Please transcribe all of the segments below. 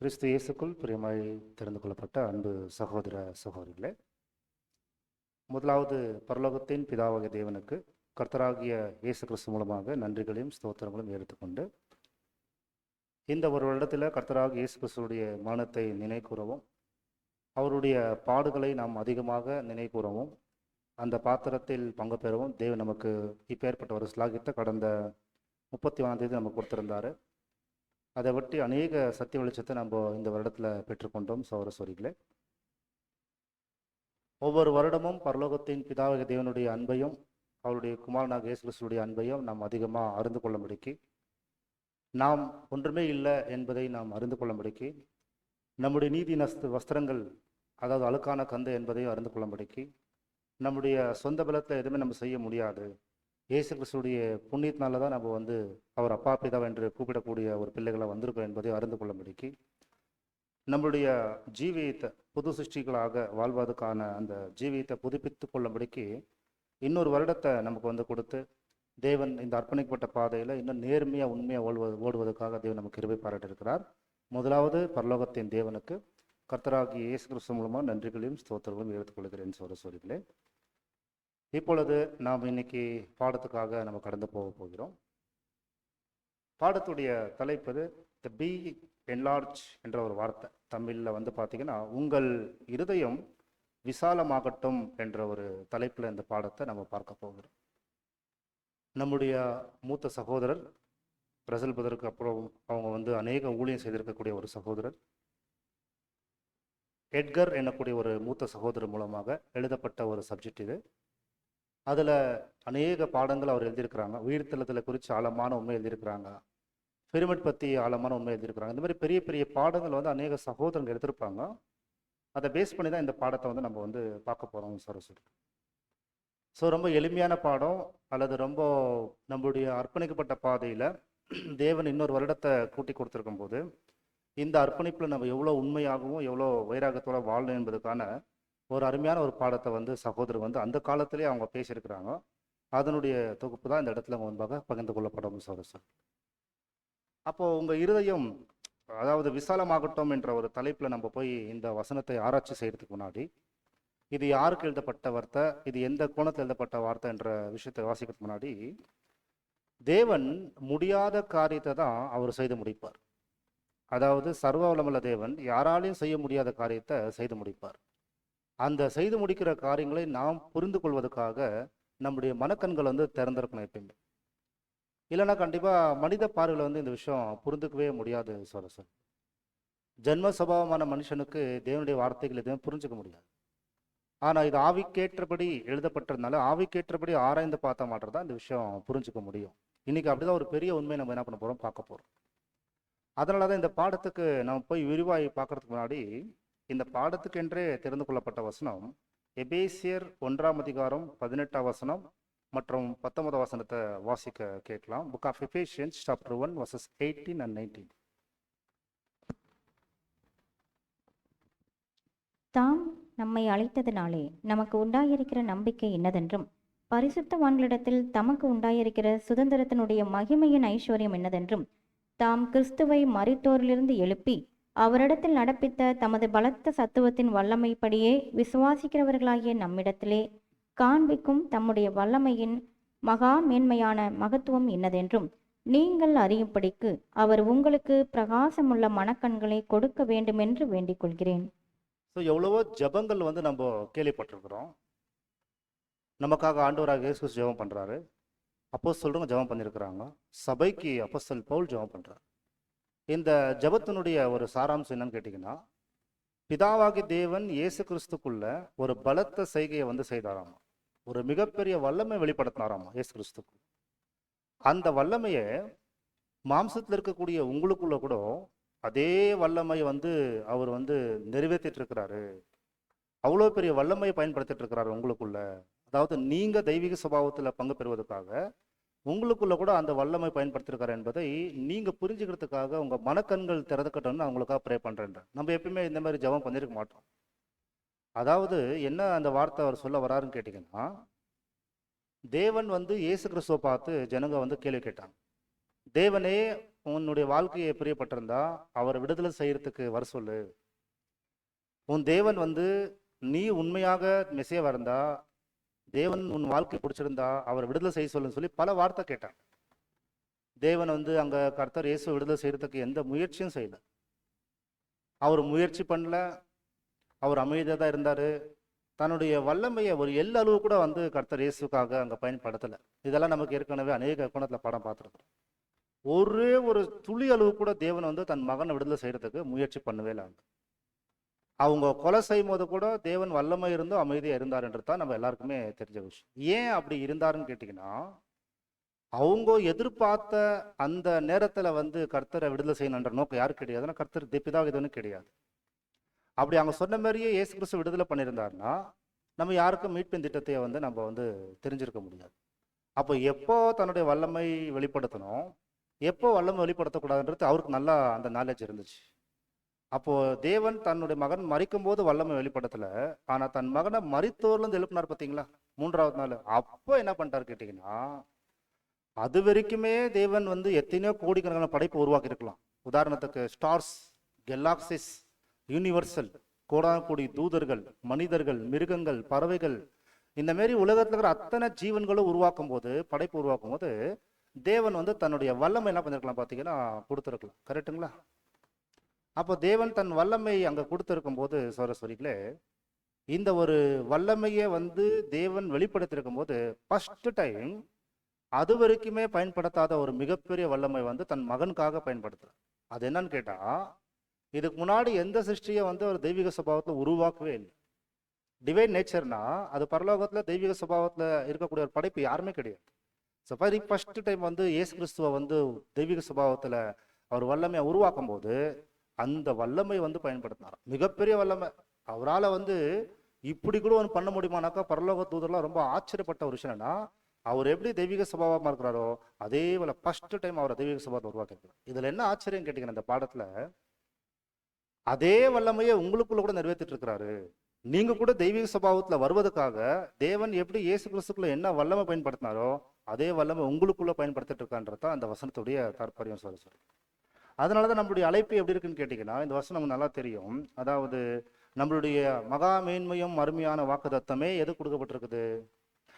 கிறிஸ்து இயேசுக்குள் பிரியமாய் தெரிந்து கொள்ளப்பட்ட அன்பு சகோதர சகோதரிகளே, முதலாவது பரலோகத்தின் பிதாவாகிய தேவனுக்கு கர்த்தராகிய இயேசு கிறிஸ்து மூலமாக நன்றிகளையும் ஸ்தோத்திரங்களும் எடுத்துக்கொண்டு, இந்த ஒரு வருடத்தில் கர்த்தராகிய இயேசு கிறிஸ்துடைய மரணத்தை நினைக்கூறவும், அவருடைய பாடுகளை நாம் அதிகமாக நினைக்கூறவும், அந்த பாத்திரத்தில் பங்கு பெறவும் தேவன் நமக்கு இப்பேற்பட்ட ஒரு ஸ்லாகியத்தை கடந்த 31ஆம் தேதி நமக்கு கொடுத்திருந்தாரு. அதை ஒட்டி அநேக சத்திய வெளிச்சத்தை நம்ம இந்த வருடத்தில் பெற்றுக்கொண்டோம். சௌரஸ்வரிகளே, ஒவ்வொரு வருடமும் பரலோகத்தின் பிதாவாகிய தேவனுடைய அன்பையும் அவருடைய குமாரனாக இயேசு கிறிஸ்துவுடைய அன்பையும் நாம் அதிகமாக அறிந்து கொள்ளும்படிக்கு, நாம் ஒன்றுமே இல்லை என்பதை நாம் அறிந்து கொள்ளும்படிக்கு, நம்முடைய நீதி வஸ்திரங்கள் அதாவது அழுக்கான கந்து என்பதையும் அறிந்து கொள்ளும்படிக்கு, நம்முடைய சொந்த பலத்தில் எதுவுமே நம்ம செய்ய முடியாது, இயேசு கிறிஸ்துடைய புண்ணியத்தினால தான் நம்ம அவர் அப்பா பிதாவா என்று கூப்பிடக்கூடிய ஒரு பிள்ளைகளை வந்திருக்கோம் என்பதை அறிந்து கொள்ளும்படிக்கு, நம்முடைய ஜீவியத்தை புது சிருஷ்டிகளாக வாழ்வதற்கான அந்த ஜீவியத்தை புதுப்பித்து கொள்ளும்படிக்கு இன்னொரு வருடத்தை நமக்கு கொடுத்து, தேவன் இந்த அர்ப்பணிக்கப்பட்ட பாதையில் இன்னும் நேர்மையாக உண்மையாக ஓடுவதற்காக தேவன் நமக்கு கிருபை பாராட்டியிருக்கிறார். முதலாவது பரலோகத்தின் தேவனுக்கு கர்த்தராகிய இயேசு கிறிஸ்து மூலமாக நன்றிகளையும் ஸ்தோத்திரங்களும் எடுத்துக்கொள்கிறேன். சோதரிகளே, இப்பொழுது நாம் இன்னைக்கு பாடத்துக்காக நம்ம கடந்து போகிறோம். பாடத்துடைய தலைப்பது த பி என்லார்ஜ் என்ற ஒரு வார்த்தை. தமிழில் பார்த்தீங்கன்னா உங்கள் இருதயம் விசாலமாகட்டும் என்ற ஒரு தலைப்பில் இந்த பாடத்தை நம்ம பார்க்க போகிறோம். நம்முடைய மூத்த சகோதரர் பிரசல் பதற்கு அப்புறம் அவங்க அநேக ஊழியம் செய்திருக்கக்கூடிய ஒரு சகோதரர் எட்கர் என்னக்கூடிய ஒரு மூத்த சகோதரர் மூலமாக எழுதப்பட்ட ஒரு சப்ஜெக்ட் இது. அதில் அநேக பாடங்கள் அவர் எழுதியிருக்கிறாங்க. உயிர்த்தலத்தில் குறித்து ஆழமான உண்மை எழுதியிருக்கிறாங்க. பிரமிட் பற்றி ஆழமான உண்மை எழுதியிருக்கிறாங்க. இந்த மாதிரி பெரிய பெரிய பாடங்கள் அநேக சகோதரங்கள் எடுத்திருப்பாங்க. அதை பேஸ் பண்ணி தான் இந்த பாடத்தை நம்ம பார்க்க போகிறோம். சரஸ்வதி ரொம்ப எளிமையான பாடம், அல்லது ரொம்ப நம்மளுடைய அர்ப்பணிக்கப்பட்ட பாதையில் தேவன் இன்னொரு வருடத்தை கூட்டி கொடுத்துருக்கும் போது இந்த அர்ப்பணிப்பில் நம்ம எவ்வளோ உண்மையாகவும் எவ்வளோ வைராகத்தோட வாழணும் என்பதுக்கான ஒரு அருமையான ஒரு பாடத்தை சகோதரர் அந்த காலத்திலே அவங்க பேசியிருக்கிறாங்க. அதனுடைய தொகுப்பு தான் இந்த இடத்துல முன்பாக பகிர்ந்து கொள்ளப்படும். சார், அப்போது உங்கள் இருதயம் அதாவது விசாலமாகட்டும் என்ற ஒரு தலைப்பில் நம்ம போய் இந்த வசனத்தை ஆராய்ச்சி செய்கிறதுக்கு முன்னாடி, இது யாருக்கு எழுதப்பட்ட வார்த்தை, இது எந்த கோணத்தில் எழுதப்பட்ட வார்த்தை என்ற விஷயத்தை வாசிக்கிறதுக்கு முன்னாடி, தேவன் முடியாத காரியத்தை தான் அவர் செய்து முடிப்பார். அதாவது சர்வ வல்லமையுள்ள தேவன் யாராலையும் செய்ய முடியாத காரியத்தை செய்து முடிப்பார். அந்த செய்து முடிக்கிற காரியங்களை நாம் புரிந்து கொள்வதற்காக நம்முடைய மனக்கண்கள் திறந்திருக்கணும் எப்பயுமே. இல்லைன்னா கண்டிப்பாக மனித பார்வையில் இந்த விஷயம் புரிந்துக்கவே முடியாது. சார், ஜென்ம சுபாவமான மனுஷனுக்கு தேவனுடைய வார்த்தைகள் எதுவும் புரிஞ்சுக்க முடியாது. ஆனால் இது ஆவிக்கேற்றபடி எழுதப்பட்டதுனால ஆவிக்கேற்றபடி ஆராய்ந்து பார்த்த மாட்டேன் தான் இந்த விஷயம் புரிஞ்சுக்க முடியும். இன்னைக்கு அப்படிதான் ஒரு பெரிய உண்மையை நம்ம என்ன பண்ண போகிறோம், பார்க்க போகிறோம். அதனால தான் இந்த பாடத்துக்கு நம்ம போய் விரிவாகி பார்க்கறதுக்கு முன்னாடி இந்த பாடத்துக்கென்றே தெரிந்து கொள்ளப்பட்ட வசனம் எபேசியர் 1ஆம் அதிகாரம் 18ஆம் வசனம் மற்றும் 19ஆம் வசனத்தை வாசிக்க கேட்கலாம். Book of Ephesians chapter 1 verses 18 and 19. தாம் நம்மை அழைத்ததினாலே நமக்கு உண்டாயிருக்கிற நம்பிக்கை என்னதென்றும், பரிசுத்தவான்களிடத்தில் தமக்கு உண்டாயிருக்கிற சுதந்திரத்தினுடைய மகிமையின் ஐஸ்வர்யம் என்னதென்றும், தாம் கிறிஸ்துவை மரித்தோரிலிருந்து எழுப்பி அவரிடத்தில் நடப்பித்த தமது பலத்த சத்துவத்தின் வல்லமைப்படியே விசுவாசிக்கிறவர்களாகிய நம்மிடத்திலே காண்பிக்கும் தம்முடைய வல்லமையின் மகா மேன்மையான மகத்துவம் என்னதென்றும் நீங்கள் அறியும்படிக்கு அவர் உங்களுக்கு பிரகாசமுள்ள மனக்கண்களை கொடுக்க வேண்டுமென்று வேண்டிக் கொள்கிறேன். எவ்வளவோ ஜபங்கள் நம்ம கேள்விப்பட்டிருக்கிறோம். நமக்காக ஆண்டவராக இயேசு கிறிஸ்து ஜெபம் பண்ணுறாரு, அப்போஸ்தலரும் ஜெபம் பண்ணியிருக்கிறாங்க, சபைக்கு அப்போஸ்தலன் பவுல் ஜெபம் பண்ணுறாரு. இந்த ஜபத்தினுடைய ஒரு சாராம்சம் என்னன்னு கேட்டிங்கன்னா, பிதாவாகி தேவன் இயேசு கிறிஸ்துக்குள்ள ஒரு பலத்த செய்கையை செய்தாராமா, ஒரு மிகப்பெரிய வல்லமை வெளிப்படுத்தினாராமா இயேசு கிறிஸ்துக்கு. அந்த வல்லமையை மாம்சத்தில் இருக்கக்கூடிய உங்களுக்குள்ள கூட அதே வல்லமை அவர் நிறைவேற்றிட்டு இருக்கிறாரு. அவ்வளோ பெரிய வல்லமையை பயன்படுத்திட்டு இருக்கிறாரு உங்களுக்குள்ள. அதாவது நீங்க தெய்வீக சுபாவத்தில் பங்கு பெறுவதற்காக உங்களுக்குள்ள கூட அந்த வல்லமை பயன்படுத்திருக்காரு என்பதை நீங்க புரிஞ்சுக்கிறதுக்காக உங்க மனக்கண்கள் திறந்துக்கட்டும்னு நான் உங்களுக்காக ப்ரே பண்றேன். நம்ம எப்பயுமே இந்த மாதிரி ஜெபம் பண்ணிருக்க மாட்டோம். அதாவது என்ன அந்த வார்த்தை அவர் சொல்ல வராருன்னு கேட்டீங்கன்னா, தேவன் இயேசு கிறிஸ்துவை பார்த்து ஜனங்க கேள்வி கேட்டாங்க. தேவனே உன்னுடைய வாழ்க்கையை பிரியப்பட்டிருந்தா அவரை விடுதலை செய்யறதுக்கு வர சொல்லு. உன் தேவன் வந்து நீ உண்மையாக மெசேவா இருந்தா, தேவன் உன் வாழ்க்கை பிடிச்சிருந்தா அவரை விடுதலை செய்ய சொல்லுன்னு சொல்லி பல வார்த்தை கேட்டான். தேவன் வந்து அங்க கர்த்தர் இயேசு விடுதலை செய்யறதுக்கு எந்த முயற்சியும் செய்யல. அவர் முயற்சி பண்ணல, அவர் அமைதியாக தான் இருந்தாரு. தன்னுடைய வல்லமையை ஒரு அளவு கூட வந்து கர்த்தர் இயேசுக்காக அங்க பயன்படுத்தல. இதெல்லாம் நமக்கு ஏற்கனவே அநேக கோணத்துல படம் பார்த்துருக்கோம். ஒரே ஒரு துளி அளவு கூட தேவன் வந்து தன் மகனை விடுதலை செய்யறதுக்கு முயற்சி பண்ணவே இல்லை. அவங்க கொலை செய்யும் போது கூட தேவன் வல்லமை இருந்தும் அமைதியா இருந்தாருன்றது தான் நம்ம எல்லாருக்குமே தெரிஞ்ச விஷயம். ஏன் அப்படி இருந்தாருன்னு கேட்டிங்கன்னா, அவங்க எதிர்பார்த்த அந்த நேரத்துல வந்து கர்த்தரை விடுதலை செய்யணுன்ற நோக்கம் யாருக்கு கிடையாதுன்னா கர்த்தர் பிதாவிதனும் கிடையாது. அப்படி அவங்க சொன்ன மாதிரியே இயேசு கிறிஸ்து விடுதலை பண்ணியிருந்தாருன்னா நம்ம யாருக்கும் மீட்பின் திட்டத்தை வந்து நம்ம வந்து தெரிஞ்சிருக்க முடியாது. அப்போ எப்போ தன்னுடைய வல்லமை வெளிப்படுத்தணும், எப்போ வல்லமை வெளிப்படுத்தக்கூடாதுன்றது அவருக்கு நல்லா அந்த நாலேஜ் இருந்துச்சு. அப்போ தேவன் தன்னுடைய மகன் மரிக்கும் போது வல்லமை வெளிப்படுத்தல, ஆனா தன் மகனை மரித்தோர்ல இருந்து எழுப்பினார் பார்த்தீங்களா 3வது நாள். அப்போ என்ன பண்ணிட்டாரு கேட்டீங்கன்னா, அது வரைக்குமே தேவன் வந்து எத்தனையோ கோடிக்கணக்கான படைப்பு உருவாக்கி இருக்கலாம். உதாரணத்துக்கு ஸ்டார்ஸ், கெலாக்சிஸ், யூனிவர்சல், கோடானு தூதர்கள், மனிதர்கள், மிருகங்கள், பறவைகள், இந்த மாதிரி உலகத்துல இருக்கிற அத்தனை ஜீவன்களும் உருவாக்கும் போது, படைப்பு உருவாக்கும் போது தேவன் வந்து தன்னுடைய வல்லமை என்ன பண்ணிருக்கலாம் பார்த்தீங்கன்னா கொடுத்துருக்கலாம். கரெக்டுங்களா? அப்போ தேவன் தன் வல்லமை அங்க கொடுத்துருக்கும் போது சோரஸ்வரிகளே, இந்த ஒரு வல்லமையை வந்து தேவன் வெளிப்படுத்திருக்கும் போது ஃபர்ஸ்ட் டைம் அது வரைக்குமே பயன்படுத்தாத ஒரு மிகப்பெரிய வல்லமை வந்து தன் மகனுக்காக பயன்படுத்துறார். அது என்னன்னு கேட்டா, இதுக்கு முன்னாடி எந்த சிருஷ்டியை வந்து ஒரு தெய்வீக சுபாவத்தில் உருவாக்கவே இல்லை. டிவைன் நேச்சர்னா அது பரலோகத்தில் தெய்வீக சுபாவத்தில் இருக்கக்கூடிய ஒரு படைப்பு யாருமே கிடையாது. ஸோ ஃபர்ஸ்ட் டைம் வந்து இயேசு கிறிஸ்துவை வந்து தெய்வீக சுபாவத்தில் அவர் வல்லமையை உருவாக்கும் போது அந்த வல்லமை வந்து பயன்படுத்தினார். மிகப்பெரிய வல்லமை. அவரால் வந்து இப்படி கூட ஒன்று பண்ண முடியுமானாக்கா பரலோக தூதர்லாம் ரொம்ப ஆச்சரியப்பட்ட ஒரு விஷயம் என்னன்னா, அவர் எப்படி தெய்வீக சுபாவமாக இருக்கிறாரோ அதே போல ஃபர்ஸ்ட் டைம் அவர் தெய்வீக சுபாவத்தை உருவாக்கியிருக்கிறார். இதில் என்ன ஆச்சரியம் கேட்டீங்கன்னா, இந்த பாடத்தில் அதே வல்லமையை உங்களுக்குள்ள கூட நிறைவேற்றிட்டு இருக்கிறாரு. நீங்க கூட தெய்வீக சுபாவத்துல வருவதற்காக தேவன் எப்படி இயேசு கிறிஸ்துக்குள்ள என்ன வல்லமை பயன்படுத்தினாரோ அதே வல்லமை உங்களுக்குள்ள பயன்படுத்திட்டு இருக்கான்றதா அந்த வசனத்துடைய தாற்பயம் சொல்ல. அதனாலதான் நம்மளுடைய அழைப்பு எப்படி இருக்குன்னு கேட்டீங்கன்னா, இந்த வசனம் நமக்கு நல்லா தெரியும். அதாவது நம்மளுடைய மகா மேன்மையும் அருமையான வாக்குத்தத்தமே எது கொடுக்கப்பட்டிருக்குது?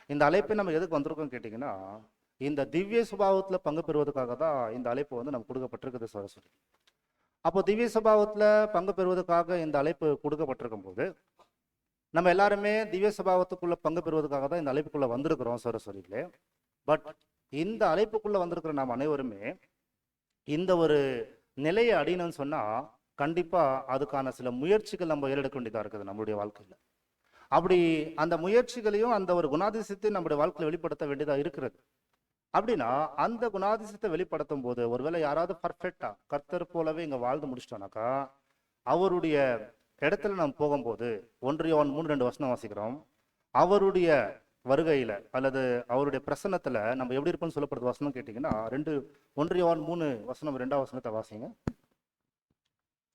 இந்த அழைப்பை நம்ம எதுக்கு வந்திருக்கோம் கேட்டீங்கன்னா, இந்த திவ்ய சுபாவத்துல பங்கு பெறுவதற்காக தான் இந்த அழைப்பு வந்து நமக்கு கொடுக்கப்பட்டிருக்குது சரஸ்வதி. அப்போ திவ்ய சுபாவத்துல பங்கு பெறுவதற்காக இந்த அழைப்பு கொடுக்கப்பட்டிருக்கும் போது நம்ம எல்லாருமே திவ்ய சுபாவத்துக்குள்ள பங்கு பெறுவதற்காக தான் இந்த அழைப்புக்குள்ள வந்திருக்கிறோம் சரஸ்வதிகளே. பட் இந்த அழைப்புக்குள்ள வந்திருக்கிற நாம் அனைவருமே இந்த ஒரு நிலையை அடையணும்னு சொன்னா கண்டிப்பா அதுக்கான சில முயற்சிகள் நம்ம ஏறெடுக்க வேண்டியதா இருக்குது நம்மளுடைய வாழ்க்கையில. அப்படி அந்த முயற்சிகளையும் அந்த ஒரு குணாதிசயத்தை நம்முடைய வாழ்க்கையில வெளிப்படுத்த வேண்டியதா இருக்கிறது. அப்படின்னா அந்த குணாதிசயத்தை வெளிப்படுத்தும் போது ஒருவேளை யாராவது பர்ஃபெக்டா கர்த்தர் போலவே இங்க வாழ்ந்து முடிச்சிட்டோம்னாக்கா அவருடைய இடத்துல நம்ம போகும்போது 1 யோவான் 3:2 வசனம் வாசிக்கிறோம். அவருடைய வருகையில அல்லது அவருடைய பிரசன்னத்துல நம்ம எப்படி இருப்போம்னு சொல்லப்படுறது வசனம் கேட்டீங்கன்னா 1 யோவான் 3 வசனம் 2வது வசனத்தை வாசிங்க.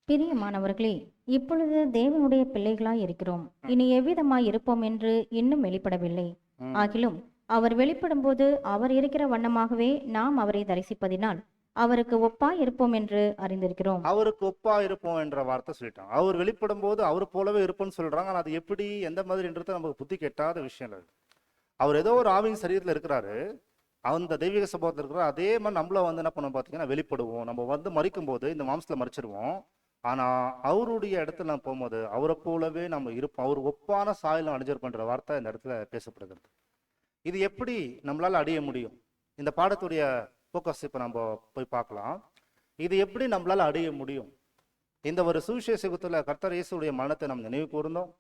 பிரியமானவர்களே, இப்பொழுது தேவனுடைய பிள்ளைகளாய் இருக்கிறோம், இனி எவ்விதமாய் இருப்போம் என்று இன்னும் வெளிப்படவில்லை. ஆகிலும் அவர் வெளிப்படும்போது அவர் இருக்கிற வண்ணமாகவே நாம் அவரை தரிசிப்பதினால் அவருக்கு ஒப்பா இருப்போம் என்று அறிந்திருக்கிறோம். அவருக்கு ஒப்பா இருப்போம் என்ற வார்த்தை சொல்லிட்டாங்க. அவர் வெளிப்படும் போது அவர் போலவே இருப்போம்னு சொல்றாங்க. ஆனால் அது எப்படி எந்த மாதிரின்றது நமக்கு புத்தி கெட்டாத விஷயம் இல்லை. அவர் ஏதோ ஒரு ஆவியின் சரீரத்தில் இருக்கிறாரு, அந்த தெய்வீக சம்பவத்தில் இருக்கிறார். அதே மாதிரி நம்மள வந்து என்ன பண்ணோம் பார்த்தீங்கன்னா வெளிப்படுவோம். நம்ம வந்து மறிக்கும் போது இந்த மாம்சத்தில் மறிச்சிருவோம். ஆனா அவருடைய இடத்துல நம்ம போகும்போது அவரை போலவே நம்ம இருப்போம். அவர் ஒப்பான சாயலும் அடைஞ்சிருப்போன்ற வார்த்தை இந்த இடத்துல பேசப்படுகிறது. இது எப்படி நம்மளால அடைய முடியும்? இந்த பாடத்துடைய ஃபோக்கஸ் இப்போ நம்ம போய் பார்க்கலாம். இது எப்படி நம்மளால அடைய முடியும்? இந்த ஒரு சுவிசேஷத்துல கர்த்தர் இயேசுடைய மரணத்தை நம்ம நினைவு கூர்ந்தோம்.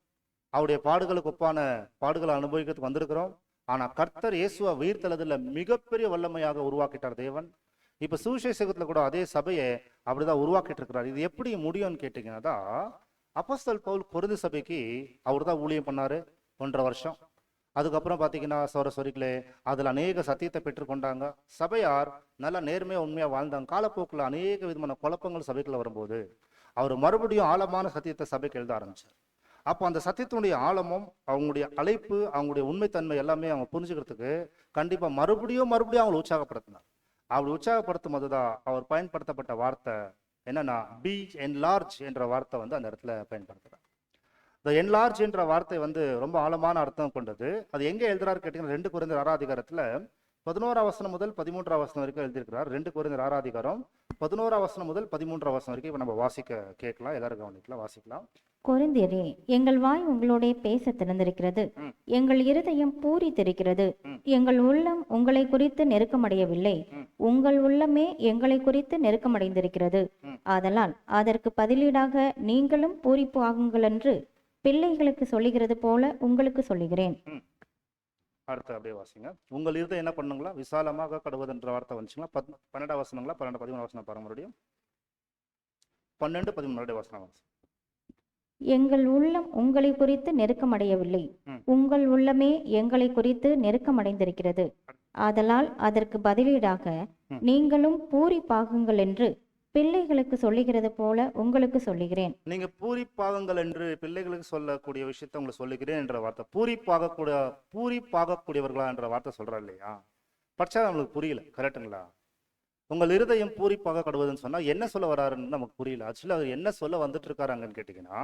அவருடைய பாடுகளுக்கு ஒப்பான பாடுகளை அனுபவிக்கிறதுக்கு வந்திருக்கிறோம். ஆனா கர்த்தர் இயேசுவை உயிர்த்தெழுதல மிகப்பெரிய வல்லமையாக உருவாக்கிட்டார் தேவன். இப்ப சுவிசேஷத்துல கூட அதே சபையை அப்படிதான் உருவாக்கிட்டு இருக்கிறார். இது எப்படி முடியும்னு கேட்டீங்கன்னா தான் அப்போஸ்தலன் பவுல் கொரிந்து சபைக்கு அவர் தான் ஊழியம் பண்ணாரு 1.5 வருஷம். அதுக்கப்புறம் பார்த்தீங்கன்னா சோரஸ்வரிகளே அதில் அநேக சத்தியத்தை பெற்றுக்கொண்டாங்க. சபையார் நல்லா நேர்மையாக உண்மையாக வாழ்ந்தாங்க. காலப்போக்கில் அநேக விதமான குழப்பங்கள் சபைக்குள்ள வரும்போது அவர் மறுபடியும் ஆழமான சத்தியத்தை சபைக்கு எழுத ஆரம்பிச்சார். அப்போ அந்த சத்தியத்தினுடைய ஆழமும் அவங்களுடைய அழைப்பு அவங்களுடைய உண்மைத்தன்மை எல்லாமே அவங்க புரிஞ்சுக்கிறதுக்கு கண்டிப்பாக மறுபடியும் அவங்களை உற்சாகப்படுத்தினார். அப்படி உற்சாகப்படுத்தும் போதுதான் அவர் பயன்படுத்தப்பட்ட வார்த்தை என்னன்னா பி என்லார்ஜ் என்ற வார்த்தை வந்து அந்த இடத்துல பயன்படுத்துறார். இந்த என்லார்ஜ் என்ற வார்த்தை வந்து ரொம்ப ஆழமான அர்த்தம் கொண்டது. அது எங்க எழுதுறாரு கேட்டீங்கன்னா 2 கொரிந்தியர் 6 அதிகாரத்துல 11ஆம் வசனம் முதல் 13ஆம் வசனம் வரைக்கும் எழுதியிருக்கிறார். 2 கொரிந்தியர் 6 அதிகாரம் 11ஆம் வசனம் முதல் 13ஆம் வசனம் வரைக்கும் இப்ப நம்ம வாசிக்க கேட்கலாம். எல்லாரும் கவனிக்கலாம், வாசிக்கலாம். கொரிந்தியரே, எங்கள் வாய் உங்களோடே பேச திறந்திருக்கிறது, ம். எங்கள் இருதயம் பூரித்திருக்கிறது. ம். எங்கள் உள்ளம் உங்களை குறித்து நெருக்கமடையவில்லை, ம். உங்கள் உள்ளமே எங்களை குறித்து நெருக்கமடைந்திருக்கிறது. ம். ஆதலால் அதற்கு பதிலீடாக நீங்களும் பூரிப்பு ஆகுங்கள் என்று பிள்ளைகளுக்கு சொல்லுகிறது போல உங்களுக்கு சொல்லுகிறேன். அடுத்து அப்படியே வாசிங்க. உங்கள் இருதயம் என்ன பண்ணுங்களா? விசாலமாக கடுவதுன்ற வார்த்தை வந்துச்சுங்களா? 12ஆம் வசனங்களா? 12 13 வசனம் பாருங்க மறுபடியும். 12 13 மறுபடியும் வசனம் வாசி. எங்கள் உள்ளம் உங்களை குறித்து நெருக்கமடையவில்லை, ம். உங்கள் உள்ளமே எங்களை குறித்து நெருக்கமடைந்திருக்கிறது. ஆதலால் அதற்கு பதிலீடாக ம். நீங்களும் பூரிப்பாகுங்கள் என்று பிள்ளைகளுக்கு சொல்லுகிறது போல உங்களுக்கு சொல்லுகிறேன். நீங்க பூரிப்பாகுங்கள் என்று பிள்ளைகளுக்கு சொல்லக்கூடிய விஷயத்த உங்களுக்கு சொல்லுகிறேன் என்ற வார்த்தை, பூரிப்பாகக்கூடியவர்களா என்ற வார்த்தை சொல்றா இல்லையா? படிச்சா நம்மளுக்கு புரியல, கரெக்டுங்களா? உங்கள் இருதயம் பூரிப்பாக கடுவதுன்னு சொன்னா என்ன சொல்ல வராருன்னு நமக்கு புரியல. ஆக்சுவலி அவர் என்ன சொல்ல வந்துட்டு இருக்காருங்கன்னு கேட்டீங்கன்னா,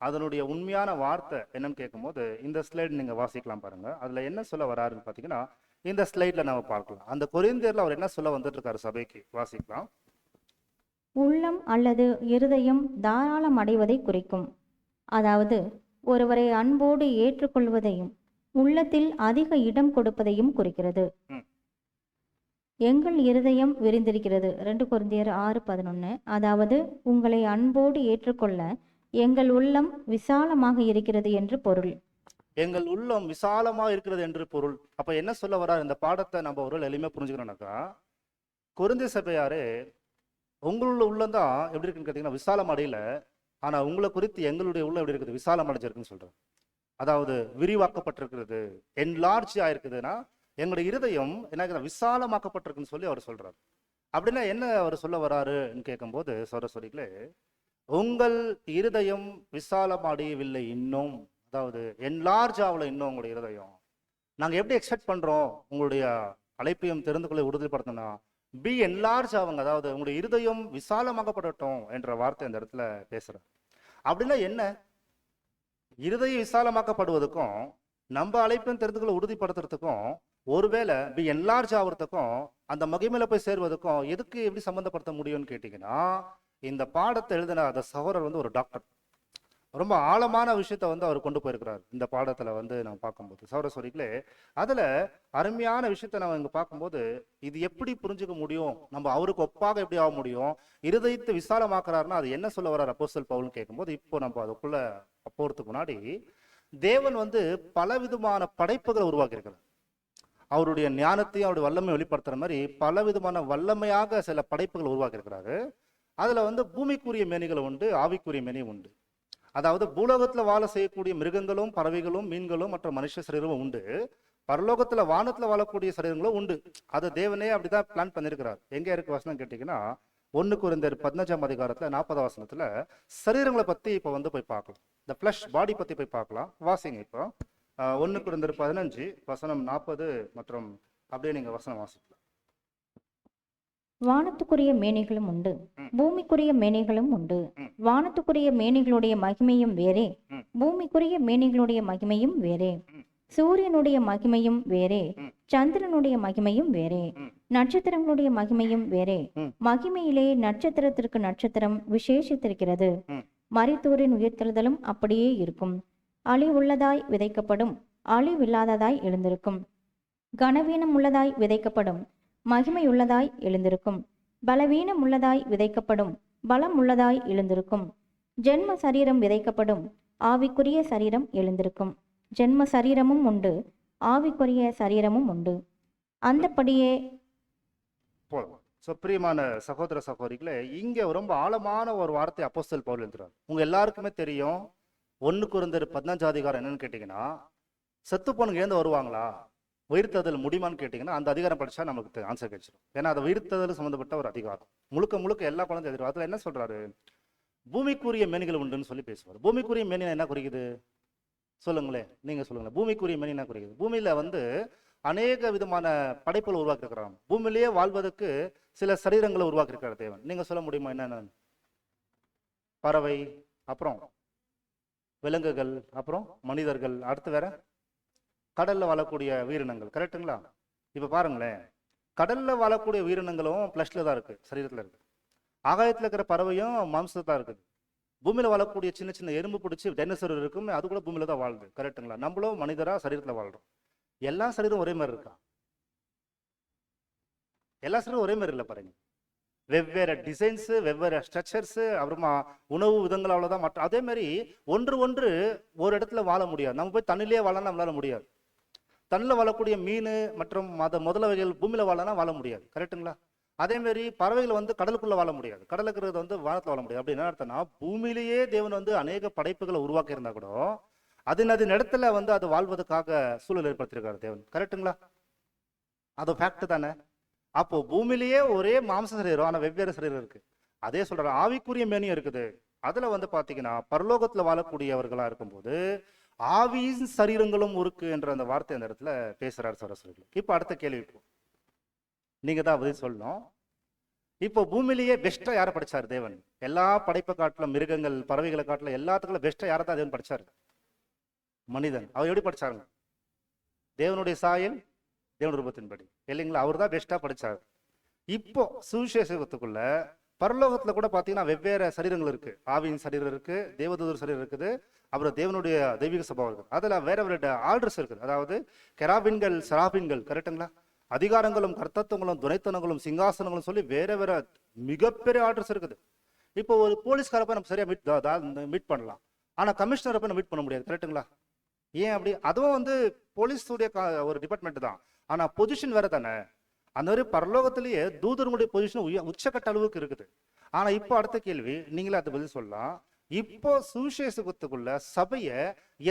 அதனுடைய உண்மையான வார்த்தை என்னன்னு கேட்கும்போது இந்த ஸ்லைடு நீங்க வாசிக்கலாம் பாருங்க. அதுல என்ன சொல்ல வராருன்னு பாத்தீங்கன்னா இந்த ஸ்லைட்ல நம்ம பார்க்கலாம். அந்த கொரிந்தியர்ல அவர் என்ன சொல்ல வந்துட்டு இருக்காரு சபைக்கு, வாசிக்கலாம். உள்ளம் அல்லது இருதயம் தாராளம் அடைவதை குறிக்கும். அதாவது ஒருவரை அன்போடு ஏற்றுக்கொள்வதையும் உள்ளத்தில் அதிக இடம் கொடுப்பதையும் குறிக்கிறது. ம். எங்கள் இருதயம் விரிந்திருக்கிறது, 2 கொரிந்தியர் 6:11. அதாவது உங்களை அன்போடு ஏற்றுக்கொள்ள எங்கள் உள்ளம் விசாலமாக இருக்கிறது என்று பொருள். எங்கள் உள்ளம் விசாலமா இருக்கிறது என்று பொருள். அப்ப என்ன சொல்ல வர்றார்? இந்த பாடத்தை நம்ம ஒரு எளிமையா புரிஞ்சுக்கணும்னாக்கா, கொரிந்திய சபையாரே, உங்களுள்ள உள்ளம் தான் எப்படி இருக்குன்னு கேட்டீங்கன்னா விசாலம் அடையல, ஆனா உங்களை குறித்து எங்களுடைய உள்ள எப்படி இருக்குது? விசாலம் அடைஞ்சிருக்குன்னு சொல்றாரு. அதாவது விரிவாக்கப்பட்டிருக்கிறது, என்லார்ஜ் ஆயிருக்குதுன்னா எங்களுடைய இருதயம் என்ன விசாலமாக்கப்பட்டிருக்குன்னு சொல்லி அவர் சொல்றாரு. அப்படின்னா என்ன அவர் சொல்ல வராருன்னு கேட்கும்போது சரஸ்வதிகளே, உங்கள் இருதயம் விசாலம் அடையவில்லை இன்னும், அதாவது என்லார்ஜ் ஆகல இன்னும் உங்களுடைய இருதயம். நாங்க எப்படி எக்ஸ்பெக்ட் பண்றோம் உங்களுடைய அழைப்பையும் தெரிந்து கொள்ள உறுதிப்படுத்தினா பி என்லார்ஜ் ஆகுங்க, அதாவது உங்களுடைய இருதயம் விசாலமாக்கப்படட்டும் என்ற வார்த்தை இந்த இடத்துல பேசுறாரு. அப்படின்னா என்ன? இருதயம் விசாலமாக்கப்படுவதற்கும் நம்ம அழைப்பையும் தெரிந்து கொள்ள உறுதிப்படுத்துறதுக்கும் ஒருவேளை பி என்லார்ஜ் ஆகுறதுக்கும் அந்த மகிமையில போய் சேர்வதற்கும் எதுக்கு எப்படி சம்பந்தப்படுத்த முடியும்னு கேட்டீங்கன்னா, இந்த பாடத்தை எழுதின அந்த சகோதரர் வந்து ஒரு டாக்டர். ரொம்ப ஆழமான விஷயத்த வந்து அவர் கொண்டு போயிருக்கிறார் இந்த பாடத்துல வந்து நம்ம பார்க்கும்போது சௌரஸ்வரிகளே. அதுல அருமையான விஷயத்த நம்ம இங்க பார்க்கும்போது இது எப்படி புரிஞ்சுக்க முடியும், நம்ம அவருக்கு ஒப்பாக எப்படி ஆக முடியும், இருதயத்தை விசாலமாக்குறாருன்னா அது என்ன சொல்ல வர்றார் அப்போஸ்தலன் பவுல்னு கேட்கும்போது, இப்போ நம்ம அதுக்குள்ள போறதுக்கு முன்னாடி தேவன் வந்து பலவிதமான படைப்புகளை உருவாக்கி இருக்கிறார். அவருடைய ஞானத்தையும் அவருடைய வல்லமையை வெளிப்படுத்துற மாதிரி பலவிதமான வல்லமையாக சில படைப்புகள் உருவாக்கி இருக்கிறாரு. அதுல வந்து பூமிக்குரிய மேனிகள் உண்டு, ஆவிக்குரிய மேனியும் உண்டு. அதாவது பூலோகத்துல வாழ செய்யக்கூடிய மிருகங்களும் பறவைகளும் மீன்களும் மற்ற மனுஷ சரீரமும் உண்டு, பரலோகத்துல வானத்துல வாழக்கூடிய சரீரங்களும் உண்டு. அதை தேவனே அப்படிதான் பிளான் பண்ணிருக்கிறார். எங்க இருக்கு வசனம் கேட்டீங்கன்னா 1 கொரிந்தியர் 15ஆம் அதிகாரத்துல 40ஆம் வசனத்துல சரீரங்களை பத்தி இப்ப வந்து போய் பார்க்கலாம், இந்த ஃபிளஷ் பாடி பத்தி போய் பார்க்கலாம். வாசிங்க இப்போ 1 கொரிந்தியர் 15 வசனம் 40 மற்றும் அப்படியே நீங்க வசனம் வாசிக்கலாம். வானத்துக்குரிய மேனிகளும் உண்டு, ம். பூமிக்குரிய மேனிகளும் உண்டு. ம். வானத்துக்குரிய மேனிகளுடைய மகிமையும் வேறே, ம். பூமிக்குரிய மேனிகளுடைய மகிமையும் வேறே. ம். சூரியனுடைய மகிமையும் வேறே, ம். சந்திரனுடைய மகிமையும் வேறே, ம். நட்சத்திரங்களுடைய மகிமையும் வேறே. ம். மகிமையிலே நட்சத்திரத்திற்கு நட்சத்திரம் விசேஷித்திருக்கிறது. ம். மரித்தோரின் உயிர்த்தெழுதலும் அப்படியே இருக்கும். அழிவுள்ளதாய் விதைக்கப்படும், அழிவில்லாததாய் எழுந்திருக்கும். கனவீனம் உள்ளதாய் விதைக்கப்படும், மகிமையுள்ளதாய் எழுந்திருக்கும். பலவீனம் உள்ளதாய் விதைக்கப்படும், பலம் உள்ளதாய் எழுந்திருக்கும். ஜென்ம சரீரம் விதைக்கப்படும், ஆவிக்குரிய சரீரம் எழுந்திருக்கும். ஜென்ம சரீரமும் உண்டு, ஆவிக்குரிய சரீரமும் உண்டு. அந்தப்படியே போதும். பிரியமான சகோதர சகோதரிகளே, இங்க ரொம்ப ஆழமான ஒரு வார்த்தை அப்போஸ்தலன் பவுல் எழுதுறார். உங்க எல்லாருக்குமே தெரியும் 1 கொரிந்தியர் 15 அதிகாரம் என்னன்னு கேட்டீங்கன்னா, செத்து போனவங்க ஏந்து வருவாங்களா, உயிர்த்தெழுதல் முடியுமான்னு கேட்டீங்கன்னா அந்த அதிகாரம் படிச்சா நமக்கு ஆன்சர் கிடைச்சிடும். ஏன்னா அது உயிர்த்தெழுதல் சம்பந்தப்பட்ட ஒரு அதிகாரம், முழுக்க முழுக்க எல்லா குழந்தை எதிர்ப்பு. அதுல என்ன சொல்றாரு? பூமிக்குரிய மேனிகள் உண்டுன்னு சொல்லி பேசுவார். பூமிக்குரிய மேனி என்ன குறிக்குது சொல்லுங்களேன், நீங்க சொல்லுங்களேன். பூமிக்குரிய மேனி என்ன குறிக்குது? பூமியில வந்து அநேக விதமான படைப்புகளை உருவாக்கி இருக்கிறாங்க. பூமியிலேயே வாழ்வதற்கு சில சரீரங்களை உருவாக்கி இருக்கிற தேவன். நீங்க சொல்ல முடியுமா என்னென்ன? பறவை, அப்புறம் விலங்குகள், அப்புறம் மனிதர்கள், அடுத்து வேற கடல்ல வாழக்கூடிய உயிரினங்கள். கரெக்டுங்களா? இப்ப பாருங்களேன், கடல்ல வாழக்கூடிய உயிரினங்களும் பிளஸ்ல தான் இருக்கு, சரீரத்துல இருக்கு. ஆகாயத்துல இருக்கிற பறவையும் மாம்சத்துல தான் இருக்குது. பூமியில வாழக்கூடிய சின்ன சின்ன எறும்பு பிடிச்சி டைனோசர் இருக்கும், அது கூட பூமியில தான் வாழுது. கரெக்டுங்களா? நம்மளும் மனிதரா சரீரத்துல வாழ்றோம். எல்லா சரீரம் ஒரே மாதிரி இருக்கா? எல்லா சரீரம் ஒரே மாதிரி இல்லை பாருங்க. வெவ்வேறு டிசைன்ஸ், வெவ்வேறு ஸ்ட்ரக்சர்ஸ், அப்புறமா உணவு விதங்கள், அவ்வளவுதான். மற்ற அதே மாதிரி ஒன்று ஒன்று ஒரு இடத்துல வாழ முடியாது. நம்ம போய் தண்ணிலேயே வாழலாம், நம்மளால முடியாது. தண்ணில் வாழக்கூடிய மீன் மற்றும் முதல வகைகள் பூமியில வாழலாம், வாழ முடியாது. கரெக்டுங்களா? அதே மாதிரி பறவைகள் வந்து கடலுக்குள்ள வாழ முடியாது, கடலுக்குறது வந்து வானத்துல வாழ முடியாது. அப்படி என்ன அர்த்தம்னா, பூமியிலேயே தேவன் வந்து அநேக படைப்புகளை உருவாக்கி இருந்தா கூட அது இடத்துல வந்து அது வாழ்வதற்காக சூழல் ஏற்படுத்தியிருக்காரு தேவன். கரெக்டுங்களா? அது ஃபேக்ட் தானே. அப்போ பூமியிலேயே ஒரே மாம்ச சரீரம், ஆனா வெவ்வேறு சரீரம் இருக்கு. அதே சொல்ற ஆவிக்குரிய மேனியும் இருக்குது. அதுல வந்து பாத்தீங்கன்னா பரலோகத்துல வாழக்கூடியவர்களா இருக்கும்போது ஆவியின் சரீரங்களும் இருக்கு என்ற அந்த வார்த்தை அந்த இடத்துல பேசுறாரு சரஸ்வரி. இப்ப அடுத்த கேள்வி நீங்க தான் பதில் சொல்லணும். இப்போ பூமியிலேயே பெஸ்டா யாரை படிச்சாரு தேவன்? எல்லா படைப்பை காட்டிலும், மிருகங்கள் பறவைகளை காட்டிலும் எல்லாத்துக்கும் பெஸ்டா யாரை தான் தேவன் படிச்சாரு? மனிதன். அவர் எப்படி படிச்சாருங்க? தேவனுடைய சாயல், தேவன் ரூபத்தின்படி, இல்லைங்களா? அவர் தான் பெஸ்டா படிச்சாரு. இப்போ சுவிசேஷத்துக்குள்ள பரலோகத்துல கூட பாத்தீங்கன்னா வெவ்வேறு சரீரங்கள் இருக்கு. ஆவியின் சரீரம் இருக்கு, தேவதூதர் சரீரம் இருக்குது, அப்புறம் தேவனுடைய தெய்வீக சபாவம் இருக்குது. அதுல வேற வேற ஆர்டர்ஸ் இருக்குது. அதாவது கெராபின்கள், செராபின்கள். கரெக்டுங்களா? அதிகாரங்களும் கர்த்தத்துவங்களும் துணைத்தனங்களும் சிங்காசனங்களும் சொல்லி வேற வேற மிகப்பெரிய ஆர்டர்ஸ் இருக்குது. இப்போ ஒரு போலீஸ்காரப்ப நம்ம சரியா மீட் பண்ணலாம், ஆனா கமிஷனரை போய் மீட் பண்ண முடியாது. கரெக்டுங்களா? ஏன் அப்படி? அதுவும் வந்து போலீஸுடைய ஒரு டிபார்ட்மெண்ட் தான், ஆனா பொசிஷன் வேற தானே. அந்த மாதிரி பரலோகத்திலேயே தூதர்களுடைய பொசிஷன் உச்சக்கட்ட அளவுக்கு இருக்குது. ஆனா இப்போ அடுத்த கேள்வி, நீங்களே அது பதில் சொல்லலாம். இப்போ சுவிசேஷத்துக்குள்ள சபையை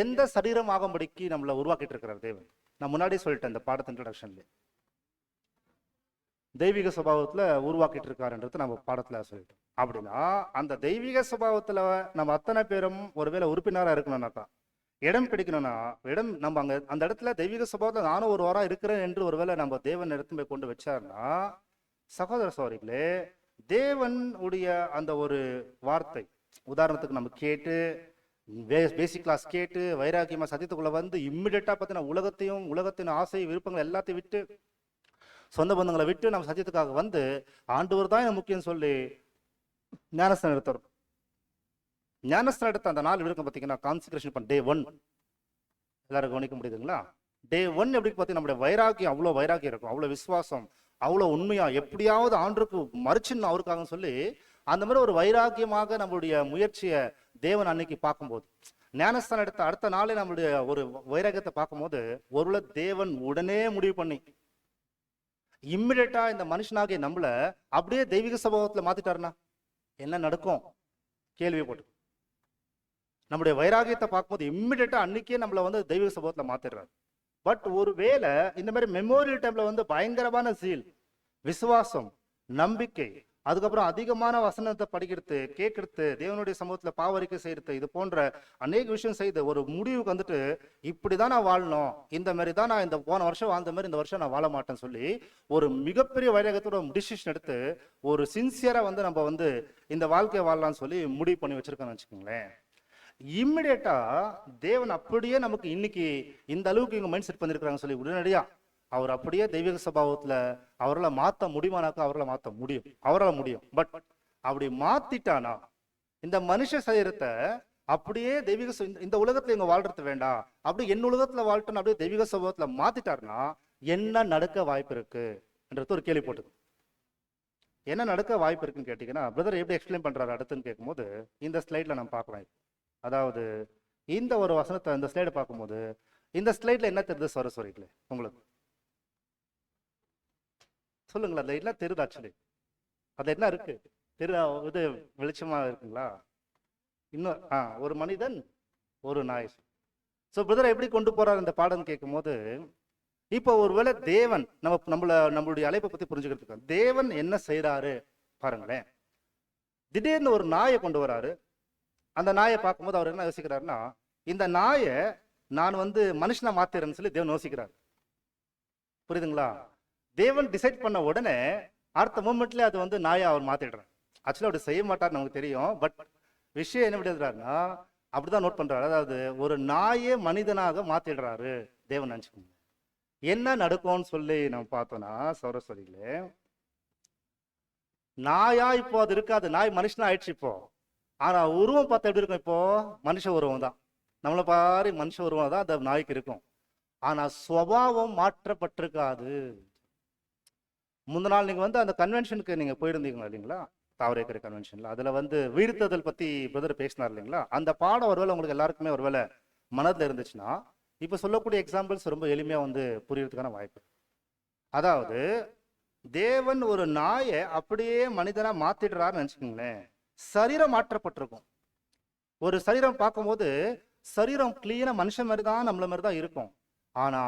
எந்த சரீரம் ஆகும்படிக்கு நம்மள உருவாக்கிட்டு இருக்கிறார் தேவன்? நான் முன்னாடியே சொல்லிட்டேன் இந்த பாடத்து இன்ட்ரோடக்ஷன்ல. தெய்வீக சுபாவத்துல உருவாக்கிட்டு இருக்காருன்றது நம்ம பாடத்துல சொல்லிட்டோம். அப்படின்னா அந்த தெய்வீக சுபாவத்துல நம்ம அத்தனை பேரும் ஒருவேளை உறுப்பினரா இருக்கணும்னாக்கா, இடம் பிடிக்கணும்னா, நம்ம அங்க அந்த இடத்துல தெய்வீக சுபாவத்துல நானும் ஒரு வாரம் இருக்கிறேன் என்று ஒருவேளை நம்ம தேவன் இடத்து போய் கொண்டு வச்சாருன்னா, சகோதர சகோதரிகளே, தேவன் உடைய அந்த ஒரு வார்த்தை, உதாரணத்துக்கு நம்ம கேட்டு பேசிக் கிளாஸ் கேட்டு வைராக்கியமா சத்தியத்துக்குள்ள வந்து இம்மிடியட்டா பார்த்தீங்கன்னா உலகத்தின் ஆசை விருப்பங்கள் எல்லாத்தையும் விட்டு, சொந்த பந்தங்களை விட்டு நம்ம சத்தியத்துக்காக வந்து ஆண்டவர் தான் எனக்கு முக்கியம் சொல்லி ஞானஸ்தானம் எடுத்துறோம். ஞானஸ்தானம் எடுத்த அந்த நாள் இருக்கும் பார்த்தீங்கன்னா, கான்சென்ட்ரேஷன் பண்ண டே 1 எல்லாரும் கவனிக்க முடியுதுங்களா? டே 1 எப்படி பார்த்தீங்கன்னா நம்முடைய வைராக்கியம், அவ்வளோ வைராக்கியம் இருக்கும், அவ்வளோ விசுவாசம், அவ்வளோ உண்மையா, எப்படியாவது ஆண்டுக்கு மறுச்சின்னு அவருக்காக சொல்லி அந்த மாதிரி ஒரு வைராக்கியமாக நம்மளுடைய முயற்சியை தேவன் அன்னைக்கு பார்க்கும்போது, ஞானஸ்தானம் எடுத்த அடுத்த நாளே நம்மளுடைய ஒரு வைராக்கியத்தை பார்க்கும்போது, ஒருவேளை தேவன் உடனே முடிவு பண்ணி இம்மிடியட்டா இந்த மனுஷனாகிய நம்மள அப்படியே தெய்வீக சம்பவத்துல மாத்திட்டாருன்னா என்ன நடக்கும்? கேள்வி போட்டு நம்முடைய வைராகியத்தை பார்க்கும்போது இம்மிடியட்டா அன்னைக்கே நம்மள வந்து தெய்வீக சம்பவத்துல மாத்திடுறாரு. பட் ஒருவேளை இந்த மாதிரி மெமோரியல் டைம்ல வந்து பயங்கரமான சீல், விசுவாசம், நம்பிக்கை, அதுக்கப்புறம் அதிகமான வசனத்தை படிக்கிறது, கேட்கறது, தேவனுடைய சமூகத்துல பாவரிக்கை செய்யறது, இது போன்ற அநேக விஷயம் செய்து ஒரு முடிவுக்கு வந்துட்டு இப்படிதான் நான் வாழணும், இந்த மாதிரி தான் நான் இந்த போன வருஷம் வாழ்ந்த மாதிரி இந்த வருஷம் நான் வாழ மாட்டேன்னு சொல்லி ஒரு மிகப்பெரிய வைராகத்தோட டிசிஷன் எடுத்து ஒரு சின்சியரா வந்து நம்ம வந்து இந்த வாழ்க்கையை வாழலாம்னு சொல்லி முடிவு பண்ணி வச்சிருக்கோம்னு வச்சுக்கோங்களேன். இம்மிடியட்டா தேவன் அப்படியே நமக்கு இன்னைக்கு இந்த அளவுக்கு இவங்க மைண்ட் செட் பண்ணிருக்கிறாங்க சொல்லி உடனடியா அவர் அப்படியே தெய்வீக சபாவத்துல அவரால் மாற்ற முடியுமானாக்கா அவரால் முடியும். பட் அப்படி மாத்திட்டானா இந்த மனுஷ சரீரத்தை அப்படியே தெய்வீக இந்த உலகத்துல இவங்க வாழ்றது வேண்டாம், அப்படி என் உலகத்துல வாழ்றோம் அப்படியே தெய்வீக சபாவத்துல மாத்திட்டாருன்னா என்ன நடக்க வாய்ப்பு இருக்கு என்றது ஒரு கேள்வி போட்டு. என்ன நடக்க வாய்ப்பு இருக்குன்னு கேட்டீங்கன்னா, பிரதர் எப்படி எக்ஸ்பிளைன் பண்றாரு அடுத்துன்னு கேட்கும்போது இந்த ஸ்லைட்ல நம்ம பார்க்கலாம். அதாவது இந்த ஒரு வசனத்தை இந்த ஸ்லைடை பார்க்கும்போது இந்த ஸ்லைட்ல என்ன தெரியுது சரஸ்வரிகளே உங்களுக்கு சொல்லுங்களா? அதுல என்ன தெரியுது? ஆக்சுவலி அதுல என்ன இருக்கு இது வெளிச்சமா இருக்குங்களா? இன்னும் ஒரு மனிதன் ஒரு நாய். ஸோ பிரதர் எப்படி கொண்டு போறாரு இந்த பாடம் கேட்கும் போது, இப்போ ஒருவேளை தேவன் நம்மளுடைய அழைப்பை பத்தி புரிஞ்சுக்கிறதுக்கு தேவன் என்ன செய்யறாரு பாருங்களேன். திடீர்னு ஒரு நாயை கொண்டு வராரு. அந்த நாயை பார்க்கும்போது அவர் என்ன யோசிக்கிறாருன்னா, இந்த நாயை நான் வந்து மனுஷனை மாத்திரன்னு சொல்லி தேவன் யோசிக்கிறாரு. புரியுதுங்களா? தேவன் டிசைட் பண்ண உடனே அடுத்த மூமெண்ட்ல அது வந்து நாயை அவர் மாத்திடுறார். ஆக்சுவலா அப்படி செய்ய மாட்டார் நமக்கு தெரியும். பட் விஷயம் என்ன விடுறாருன்னா அப்படிதான் நோட் பண்றாரு. அதாவது ஒரு நாயே மனிதனாக மாத்திடுறாரு தேவன். நினைச்சுக்கோங்க என்ன நடக்கும்னு சொல்லி நம்ம பார்த்தோம்னா சௌரஸ்வரிகளே, நாயா இப்போ அது இருக்காது. நாய் மனுஷனா ஆயிடுச்சு இப்போ. ஆனா உருவம் பார்த்தா எப்படி இருக்கும்? இப்போ மனுஷ உருவம் தான். நம்மளை பாரு மனுஷ உருவம் தான் அந்த நாய்க்கு இருக்கும். ஆனா சுபாவம் மாற்றப்பட்டிருக்காது. முந்த நாள் நீங்க வந்து அந்த கன்வென்ஷனுக்கு நீங்க போயிருந்தீங்களா இல்லைங்களா? தாவரேக்கரை கன்வென்ஷன்ல அதுல வந்து வீழ்த்துதல் பத்தி பிரதர் பேசினார் இல்லைங்களா? அந்த பாடம் ஒருவேளை உங்களுக்கு எல்லாருக்குமே ஒருவேளை மனதுல இருந்துச்சுன்னா இப்ப சொல்லக்கூடிய எக்ஸாம்பிள்ஸ் ரொம்ப எளிமையா வந்து புரியறதுக்கான வாய்ப்பு. அதாவது தேவன் ஒரு நாயை அப்படியே மனிதனா மாத்திடுறாருன்னு நினைச்சுக்கோங்களேன். சரீரம் மாற்றப்பட்டிருக்கும். ஒரு சரீரம் பார்க்கும்போது சரீரம் கிளீனா மனுஷன் மாதிரி தான், நம்மள மாதிரி தான் இருக்கும். ஆனா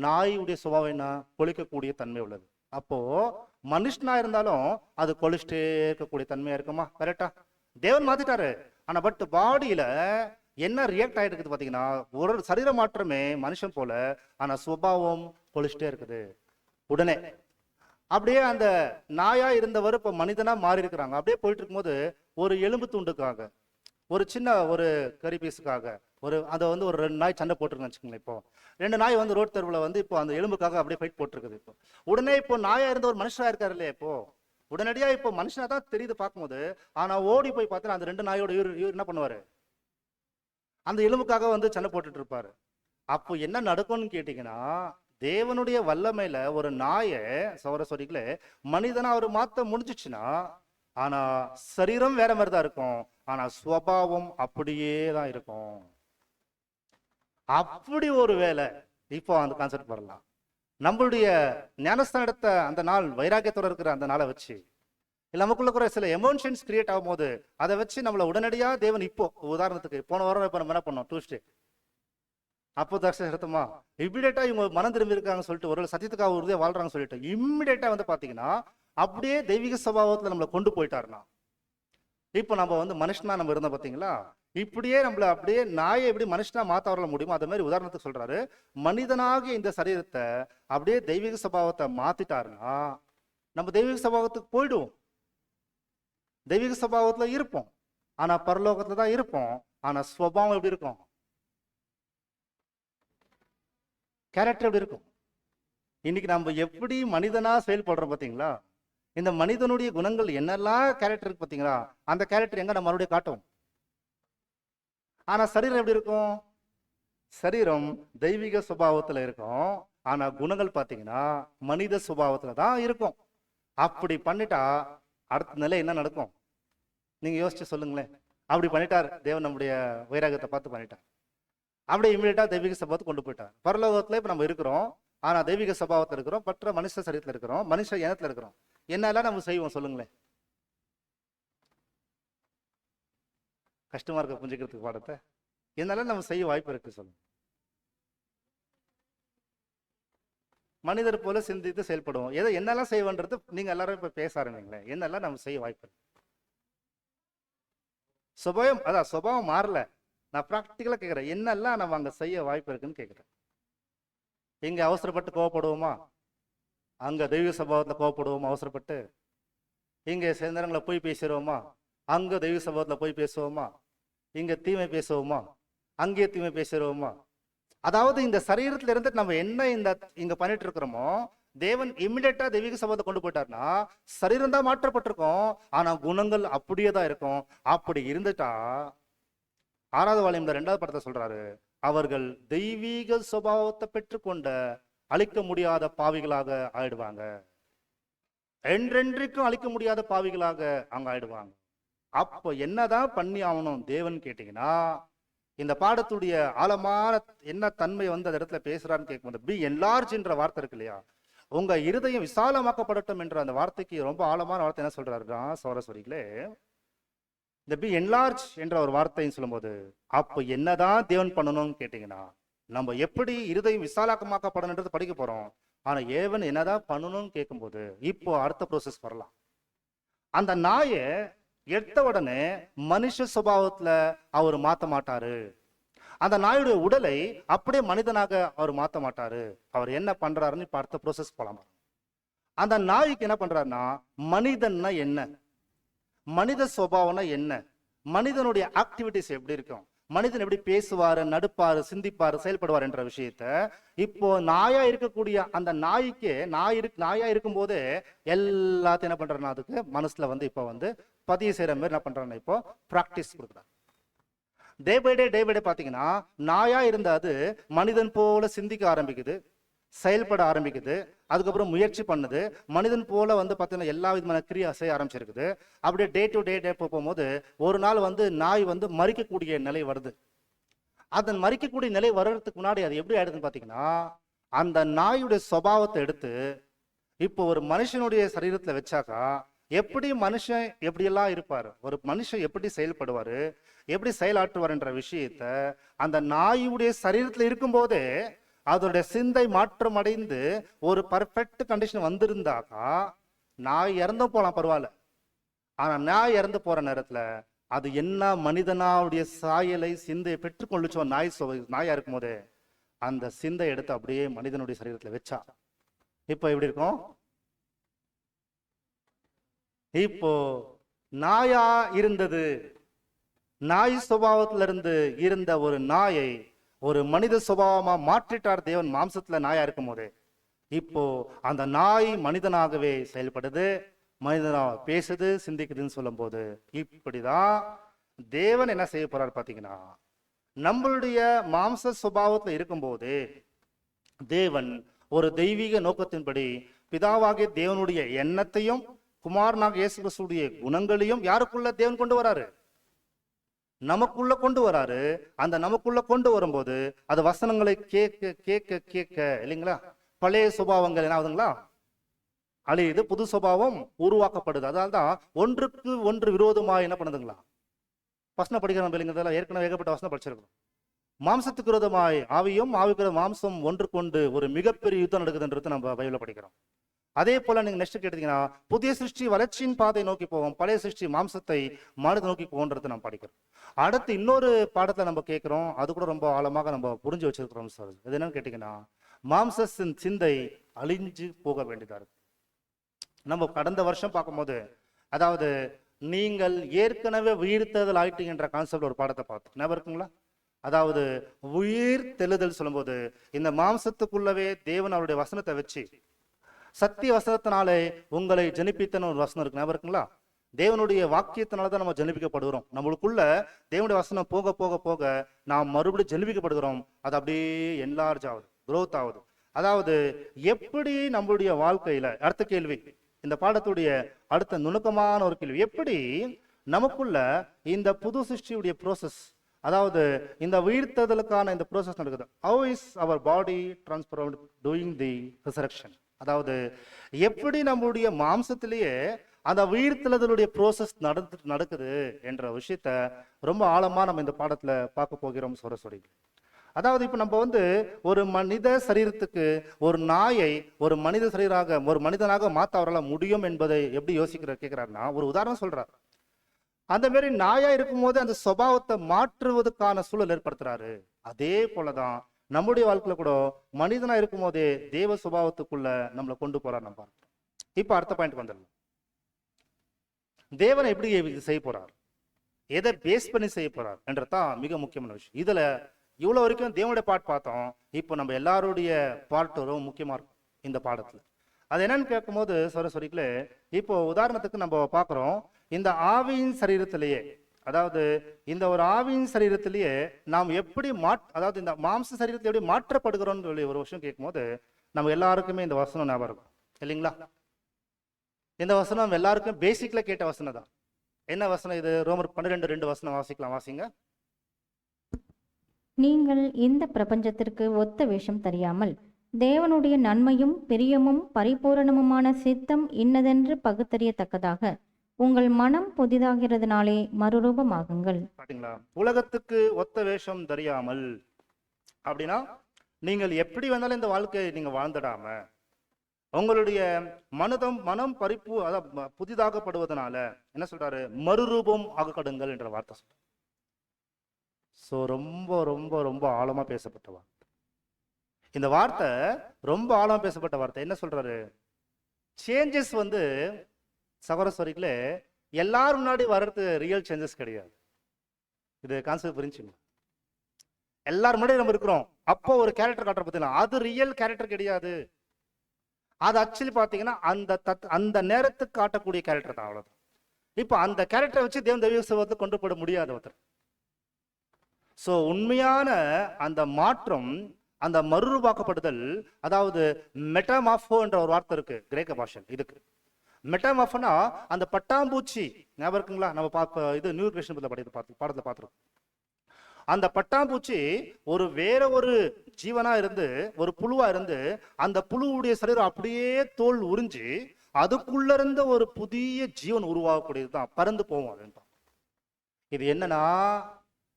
நாயுடைய சுபாவம் என்ன? கொலிக்கக்கூடிய தன்மை உள்ளது. அப்போ மனுஷனா இருந்தாலும் அது கொலிச்சிட்டே இருக்கக்கூடிய தன்மையா இருக்குமா? கரெக்டா? தேவன் மாத்திட்டாரு. ஆனா பட் பாடியில என்ன ரியாக்ட் ஆயிட்டு இருக்குது பாத்தீங்கன்னா, ஒரு சரீர மாற்றமே மனுஷன் போல, ஆனா சுபாவம் கொலிச்சிட்டே இருக்குது. உடனே அப்படியே அந்த நாயா இருந்தவர் இப்ப மனிதனா மாறி இருக்கிறாங்க. அப்படியே போயிட்டு இருக்கும்போது ஒரு எலும்பு துண்டுக்காக, ஒரு சின்ன ஒரு கறி பீஸுக்காக அதை வந்து ஒரு 2 நாய் சண்டை போட்டுருக்குன்னு வச்சுக்கோங்களேன். இப்போ 2 நாய் வந்து ரோட் தெருவில் வந்து இப்போ அந்த எலும்புக்காக அப்படியே ஃபைட் போட்டுருக்குது. இப்போ உடனே இப்போ நாயா இருந்த ஒரு மனுஷனா இருக்காரு இல்லையா? இப்போ உடனடியா இப்போ மனுஷனா தான் தெரியுது பார்க்கும்போது. ஆனா ஓடி போய் பார்த்தீங்கன்னா அந்த 2 நாயோட இவர் என்ன பண்ணுவாரு? அந்த எலும்புக்காக வந்து சண்டை போட்டுட்டு இருப்பாரு. அப்போ என்ன நடக்கும்னு கேட்டீங்கன்னா, தேவனுடைய வல்லமையில ஒரு நாயை சௌரஸ்வரிகளே மனிதனா அவர் மாத்த முடிஞ்சிச்சுன்னா, ஆனா சரீரம் வேற மாதிரி தான் இருக்கும். ஆனா சுபாவம் அப்படியே தான் இருக்கும். அப்படி ஒரு வேலை இப்போ அந்த கான்செப்ட் வரலாம். நம்மளுடைய ஞானஸ்தானம் எடுத்த அந்த நாள், வைராக்கியத்தோட இருக்கிற அந்த நாளை வச்சு, இல்ல நமக்குள்ள கூட சில எமோஷன்ஸ் கிரியேட் ஆகும் போது அதை வச்சு நம்மளை உடனடியா தேவன் இப்போ உதாரணத்துக்கு போன வாரம் இப்ப நம்ம என்ன பண்ணோம்? டியூஸ்டே அப்போ தர்ஷனம் எடுத்தோமா, இம்மிடியேட்டா இவங்க மனம் திரும்பி இருக்காங்கன்னு சொல்லிட்டு ஒரு சத்தியத்துக்காக உறுதியா வாழ்றாங்கன்னு சொல்லிட்டு இம்மிடியேட்டா வந்து பாத்தீங்கன்னா அப்படியே தெய்வீக சபாவத்துல நம்மளை கொண்டு போயிட்டாருன்னா, இப்போ நம்ம வந்து மனுஷனா நம்ம இருந்தோம் பாத்தீங்களா? இப்படியே நம்மள அப்படியே நாயை எப்படி மனுஷனா மாத்த வரல முடியுமோ அதே மாதிரி உதாரணத்துக்கு சொல்றாரு, மனிதனாகிய இந்த சரீரத்தை அப்படியே தெய்வீக சபாவத்தை மாத்திட்டாருன்னா நம்ம தெய்வீக சபாவத்துக்கு போயிடுவோம். தெய்வீக சபாவத்துல இருப்போம். ஆனா பரலோகத்துல தான் இருப்போம். ஆனா சுபாவம் எப்படி இருக்கும்? கேரக்டர் எப்படி இருக்கும்? இன்னைக்கு நம்ம எப்படி மனிதனா செயல்படுறோம் பாத்தீங்களா? இந்த மனிதனுடைய குணங்கள் என்னெல்லாம் கேரக்டர் இருக்கு பாத்தீங்களா? அந்த கேரக்டர் எங்க நம்ம மறுபடியும் காட்டும். ஆனா சரீரம் எப்படி இருக்கும்? சரீரம் தெய்வீக சுபாவத்துல இருக்கும். ஆனா குணங்கள் பாத்தீங்கன்னா மனித சுபாவத்துல தான் இருக்கும். அப்படி பண்ணிட்டா அடுத்த நிலை என்ன நடக்கும்? நீங்க யோசிச்சு சொல்லுங்களேன். அப்படி பண்ணிட்டார் தேவன், நம்முடைய வைராகத்தை பார்த்து பண்ணிட்டார். அப்படியே இமீடியட்டா தெய்வீக சபாவத்தை கொண்டு போயிட்டார். பரலோகத்துல இப்ப நம்ம இருக்கிறோம். ஆனா தெய்வீக சபாவத்துல இருக்கிறோம், மற்ற மனுஷ சரீரத்துல இருக்கிறோம், மனுஷ இனத்துல இருக்கிறோம். என்னெல்லாம் நம்ம செய்வோம் சொல்லுங்களேன். கஷ்டமா இருக்க புரிஞ்சுக்கிறதுக்கு பாடத்தை. என்னெல்லாம் நம்ம செய்ய வாய்ப்பு இருக்கு சொல்லுங்க. மனிதர் போல சிந்தித்து செயல்படுவோம். எதை என்னெல்லாம் செய்வோன்றது நீங்க எல்லாரும் இப்ப பேச ஆரம்பிங்களேன். என்னெல்லாம் நம்ம செய்ய வாய்ப்பு இருக்கு? சுபாவம், அதான் சுபாவம் மாறல. நான் ப்ராக்டிக்கலா கேட்கிறேன், என்னெல்லாம் நம்ம அங்க செய்ய வாய்ப்பு இருக்குன்னு கேட்கிறேன். இங்க அவசரப்பட்டு கோவப்படுவோமா? அங்க தெய்வ சபாவத்துல கோவப்படுவோமா அவசரப்பட்டு? இங்க சில நேரங்களை போய் பேசிடுவோமா? அங்க தெய்வ சபாவத்துல போய் பேசுவோமா? இங்க தீமை பேசுவோமா? அங்கே தீமை பேசிடுவோமா? அதாவது இந்த சரீரத்துல இருந்து நம்ம என்ன இங்க பண்ணிட்டு இருக்கிறோமோ, தேவன் இம்மிடியேட்டா தெய்வீக சபாவத்தை கொண்டு போயிட்டாருன்னா சரீரம் தான் மாற்றப்பட்டிருக்கும். ஆனா குணங்கள் அப்படியே தான் இருக்கும். அப்படி இருந்துட்டா 6வது வால்யூம்ல 2வது படத்தை சொல்றாரு, அவர்கள் தெய்வீக சுபாவத்தை பெற்றுக்கொண்ட அழிக்க முடியாத பாவிகளாக ஆயிடுவாங்க. என்றென்றைக்கும் அழிக்க முடியாத பாவிகளாக அங்க ஆயிடுவாங்க. அப்போ என்னதான் பண்ணி ஆகணும் தேவன் கேட்டீங்கன்னா, இந்த பாடத்துடைய ஆழமான என்ன தன்மை வந்து அந்த இடத்துல பேசுறான்னு கேட்கும்போது பி என்லார்ஜ்ன்ற வார்த்தை இருக்கு இல்லையா? உங்க இருதயம் விசாலமாக்கப்படட்டும் என்ற அந்த வார்த்தைக்கு ரொம்ப ஆழமான வார்த்தை என்ன சொல்றாருன்னா சௌரஸ்வரிகளே, இந்த பி என்லார்ஜ் என்ற ஒரு வார்த்தைன்னு சொல்லும்போது அப்போ என்னதான் தேவன் பண்ணணும்னு கேட்டீங்கன்னா, நம்ம எப்படி இருதயம் விசாலமாக்கப்படணுன்றது படிக்க போறோம். ஆனா ஏவன் என்னதான் பண்ணணும்னு கேட்கும்போது இப்போ அடுத்த ப்ரோசஸ் வரலாம். அந்த நாயை எடுத்த உடனே மனுஷ சுபாவத்துல அவர் மாத்த மாட்டாரு. அந்த நாயுடைய உடலை அப்படியே மனிதனாக அவர் மாற்ற மாட்டாரு. அவர் என்ன பண்றாருன்னு இப்ப அடுத்த ப்ரோசஸ் போலாம். அந்த நாய்க்கு என்ன பண்றாருன்னா, மனிதன்னா என்ன, மனித சுபாவம்னா என்ன, மனிதனுடைய ஆக்டிவிட்டிஸ் எப்படி இருக்கும், மனிதன் எப்படி பேசுவாரு, நடுப்பாரு, சிந்திப்பாரு, செயல்படுவார் என்ற விஷயத்த இப்போ நாயா இருக்கக்கூடிய அந்த நாய்க்கு நாயா இருக்கும் போதே எல்லாத்தையும் என்ன பண்றாருன்னா அதுக்கு மனசுல வந்து இப்போ வந்து பதிவு செய்யற மாதிரி என்ன பண்றாருன்னா இப்போ பிராக்டிஸ் கொடுக்குறாரு. டே பை டே பாத்தீங்கன்னா நாயா இருந்த அது மனிதன் போல சிந்திக்க ஆரம்பிக்குது, செயல்பட ஆரம்பிக்குது, அதுக்கப்புறம் முயற்சி பண்ணுது, மனிதன் போல வந்து பார்த்தீங்கன்னா எல்லா விதமான கிரியா செய்ய ஆரம்பிச்சிருக்குது. அப்படியே டே டு டே போகும்போது ஒரு நாள் வந்து நாய் வந்து மறிக்கக்கூடிய நிலை வருது. அதன் மறிக்கக்கூடிய நிலை வர்றதுக்கு முன்னாடி அது எப்படி ஆயிடுதுன்னு பார்த்தீங்கன்னா, அந்த நாயுடைய சுபாவத்தை எடுத்து இப்போ ஒரு மனுஷனுடைய சரீரத்தில் வச்சாக்கா எப்படி மனுஷன் எப்படியெல்லாம் இருப்பார், ஒரு மனுஷன் எப்படி செயல்படுவார், எப்படி செயலாற்றுவார் என்ற விஷயத்த அந்த நாயுடைய சரீரத்தில் இருக்கும்போதே அதோடைய சிந்தை மாற்றம் அடைந்து ஒரு பர்ஃபெக்ட் கண்டிஷன் வந்திருந்தாக்கா நாய் இறந்து போலாம் பரவாயில்ல. ஆனா நாய் இறந்து போற நேரத்துல அது என்ன மனிதனாவுடைய சாயலை சிந்தையை பெற்றுக்கொள்ளுச்சோ நாயா இருக்கும் போதே அந்த சிந்தை எடுத்து அப்படியே மனிதனுடைய சரீரத்துல வச்சா இப்போ எப்படி இருக்கும்? இப்போ நாயா இருந்தது, நாய் சுபாவத்துல இருந்து இருந்த ஒரு நாயை ஒரு மனித சுபாவமா மாற்றிட்டார் தேவன் மாம்சத்துல நாயா இருக்கும் போது. இப்போ அந்த நாய் மனிதனாகவே செயல்படுது, மனிதனாக பேசுது, சிந்திக்குதுன்னு சொல்லும் போது இப்படிதான் தேவன் என்ன செய்ய போறாரு பாத்தீங்கன்னா, நம்மளுடைய மாம்ச சுபாவத்துல இருக்கும்போது தேவன் ஒரு தெய்வீக நோக்கத்தின்படி பிதாவாகிய தேவனுடைய எண்ணத்தையும் குமாரனாக இயேசு கிறிஸ்துடைய குணங்களையும் யாருக்குள்ள தேவன் கொண்டு வராரு? நமக்குள்ள கொண்டு வராரு. அந்த நமக்குள்ள கொண்டு வரும்போது அது வசனங்களை கேட்க கேட்க கேட்க இல்லைங்களா, பழைய சுபாவங்கள் என்ன ஆகுதுங்களா, அழியுது, புது சுபாவம் உருவாக்கப்படுது. அதனால்தான் ஒன்றுக்கு ஒன்று விரோதமா என்ன பண்ணுதுங்களா வசனம் படிக்கிறோம் இல்லைங்கிறதெல்லாம் ஏற்கனவே ஏகப்பட்ட வசனம் படிச்சிருக்கோம். மாம்சத்துக்கு விரோதமாய் ஆவியும் ஆவிக்கிற மாம்சம் ஒன்றுக்கொண்டு ஒரு மிகப்பெரிய யுத்தம் நடக்குதுன்றது நம்ம பைபிள்ல படிக்கிறோம். அதே போல நீங்க நெக்ஸ்ட் கேட்டீங்கன்னா புதிய சிருஷ்டி வளர்ச்சியின் பாதை நோக்கி போவோம், பழைய சிருஷ்டி மாம்சத்தை மனதை நோக்கி போன்றது நம்ம படிக்கிறோம். அடுத்து இன்னொரு பாடத்தை நம்ம கேட்கிறோம், அது கூட ரொம்ப ஆழமாக நம்ம புரிஞ்சு வச்சிருக்கிறோம் சார். இது என்னன்னு கேட்டீங்கன்னா மாம்சத்தின் சிந்தை அழிஞ்சு போக வேண்டியதா இருக்கு. நம்ம கடந்த வருஷம் பார்க்கும்போது அதாவது நீங்கள் ஏற்கனவே உயிர்த்தெழுதல் ஆயிட்டீங்கன்ற கான்செப்ட் ஒரு பாடத்தை பார்த்தோம், ஞாபகம் இருக்குங்களா? அதாவது உயிர் தெழுதல் சொல்லும்போது இந்த மாம்சத்துக்குள்ளவே தேவன் அவருடைய வசனத்தை வச்சு சத்திய வசனத்தினாலே உங்களை ஜனிப்பித்தன ஒரு வசனம் இருக்கு, ஞாபகம் இருக்குங்களா? தேவனுடைய வாக்கியத்தினாலதான் நம்ம ஜனிப்பிக்கப்படுகிறோம். நம்மளுக்குள்ள தேவனுடைய வசனம் போக போக போக நாம் மறுபடியும் ஜனிப்பிக்கப்படுகிறோம். அது அப்படியே என்லார்ஜ் ஆகுது, குரோத் ஆகுது. அதாவது எப்படி நம்மளுடைய வாழ்க்கையில அடுத்த கேள்வி, இந்த பாடத்துடைய அடுத்த நுணுக்கமான ஒரு கேள்வி, எப்படி நமக்குள்ள இந்த புது சிருஷ்டியுடைய ப்ரோசஸ், அதாவது இந்த உயிர்த்தெழுதலுக்கான இந்த ப்ரோசஸ் நடக்குது. How is our body transformed during the resurrection? அதாவது எப்படி நம்மளுடைய மாம்சத்திலேயே அந்த உயிர்த்தெழுதலுடைய ப்ரோசஸ் நடக்குது என்ற விஷயத்த ரொம்ப ஆழமா நம்ம இந்த பாடத்துல பார்க்க போகிறோம் சொல்லி. அதாவது இப்ப நம்ம வந்து ஒரு மனித சரீரத்துக்கு ஒரு நாயை ஒரு மனித சரீராக ஒரு மனிதனாக மாத்த அவரால் முடியும் என்பதை எப்படி கேட்கிறாருன்னா ஒரு உதாரணம் சொல்றார். அந்த மாதிரி நாயா இருக்கும்போது அந்த சுபாவத்தை மாற்றுவதற்கான சூழல் ஏற்படுத்துறாரு. அதே போலதான் நம்முடைய வாழ்க்கையில கூட மனிதனா இருக்கும் போதே தேவ சுபாவத்துக்குள்ள நம்மளை கொண்டு போறார். நம்ம பார்க்கிறோம். இப்ப அடுத்த பாயிண்ட் வந்துடலாம். தேவனை எப்படி செய்ய போறார், எதை பேஸ் பண்ணி செய்ய போறார் என்றதான் மிக முக்கியமான விஷயம். இதுல இவ்வளவு வரைக்கும் தேவனுடைய பாட்டு பார்த்தோம். இப்போ நம்ம எல்லாருடைய பாட்டு ரொம்ப முக்கியமா இருக்கும் இந்த பாடத்துல. அது என்னன்னு கேட்கும் போது சொல்லிக்கல, இப்போ உதாரணத்துக்கு நம்ம பார்க்கிறோம், இந்த ஆவியின் சரீரத்திலேயே, அதாவது இந்த ஒரு ஆவியின் சரீரத்திலேயே நாம் எப்படி அதாவது இந்த மாம்ச சரீரத்தில் எப்படி மாற்றப்படுகிறோம்னு சொல்லி ஒரு விஷயம் கேட்கும்போது நம்ம எல்லாருக்குமே இந்த வசனம் ஞாபகம் இருக்கும் இல்லைங்களா? இந்த வசனம் எல்லாருக்கும் பேசிக்ல கேட்ட வசனம் தான். என்ன வசனம் இது? ரோமர் 12:2 வசனம் வாசிக்கலாம், வாசிங்க. நீங்கள் இந்த பிரபஞ்சத்திற்கு ஒத்த வேஷம் தெரியாமல் தேவனுடைய நன்மையும் பிரியமும் பரிபூரணமுமான சித்தம் இன்னதென்று பகுத்தறியத்தக்கதாக உங்கள் மனம் புதிதாகிறதுனாலே மறுரூபமாகுங்கள். பாத்தீங்களா? உலகத்துக்கு ஒத்த வேஷம் தெரியாமல் அப்படின்னா நீங்கள் எப்படி வந்தாலும் இந்த வாழ்க்கையை நீங்க வாழ்ந்துடாம உங்களுடைய மனம் புதிதாகப்படுவதனால என்ன சொல்றாரு? மறுரூபம் ஆகப்படுங்கள் என்ற வார்த்தை சொல்றாரு. ஸோ ரொம்ப ரொம்ப ரொம்ப ஆழமா பேசப்பட்ட வார்த்தை. இந்த வார்த்தை ரொம்ப ஆழமா பேசப்பட்ட வார்த்தை. என்ன சொல்றாரு? சேஞ்சஸ் வந்து சகோதரர்களே எல்லாரும் முன்னாடி வர்றது ரியல் சேஞ்சஸ் கிடையாது. இது கான்செப்ட் புரிஞ்சுங்க. எல்லாரும் முன்னாடி நம்ம இருக்கிறோம், அப்போ ஒரு கேரக்டர் காட்டுற பார்த்தீங்கன்னா அது ரியல் கேரக்டர் கிடையாது. அது ஆக்சுவலி பார்த்தீங்கன்னா அந்த நேரத்துக்கு காட்டக்கூடிய கேரக்டர் தான், அவ்வளோதான். இப்போ அந்த கேரக்டரை வச்சு தேவன் தெய்வீக சுபாவத்தை கொண்டு போட முடியாது ஒருத்தர். ஸோ உண்மையான அந்த மாற்றம், அந்த மறுரூபாக்கப்படுதல், அதாவது மெட்டாமார்போ என்ற ஒரு வார்த்தை இருக்கு கிரேக்க பாஷை இதுக்கு. மெட்டாமார்போனா அந்த பட்டாம்பூச்சி ஞாபகம் இருக்குங்களா? நம்ம இது நியூ கிரியேஷன் பாடத்தில் பார்த்துருக்கோம். அந்த பட்டாம்பூச்சி வேற ஒரு ஜீவனா இருந்து, ஒரு புழுவா இருந்து, அந்த புழுவுடைய சரீரம் அப்படியே தோல் உறிஞ்சி அதுக்குள்ள இருந்த ஒரு புதிய ஜீவன் உருவாகக்கூடியது தான், பறந்து போவோம். அதுதான் இது. என்னன்னா,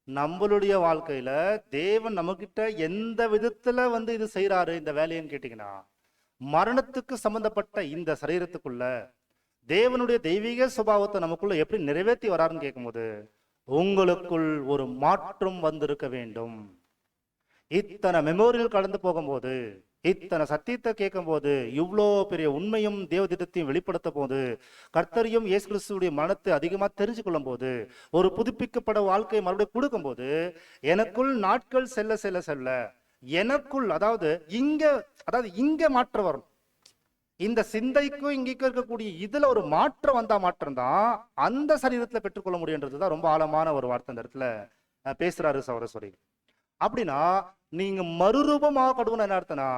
நம்மளுடைய வாழ்க்கையில தேவன் நம்மகிட்ட எந்த விதத்துல இது செய்யறாரு இந்த வேலைன்னு கேட்டீங்கன்னா, மரணத்துக்கு சம்பந்தப்பட்ட இந்த சரீரத்துக்குள்ள தேவனுடைய தெய்வீக சுபாவத்தை நமக்குள்ள எப்படி நிறைவேற்றி வராருன்னு கேட்கும்போது, உங்களுக்குள் ஒரு மாற்றம் வந்திருக்க வேண்டும். இத்தனை மெமோரியல் கடந்து போகும்போது, இத்தனை சத்தியத்தை கேட்கும் போது, இவ்வளோ பெரிய உண்மையும் தேவதிட்டத்தையும் வெளிப்படுத்த போது, கர்த்தரையும் இயேசு கிறிஸ்துவுடைய மனத்தை அதிகமாக தெரிஞ்சு கொள்ளும் போது, ஒரு புதுப்பிக்கப்பட வாழ்க்கையை மறுபடியும் கொடுக்கும் போது, எனக்குள் நாட்கள் செல்ல செல்ல செல்ல எனக்குள் அதாவது இங்க மாற்றம் வரும். இந்த சிந்தைக்கும் இங்கேக்கும் இருக்கக்கூடிய இதுல ஒரு மாற்றம் வந்தா மாற்றம் தான் அந்த சரீரத்துல பெற்றுக்கொள்ள முடியுன்றதுதான் ரொம்ப ஆழமான ஒரு வார்த்தை இந்த இடத்துல பேசுறாரு சகோதரி. அப்படின்னா நீங்க மறுரூபமாக கடுவன என்ன அர்த்தம்னா,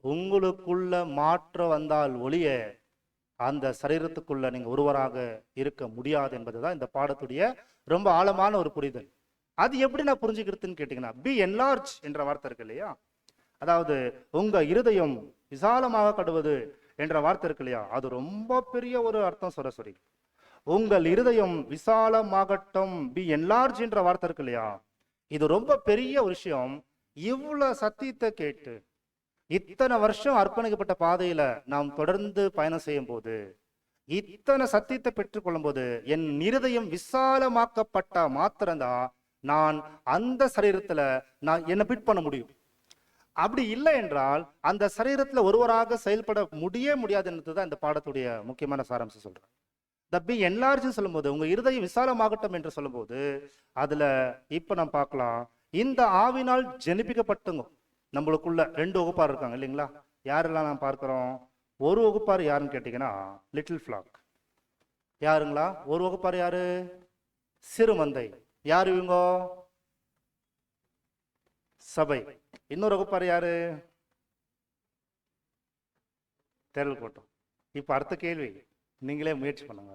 உங்களுக்குள்ள மாற்றம் வந்தால் ஒழிய அந்த சரீரத்துக்குள்ள நீங்க ஒருவராக இருக்க முடியாது என்பதுதான் இந்த பாடத்துடைய ரொம்ப ஆழமான ஒரு புரிதல். அது எப்படி நான் புரிஞ்சுக்கிறதுன்னு கேட்டீங்கன்னா, பி என்லார்ஜ் என்ற வார்த்தை இருக்கு இல்லையா, அதாவது உங்க இருதயம் விசாலமாக கடுவது என்ற வார்த்தை இருக்கு இல்லையா, அது ரொம்ப பெரிய ஒரு அர்த்தம் சரஸ்வரி. உங்கள் இருதயம் விசாலமாகட்டும், பி என்லார்ஜ் என்ற வார்த்தை இருக்கு இல்லையா, இது ரொம்ப பெரிய ஒரு விஷயம். இவ்வளவு சத்தியத்தை கேட்டு இத்தனை வருஷம் அர்ப்பணிக்கப்பட்ட பாதையில நாம் தொடர்ந்து பயணம் செய்யும் போது, இத்தனை சத்தியத்தை பெற்றுக்கொள்ளும் போது, என் இருதயம் விசாலமாக்கப்பட்ட மாத்திரம்தான் நான் அந்த சரீரத்துல நான் என்ன பிட் பண்ண முடியும். அப்படி இல்லை என்றால் அந்த சரீரத்துல ஒருவராக செயல்பட முடியாது என்பதுதான் இந்த பாடத்துடைய முக்கியமான சாராம்சம் சொல்றேன். பி என்லார்ஜ் சொல்லும் போது, உங்க இருதயம் விசாலமாகட்டும் என்று சொல்லும் போது, அதுல இப்ப நம்ம பார்க்கலாம், இந்த ஆவினால் ஜெனிப்பிக்கப்பட்டுங்க நம்மளுக்குள்ள ரெண்டு வகுப்பார் இருக்காங்க இல்லைங்களா. யாரெல்லாம் நான் பார்க்கிறோம்? ஒரு வகுப்பார் யாருன்னு கேட்டீங்கன்னா லிட்டில் ஃபிளாக். யாருங்களா? ஒரு வகுப்பார் யாரு? சிறு மந்தை. யாரு இவங்க? சபை. இன்னொரு வகுப்பார் யாரு? தேர்தல் கூட்டம். இப்ப அடுத்த கேள்வி நீங்களே முயற்சி பண்ணுங்க.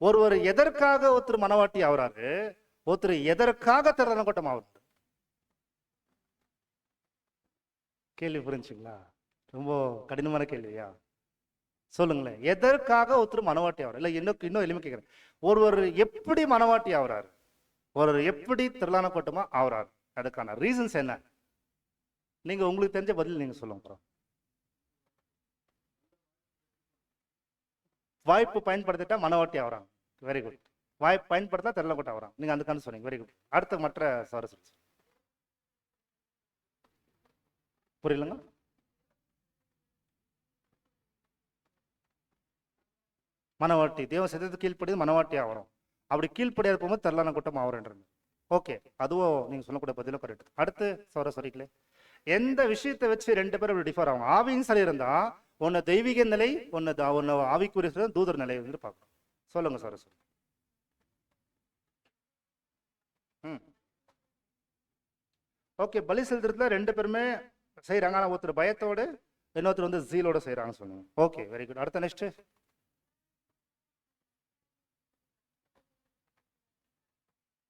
ஒருவர் எதற்காக ஒருத்தர் மனவாட்டி ஆகுறாரு, ஒருத்தர் எதற்காக தேர்தல் கூட்டம் ஆகுறாரு? கேள்வி புரிஞ்சுங்களா? ரொம்ப கடினமான கேள்வியா? சொல்லுங்களேன். எதற்காக ஒருத்தர் மனவாட்டி ஆகுறாரு? இல்ல இன்னும் எளிமை கேட்கிறேன், ஒருவர் எப்படி மனவாட்டி ஆகுறாரு, ஒருவர் எப்படி திரளான கூட்டமா ஆகுறாரு, அதுக்கான ரீசன்ஸ் என்ன? நீங்க உங்களுக்கு தெரிஞ்ச பதில் நீங்க சொல்லுங்க. வாய்ப்பு பயன்படுத்திட்டா மனவாட்டி ஆகுறாங்க. Very good. வாய்ப்பு பயன்படுத்தா திரளான கூட்டம் ஆகுறாங்க. நீங்க அதுக்கான சொன்னீங்க. Very good. அடுத்த மற்ற சுவாரஸ்யம் புரியலங்க? மனவாட்டி தேவ சத்தியத்துக்கு கீழ்ப்படி மனவாட்டி ஆகிறோம். அப்படி கீழ்ப்படியாக போகும்போது திரளான கூட்டம் ஆகிறேன்றது. ஓகே, அதுவும் நீங்க சொல்லக்கூடிய பதிலும் கரெக்ட். அடுத்து சோரஸ்வரிகளே, எந்த விஷயத்தை வச்சு ரெண்டு பேரும் டிஃபர் ஆகும்? ஆவியின் சரீரம் தான் ஒன்னு தெய்வீக நிலை, ஒன்னு ஆவிக்குரிய தூதர் நிலை பார்க்கணும். சொல்லுங்க சோரஸ்வரி. ஓகே, பலி செலுத்துறதுல ரெண்டு பேருமே செய்யறாங்க. ஆனா ஒருத்தர் பயத்தோடு, இன்னொருத்தர் ஜீலோட செய்யறாங்க சொல்லுங்க. Okay, very good. அடுத்த நெக்ஸ்ட்.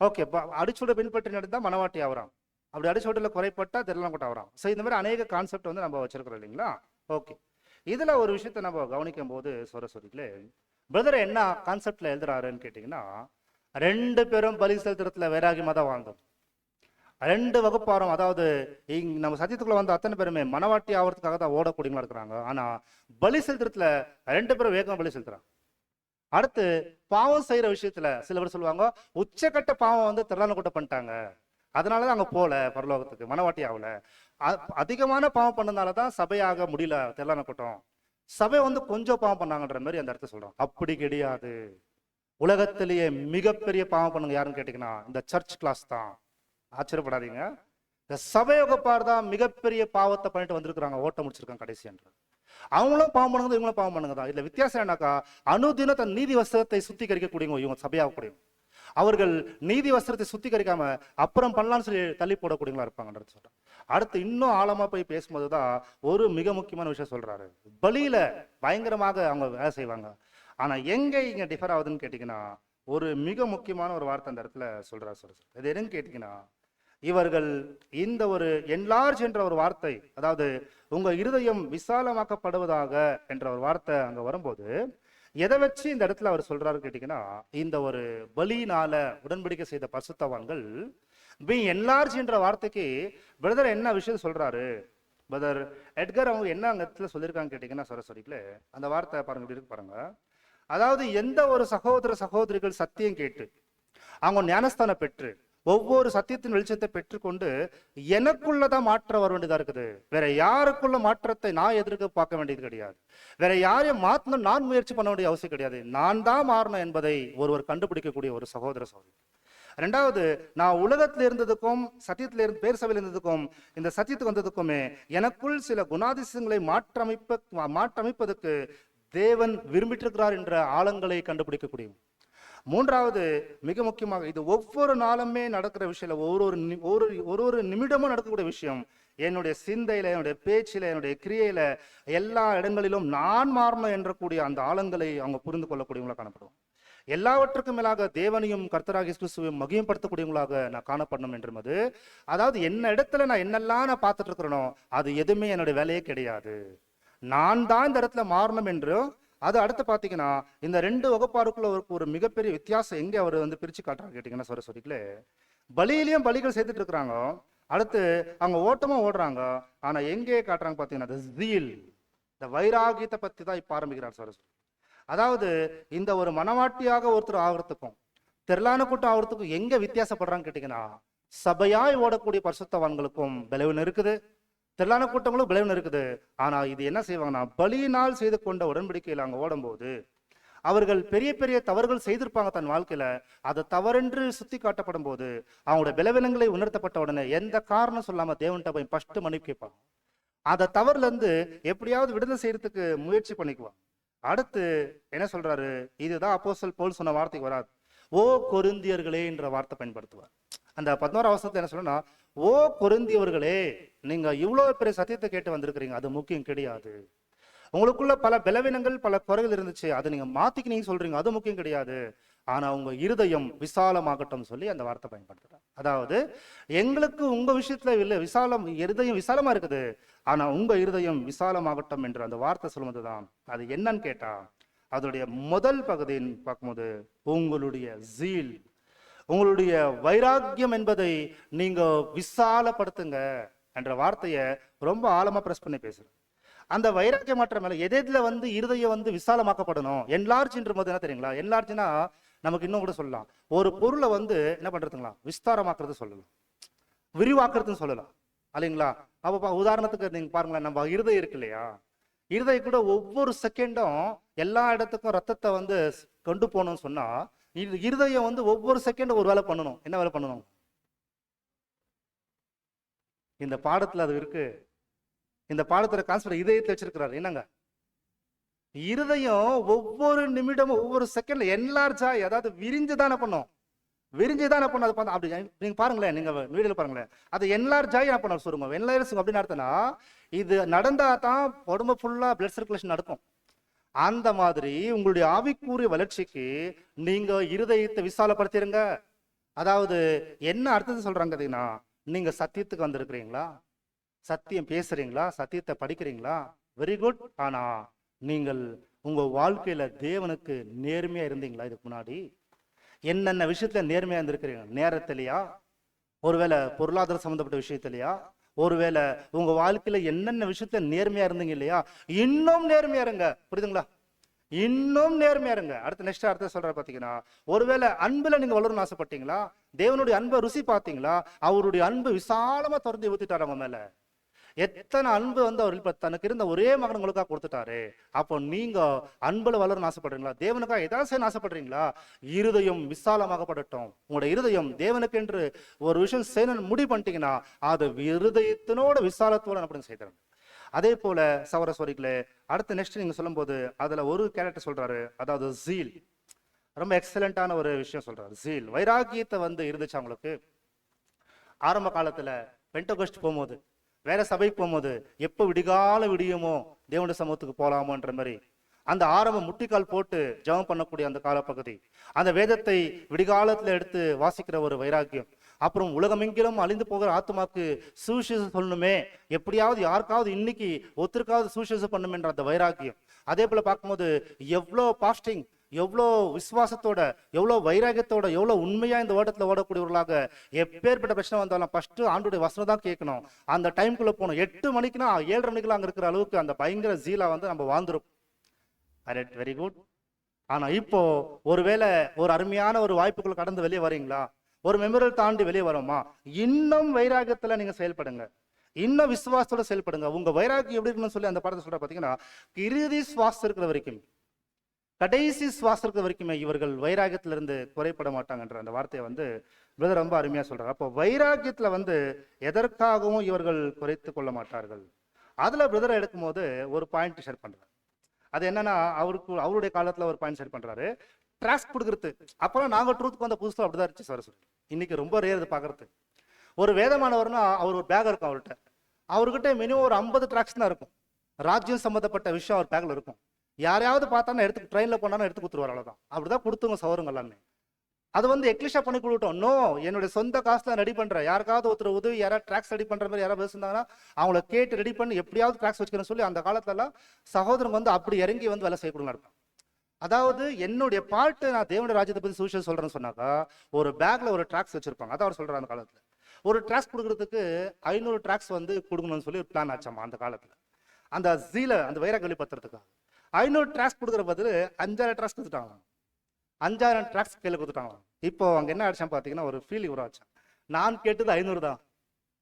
ஓகே, அடிச்சோட பின்பற்றி நடந்தா மனவாட்டி ஆகுறான். அப்படி அடிச்சோட்டில் குறைப்பட்டா தெரியலாம் கூட ஆகுறான். ஸோ இந்த மாதிரி அநேக கான்செப்ட் நம்ம வச்சிருக்கிறோம் இல்லைங்களா. ஓகே, இதுல ஒரு விஷயத்த நம்ம கவனிக்கும் போது சோரஸ்வரிகளே, பிரதர் என்ன கான்செப்ட்ல எழுதுறாருன்னு கேட்டீங்கன்னா, ரெண்டு பேரும் பலி செலுத்துறதுல வைராகியமா தான் வாழ்ந்தோம். ரெண்டு வகுப்பாரும், அதாவது நம்ம சத்தியத்துக்குள்ள வந்த அத்தனை பேருமே மனவாட்டி ஆகிறதுக்காக தான் ஓடக்கூடியவங்களா இருக்கிறாங்க. ஆனா பலி செலுத்துறதுல ரெண்டு பேரும் வேகமா பலி செலுத்துறாங்க. அடுத்து பாவம் செய்யற விஷயத்துல சில பேர் சொல்லுவாங்க, உச்சக்கட்ட பாவம் திரளான கூட்டம் பண்ணிட்டாங்க, அதனாலதான் அங்க போல பரலோகத்துக்கு மனவாட்டி ஆகல. அதிகமான பாவம் பண்ணனாலதான் சபையாக முடியல தெல்லான கூட்டம். சபை வந்து கொஞ்சம் பாவம் பண்ணாங்கன்ற மாதிரி அந்த இடத்த சொல்றோம். அப்படி கிடையாது. உலகத்திலேயே மிகப்பெரிய பாவம் பண்ணுங்க யாருன்னு கேட்டீங்கன்னா இந்த சர்ச் கிளாஸ் தான். ஆச்சரியப்படாதீங்க. இந்த சபையோகப்பார் தான் மிகப்பெரிய பாவத்தை பண்ணிட்டு வந்திருக்கிறாங்க, ஓட்ட முடிச்சிருக்காங்க கடைசி என்று. அவங்களும் பாவம் பண்ணுங்க, இவங்களும் பாவம் பண்ணுங்க தான். இதுல வித்தியாசம் என்னக்கா, அனுதின தன் நீதி வஸ்திரத்தை சுத்திகரிக்கக்கூடியவங்க இவங்க சபையாக கூடியவங்க. அவர்கள் நீதி வஸ்திரத்தை சுத்திகரிக்காம அப்புறம் பண்ணலாம்னு சொல்லி தள்ளி போடக்கூடியவங்களா இருப்பாங்கன்றது சொல்றேன். அடுத்து இன்னும் ஆழமா போய் பேசும்போதுதான் ஒரு மிக முக்கியமான விஷயம் சொல்றாரு. பலியில பயங்கரமாக அவங்க வேலை செய்வாங்க. ஆனா எங்க இங்க டிஃபர் ஆகுதுன்னு கேட்டீங்கன்னா, ஒரு மிக முக்கியமான ஒரு வார்த்தை அந்த இடத்துல சொல்றாரு. இது என்னன்னு கேட்டீங்கன்னா, இவர்கள் இந்த ஒரு என்லார்ஜ் என்ற ஒரு வார்த்தை, அதாவது உங்க இருதயம் விசாலமாக்கப்படுவதாக என்ற ஒரு வார்த்தை அங்க வரும்போது எதை வச்சு இந்த இடத்துல அவர் சொல்றாரு கேட்டீங்கன்னா, இந்த ஒரு பலியினால உடன்படிக்கை செய்த பரிசுத்தவான்கள் பி என்லார்ஜ் என்ற வார்த்தைக்கு பிரதர் என்ன விஷயம் சொல்றாரு. பிரதர் எட்கர் அவங்க என்ன அங்க இடத்துல சொல்லியிருக்காங்க கேட்டீங்கன்னா, சரஸ்வதிக்குல அந்த வார்த்தை பாருங்க, இப்படி இருக்கு பாருங்க. அதாவது எந்த ஒரு சகோதர சகோதரிகள் சத்தியம் கேட்டு அவங்க ஞானஸ்தானம் பெற்று ஒவ்வொரு சத்தியத்தின் வெளிச்சத்தை பெற்றுக்கொண்டு எனக்குள்ளதான் மாற்றம் வர வேண்டியதா இருக்குது. வேற யாருக்குள்ள மாற்றத்தை நான் எதிர்க்க பார்க்க வேண்டியது கிடையாது. வேற யாரையும் மாற்றணும் நான் முயற்சி பண்ண வேண்டிய அவசியம் கிடையாது. நான் தான் மாறணும் என்பதை ஒருவர் கண்டுபிடிக்கக்கூடிய ஒரு சகோதர சகோதரி. ரெண்டாவது, நான் உலகத்துல இருந்ததுக்கும் சத்தியத்துல இருந்து பேர் சபையில் இருந்ததுக்கும் இந்த சத்தியத்துக்கு வந்ததுக்குமே எனக்குள் சில குணாதிசயங்களை மாற்றமைப்பதற்கு தேவன் விரும்பிட்டு இருக்கிறார் என்ற ஆழங்களை கண்டுபிடிக்கக்கூடிய. மூன்றாவது, மிக முக்கியமாக இது ஒவ்வொரு நாளுமே நடக்கிற விஷயம், ஒரு நிமிடமும் நடக்கக்கூடிய விஷயம். என்னுடைய சிந்தையில, என்னுடைய பேச்சில, என்னுடைய கிரியையில, எல்லா இடங்களிலும் நான் மாறணும் என்ற கூடிய அந்த ஆழங்களை அவங்க புரிந்து கொள்ளக்கூடியவங்களா காணப்படும். எல்லாவற்றுக்கும் மேலாக தேவனையும் கர்த்தராகிய கிறிஸ்துவையும் மகிமைப்படுத்தக்கூடியவங்களாக நான் காணப்படணும் என்றது. அதாவது என்ன இடத்துல நான் என்னெல்லாம் நான் பார்த்துட்டு இருக்கிறேனோ அது எதுவுமே என்னுடைய வேலையே கிடையாது. நான் தான் இந்த இடத்துல மாறணும் என்று. அது அடுத்து பாத்தீங்கன்னா, இந்த ரெண்டு வகுப்பாருக்குள்ள ஒரு மிகப்பெரிய வித்தியாசம் எங்க அவர் வந்து பிரிச்சு காட்டுறாரு கேட்டீங்கன்னா, சரஸ்வதிக்குல பலியிலையும் பலிகள் செய்துட்டு இருக்கிறாங்க. அடுத்து அவங்க ஓட்டமா ஓடுறாங்க. ஆனா எங்கே காட்டுறாங்க பாத்தீங்கன்னா, இந்த வைராகியத்தை பத்தி தான் இப்ப ஆரம்பிக்கிறார் சரஸ்வதி. அதாவது இந்த ஒரு மனவாட்டியாக ஒருத்தர் ஆகிறதுக்கும் திரளான கூட்டம் ஆகிறதுக்கும் எங்க வித்தியாசப்படுறான்னு கேட்டீங்கன்னா, சபையாய் ஓடக்கூடிய பரிசுத்தவான்களுக்கும் பலவீனம் இருக்குது, திரளான கூட்டங்களும் பலவீனம் இருக்குது. ஆனா இது என்ன செய்வாங்கன்னா, பலியினால் செய்து கொண்ட உடன்படிக்கையில் அங்க ஓடும்போது அவர்கள் பெரிய பெரிய தவறுகள் செய்திருப்பாங்க தன் வாழ்க்கையில. அதை தவறென்று சுத்தி காட்டப்படும் போது அவங்களுடைய பலவீனங்களை உணர்த்தப்பட்ட உடனே எந்த காரணம் சொல்லாம தேவன்கிட்ட போய் ஃபர்ஸ்ட் மன்னிப்பு கேட்பாங்க. அந்த தவறுல இருந்து எப்படியாவது விடுதலை செய்யறதுக்கு முயற்சி பண்ணிக்குவாங்க. அடுத்து என்ன சொல்றாரு, இதுதான் அப்போஸ்தலன் பவுல் சொன்ன வார்த்தைக்கு வராது. ஓ கொரிந்தியர்களே என்ற வார்த்தை பயன்படுத்துவார். அந்த 11ஆம் வசனத்துல என்ன சொல்றா, ஓ கொரிந்தியவர்களே, நீங்க இவ்வளவு பெரிய சத்தியத்தை கேட்டு வந்திருக்கிறீங்க, அது முக்கியம் கிடையாது. உங்களுக்குள்ள பல பலவீனங்கள் பல குறைகள் இருந்துச்சு, அதை நீங்க மாத்திக்கினீங்க சொல்றீங்க, அது முக்கியம் கிடையாது. ஆனா உங்க இருதயம் விசாலமாகட்டும் சொல்லி அந்த வார்த்தை பயன்படுத்துறாங்க. அதாவது எங்களுக்கு உங்க விஷயத்துல இல்ல விசாலம், இருதயம் விசாலமா இருக்குது, ஆனா உங்க இருதயம் விசாலமாகட்டும் என்று அந்த வார்த்தை சொல்லுவதுதான். அது என்னன்னு கேட்டா, அதனுடைய முதல் பகுதியின் பார்க்கும்போது உங்களுடைய ஜீல், உங்களுடைய வைராக்கியம் என்பதை நீங்க விசாலப்படுத்துங்க என்ற வார்த்தையை ரொம்ப ஆழமா பிரஸ் பண்ணி பேசுறேன். அந்த வைராக்கியம் மாற்றம் மேல எதுல வந்து இருதயம் வந்து விசாலமாக்கப்படணும். என்லார்ஜ்ன்ற போது என்ன தெரியுங்களா, என்லார்ஜ்னா நமக்கு இன்னும் கூட சொல்லலாம், ஒரு பொருளை வந்து என்ன பண்றதுங்களா, விஸ்தாரமாக்குறது சொல்லலாம், விரிவாக்குறதுன்னு சொல்லலாம் இல்லைங்களா. அப்ப உதாரணத்துக்கு நீங்க பாருங்களேன், நம்ம இருதயம் இருக்கு இல்லையா, இருதயம் கூட ஒவ்வொரு செகண்டும் எல்லா இடத்துக்கும் ரத்தத்தை வந்து கொண்டு போகணும்னு சொன்னா, இருதயம் வந்து ஒவ்வொரு செகண்டும் ஒரு வேலை பண்ணணும். என்ன வேலை பண்ணணும்? இந்த பாடத்துல அது இருக்கு. இந்த பாடத்துல கான்செப்ட் இதயத்தை வச்சிருக்கிறாரு. என்னங்க, இருதயம் ஒவ்வொரு நிமிடமும் ஒவ்வொரு செகண்ட்ல என்லார்ஜ் ஆகி, அதாவது விரிஞ்சுதானே பண்ணும், விரிஞ்சுதானே பண்ணும். அது அப்படி நீங்க பாருங்களேன், நீங்க வீடியோல பாருங்களேன், அது என்லார்ஜ் ஆகி என்ன பண்ண சொல்லுங்க, என்லார்ஜ் அப்படின்னு அர்த்தம்னா இது நடந்தா தான் உடம்பு ஃபுல்லா பிளட் சர்க்குலேஷன் நடக்கும். அந்த மாதிரி உங்களுடைய ஆவிக்குரிய வளர்ச்சிக்கு நீங்க இருதயத்தை விசாலப்படுத்திருங்க. அதாவது என்ன அர்த்தத்தை சொல்றாங்க அப்படின்னா, நீங்க சத்தியத்துக்கு வந்திருக்கிறீங்களா, சத்தியம் பேசுறீங்களா, சத்தியத்தை படிக்கிறீங்களா, வெரி குட். ஆனா நீங்கள் உங்க வாழ்க்கையில தேவனுக்கு நேர்மையா இருந்தீங்களா? இதுக்கு முன்னாடி என்னென்ன விஷயத்துல நேர்மையா இருந்திருக்கிறீங்க? நேரத்திலையா, ஒருவேளை பொருளாதார சம்பந்தப்பட்ட விஷயத்திலையா, ஒருவேளை உங்க வாழ்க்கையில என்னென்ன விஷயத்துல நேர்மையா இருந்தீங்க இல்லையா, இன்னும் நேர்மையா இருங்க. புரியுதுங்களா? இன்னும் நேர்மையா இருங்க. அடுத்த சொல்ற பாத்தீங்கன்னா, ஒருவேளை அன்புல நீங்க வளரணும்னு ஆசைப்பட்டீங்களா? தேவனுடைய அன்பை ருசி பார்த்தீங்களா? அவருடைய அன்பு விசாலமா திறந்து ஊத்திட்டாரு அவங்க மேல. எத்தனை அன்பு வந்து அவர் இப்ப தனக்கு இருந்த ஒரே மகன் உங்களுக்காக கொடுத்துட்டாரு. அப்போ நீங்க அன்புல வளரணும்னு ஆசைப்படுறீங்களா? தேவனுக்காக ஏதாவது செய்யணும்னு ஆசைப்படுறீங்களா? இருதயம் விசாலமாகப்படட்டும். உங்களோட இருதயம் தேவனுக்கு என்று ஒரு விஷயம் செய்யணும்னு முடிவு பண்ணிட்டீங்கன்னா அது இருதயத்தினோட விசாலத்தோட அப்படி செய்தாங்க. அதே போல சகோதரர்களே, அடுத்து நெக்ஸ்ட் நீங்க சொல்லும்போது அதுல ஒரு கேரக்டர் சொல்றாரு, அதாவது ஜீல். ரொம்ப எக்ஸலண்டான ஒரு விஷயம் சொல்றாரு. ஜீல், வைராகியத்தை வந்து இருந்துச்சு அவங்களுக்கு. ஆரம்ப காலத்துல பெண்டகோஸ்ட் போகும்போது, வேற சபைக்கு போகும்போது, எப்போ விடிகால விடியுமோ தேவனுடைய சமூகத்துக்கு போலாமோன்ற மாதிரி அந்த ஆரம்ப முட்டிக்கால் போட்டு ஜெபம் பண்ணக்கூடிய அந்த காலப்பகுதி, அந்த வேதத்தை விடிகாலத்துல எடுத்து வாசிக்கிற ஒரு வைராக்கியம், அப்புறம் உலகமெங்கிலும் அழிந்து போகிற ஆத்மாக்கு சுவிசேஷம் சொல்லணுமே, எப்படியாவது யாருக்காவது இன்னைக்கு ஒருத்தருக்காவது சுவிசேஷம் பண்ணுமென்ற அந்த வைராக்கியம். அதே போல பார்க்கும்போது எவ்வளோ பாஸ்டிங், எவ்வளோ விசுவாசத்தோட, எவ்வளோ வைராகியத்தோட, எவ்வளோ உண்மையா இந்த ஓட்டத்தில் ஓடக்கூடியவர்களாக, எப்பேற்பட்ட பிரச்சனை வந்தாலும் ஃபர்ஸ்ட் ஆண்டுடைய வசனம் தான் கேட்கணும், அந்த டைம்குள்ள போகணும். 8 மணிக்குனா 7:30 மணிக்கெல்லாம் அங்கே இருக்கிற அளவுக்கு அந்த பயங்கர ஜீலா வந்து நம்ம வாழ்ந்துரும். Very good. ஆனா இப்போ ஒருவேளை ஒரு அருமையான ஒரு வாய்ப்புக்குள்ள கடந்து வெளியே வரீங்களா? ஒரு மெமரியல் தாண்டி வெளியே வரோமா? இன்னும் வைராகியத்துல நீங்க செயல்படுங்க, இன்னும் விசுவாசத்தோட செயல்படுங்க. உங்க வைராகியம் எப்படி இருக்குன்னு சொல்லி அந்த படத்தை சொல்ற பாத்தீங்கன்னா, இறுதி சுவாசம் இருக்கிற வரைக்கும், கடைசி சுவாசம் இருக்கிற வரைக்குமே இவர்கள் வைராகியத்திலிருந்து குறைப்பட மாட்டாங்கன்ற அந்த வார்த்தையை வந்து பிரதர் ரொம்ப அருமையா சொல்றாரு. அப்போ வைராகியத்துல வந்து எதற்காகவும் இவர்கள் குறைத்து கொள்ள மாட்டார்கள். அதுல பிரதரை எடுக்கும் போது ஒரு பாயிண்ட் ஷேர் பண்றாரு. அது என்னன்னா, அவருடைய காலத்துல ஒரு பாயிண்ட் ஷேர் பண்றாரு, ட்ராக்ஸ் கொடுக்குறது. அப்புறம் நாங்க ட்ரூத்துக்கு வந்த புதுசுல அப்படிதான் இருந்துச்சு சார். இன்னைக்கு ரொம்ப ரேர் இது பாக்குறது. ஒரு வேதமானவர்னா அவர் ஒரு பேக் இருக்கும் அவர்கிட்ட. அவர்கிட்ட மினிமம் ஒரு 50 ட்ராக்ஸ் தான் இருக்கும். ராஜ்யம் சம்பந்தப்பட்ட விஷயம் அவர் பேக்ல இருக்கும். யாரையாவது பார்த்தானா எடுத்து ட்ரெயின்ல போனாலும் எடுத்து கொடுத்துருவார், அவ்வளவுதான். அப்படிதான் கொடுத்துங்க சவருங்க எல்லாமே. அது வந்து எக்லிஷா பண்ணி கொடுத்தோம். நோ, என்னுடைய சொந்த காசுல ரெடி பண்றேன். யாருக்காவது ஒருத்தர் உதவி, யாராவது ட்ராக்ஸ் ரெடி பண்ற மாதிரி யாராவது இருந்தாங்கன்னா அவங்கள கேட்டு ரெடி பண்ணி எப்படியாவது ட்ராக்ஸ் வச்சுக்கணும்னு சொல்லி அந்த காலத்துல எல்லாம் சகோதரங்க வந்து அப்படி இறங்கி வந்து வேலை செய்யக்கூடாது இருக்கும். அதாவது என்னுடைய பாட்டு, நான் தேவனுடைய ராஜ்யத்தை பத்தி சூழ்ச்சி சொல்றேன்னு சொன்னாக்கா ஒரு பேக்ல ஒரு ட்ராக்ஸ் வச்சிருப்பாங்க. அதான் அவர் சொல்றாரு. அந்த காலத்துல ஒரு ட்ராக்ஸ் கொடுக்கறதுக்கு 500 ட்ராக்ஸ் வந்து கொடுக்கணும்னு சொல்லி ஒரு பிளான் ஆச்சாமா அந்த காலத்துல. அந்த ஜீல, அந்த வைராக வெளிப்படுத்துறதுக்காக 500 ட்ராக்ஸ் கொடுக்குற பதில் 5000 ட்ராக்ஸ் கொடுத்துட்டாங்க. 5000 ட்ராக்ஸ் கையில் கொடுத்துட்டாங்க. இப்போ அங்க என்ன ஆயிடுச்சான் பாத்தீங்கன்னா, ஒரு ஃபீலிங் உருவாச்சான். நான் கேட்டது 500 தான்,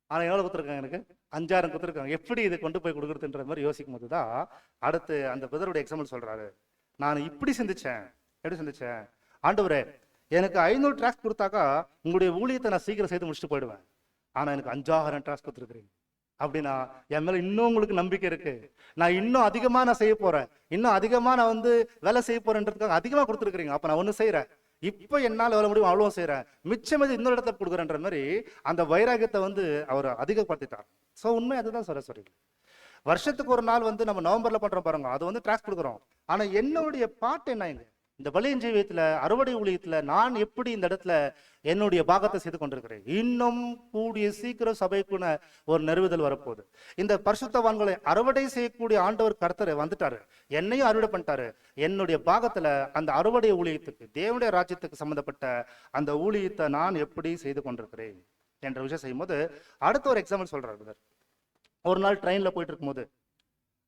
ஆனா எவ்வளவு கொடுத்துருக்காங்க? எனக்கு 5000 கொடுத்துருக்காங்க. எப்படி இதை கொண்டு போய் கொடுக்குறதுன்ற மாதிரி யோசிக்கும் போதுதான் அடுத்து அந்த பிரதருடைய எக்ஸாம்பிள் சொல்றாரு. நான் இப்படி சிந்திச்சேன். எப்படி சிந்திச்சேன்? ஆண்டவரே, எனக்கு 500 ட்ராக்ஸ் கொடுத்தாக்கா உங்களுடைய ஊழியத்தை நான் சீக்கிரம் செய்து முடிச்சுட்டு போயிடுவேன். ஆனா எனக்கு 5000 ட்ராக்ஸ் கொடுத்துருக்கீங்க அப்படின்னா என் மேல இன்னும் உங்களுக்கு நம்பிக்கை இருக்கு. நான் இன்னும் அதிகமா நான் செய்ய போறேன், இன்னும் அதிகமா நான் வந்து வேலை செய்ய போறேன்றதுக்காக அதிகமா கொடுத்துருக்கீங்க. அப்ப நான் ஒண்ணு செய்யறேன், இப்ப என்னால் எவ்வளவு முடியும் அவ்வளவு செய்யறேன், மிச்சம் இது இன்னொரு இடத்துல கொடுக்குறேன்ற மாதிரி அந்த வைராகியத்தை வந்து அவர் அதிகப்படுத்திட்டார். ஸோ உண்மை அதுதான் சொல்லி வருஷத்துக்கு ஒரு நாள் வந்து நம்ம நவம்பர்ல பண்றோம் பாருங்க, அது வந்து ட்ராக்ஸ் கொடுக்குறோம். ஆனா என்னுடைய பாட்டு என்ன? இந்த பலியின் ஜீவியத்துல, அறுவடை ஊழியத்துல நான் எப்படி இந்த இடத்துல என்னுடைய பாகத்தை செய்து கொண்டிருக்கிறேன்? இன்னும் கூடிய சீக்கிரம் சபைக்குன்னு ஒரு நெருவுதல் வரப்போகுது. இந்த பரிசுத்தவான்களை அறுவடை செய்யக்கூடிய ஆண்டவர் கர்த்தர் வந்துட்டாரு, என்னையும் அறுவடை பண்ணிட்டாரு. என்னுடைய பாகத்துல அந்த அறுவடை ஊழியத்துக்கு, தேவனுடைய ராஜ்யத்துக்கு சம்பந்தப்பட்ட அந்த ஊழியத்தை நான் எப்படி செய்து கொண்டிருக்கிறேன் என்ற விஷயம் செய்யும் போது அடுத்த ஒரு எக்ஸாம்பிள் சொல்றாரு. ஒரு நாள் ட்ரெயின்ல போயிட்டு இருக்கும்போது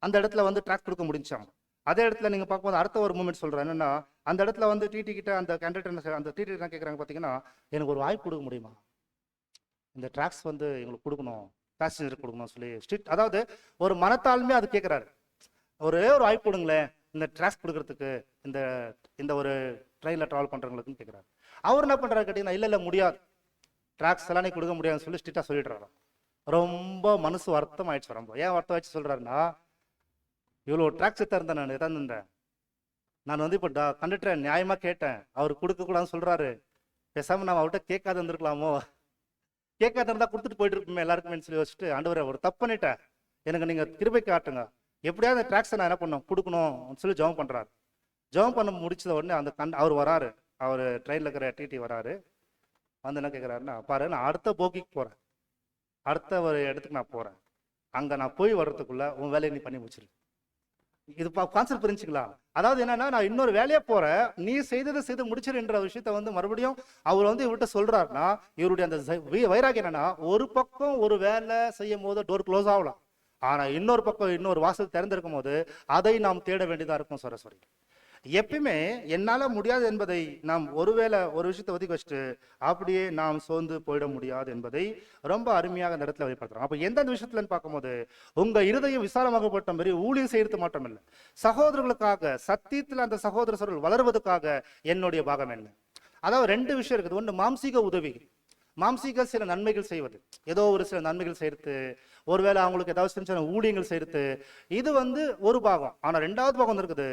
அந்த இடத்துல வந்து ட்ராக் கொடுக்க முடிஞ்சாங்க. அதே இடத்துல நீங்க பார்க்கும்போது அடுத்த ஒரு மூமெண்ட் சொல்றேன். என்னன்னா, அந்த இடத்துல வந்து டிடி கிட்ட அந்த கேண்டிடேட், அந்த டிடி என்ன கேட்குறாங்க பார்த்தீங்கன்னா, எனக்கு ஒரு வாய்ப்பு கொடுக்க முடியுமா, இந்த ட்ராக்ஸ் வந்து எங்களுக்கு கொடுக்கணும், பேசஞ்சர் கொடுக்கணும் சொல்லி ஸ்ட்ரிக்ட். அதாவது ஒரு மனத்தாலுமே அது கேட்குறாரு, ஒரே ஒரு வாய்ப்பு கொடுங்களேன் இந்த ட்ராக்ஸ் கொடுக்கறதுக்கு, இந்த இந்த ஒரு ட்ரெயினில் ட்ராவல் பண்ணுறவங்களுக்குன்னு கேட்குறாரு. அவர் என்ன பண்ணுறாரு கேட்டீங்கன்னா, இல்லை முடியாது, ட்ராக்ஸ் எல்லாம் நீ கொடுக்க முடியாதுன்னு சொல்லி ஸ்ட்ரிக்டாக சொல்லிடுறாரு. ரொம்ப மனசு வருத்தம் ஆயிடுச்சு. ரொம்ப ஏன் வருத்தம் ஆயிடுச்சு சொல்றாருன்னா, இவ்வளோ ட்ராக்ஸ் தரேன், நான் எதாந்தேன், நான் வந்து இப்போ கண்டக்டரை நியாயமா கேட்டேன், அவர் கொடுக்க கூடாதுன்னு சொல்றாரு, பேசாம நான் அவர்கிட்ட கேட்காது இருந்திருக்கலாமோ, கேட்காத இருந்தா கொடுத்துட்டு போயிட்டு இருப்போமே எல்லாருக்குமே சொல்லி வச்சுட்டு, ஆண்டவரே ஒரு தப்பு பண்ணிட்டேன், எனக்கு நீங்க கிருபை காட்டுங்க, எப்படியாவது அந்த ட்ராக்ஸை நான் என்ன பண்ணணும் கொடுக்கணும் சொல்லி ஜெபம் பண்றாரு. ஜெபம் பண்ண முடிச்சத உடனே அந்த அவர் வராரு, அவர் ட்ரெயினில் இருக்கிற டிடி வராரு. வந்து என்ன கேட்குறாருன்னா, பாரு நான் அடுத்த போக்கிக்கு போறேன், அடுத்த ஒரு இடத்துக்கு நான் போறேன், அங்க நான் போய் வர்றதுக்குள்ள உன் வேலையை நீ பண்ணி முடிச்சிரு. இது கான்செப்ட் புரிஞ்சுக்கலாம். அதாவது என்னன்னா, நான் இன்னொரு வேலையா போறேன், நீ செய்ததை செய்து முடிச்சிருன்ற விஷயத்த வந்து மறுபடியும் அவர் வந்து இவர்கிட்ட சொல்றாருன்னா, இவருடைய அந்த வைராகியம் என்னன்னா, ஒரு பக்கம் ஒரு வேலை செய்யும் போது டோர் க்ளோஸ் ஆகலாம், ஆனா இன்னொரு பக்கம் இன்னொரு வாசல் திறந்திருக்கும் போது அதை நாம் தேட வேண்டியதா இருக்கும். சரஸ்வரி, எப்பயுமே என்னால முடியாது என்பதை நாம் ஒருவேளை ஒரு விஷயத்தை ஒதுக்கி வச்சுட்டு அப்படியே நாம் சோர்ந்து போயிட முடியாது என்பதை ரொம்ப அருமையாக இந்த இடத்துல வெளிப்படுத்துறோம். அப்ப எந்தெந்த விஷயத்துலன்னு பார்க்கும்போது, உங்க இருதயம் விசாலமாகப்பட்ட மாதிரி ஊழியம் செய்யறது மாற்றம் இல்லை, சகோதரர்களுக்காக சத்தியத்தில் அந்த சகோதர சகோதரர்கள் வளர்வதற்காக என்னுடைய பாகம் என்ன. அதாவது ரெண்டு விஷயம் இருக்குது. ஒன்று மாம்சீக உதவி, மாம்சீக சில நன்மைகள் செய்வது, ஏதோ ஒரு சில நன்மைகள் செய்யறது, ஒருவேளை அவங்களுக்கு ஏதாவது சின்ன ஊழியங்கள் செய்யறது, இது ஒரு பாகம். ஆனா ரெண்டாவது பாகம் இருக்குது,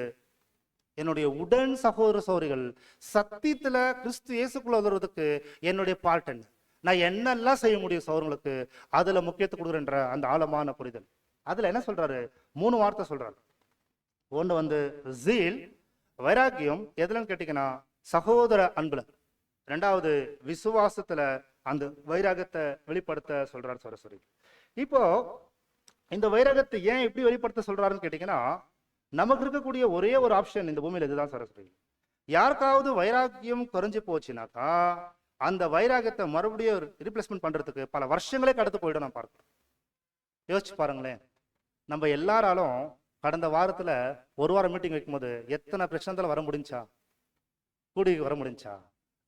என்னுடைய உடன் சகோதர சகோதரிகள் சத்தியத்துல கிறிஸ்து இயேசுக்குள்ள வருவதற்கு என்னுடைய பார்ட் என்ன, நான் என்னெல்லாம் செய்ய முடியும் சகோதரங்களுக்கு, அதுல முக்கியத்துவம் கொடுக்குறேன்ற அந்த ஆழமான புரிதல். அதுல என்ன சொல்றாரு, 3 வார்த்தை சொல்றாரு. ஒன்று ஜீல், வைராக்கியம், எதுலன்னு கேட்டீங்கன்னா சகோதர அன்புல. ரெண்டாவது விசுவாசத்துல அந்த வைராகத்தை வெளிப்படுத்த சொல்றாரு சரஸ்வரி. இப்போ இந்த வைராகத்தை ஏன் எப்படி வெளிப்படுத்த சொல்றாருன்னு கேட்டீங்கன்னா, நமக்கு இருக்கக்கூடிய ஒரே ஒரு ஆப்ஷன் இந்த பூமியில இதுதான் சரஸ்வரி. யாருக்காவது வைராக்கியம் குறைஞ்சு போச்சுனாக்கா அந்த வைராகத்தை மறுபடியும் ரீப்ளேஸ்மெண்ட் பண்றதுக்கு பல வருஷங்களே கடந்து போயிடும். நான் பார்க்கிறேன், யோசிச்சு பாருங்களேன். நம்ம எல்லாராலும் கடந்த வாரத்துல ஒரு வாரம் மீட்டிங் வைக்கும்போது எத்தனை பிரச்சனை வர முடிஞ்சா, கூடி வர முடிஞ்சா,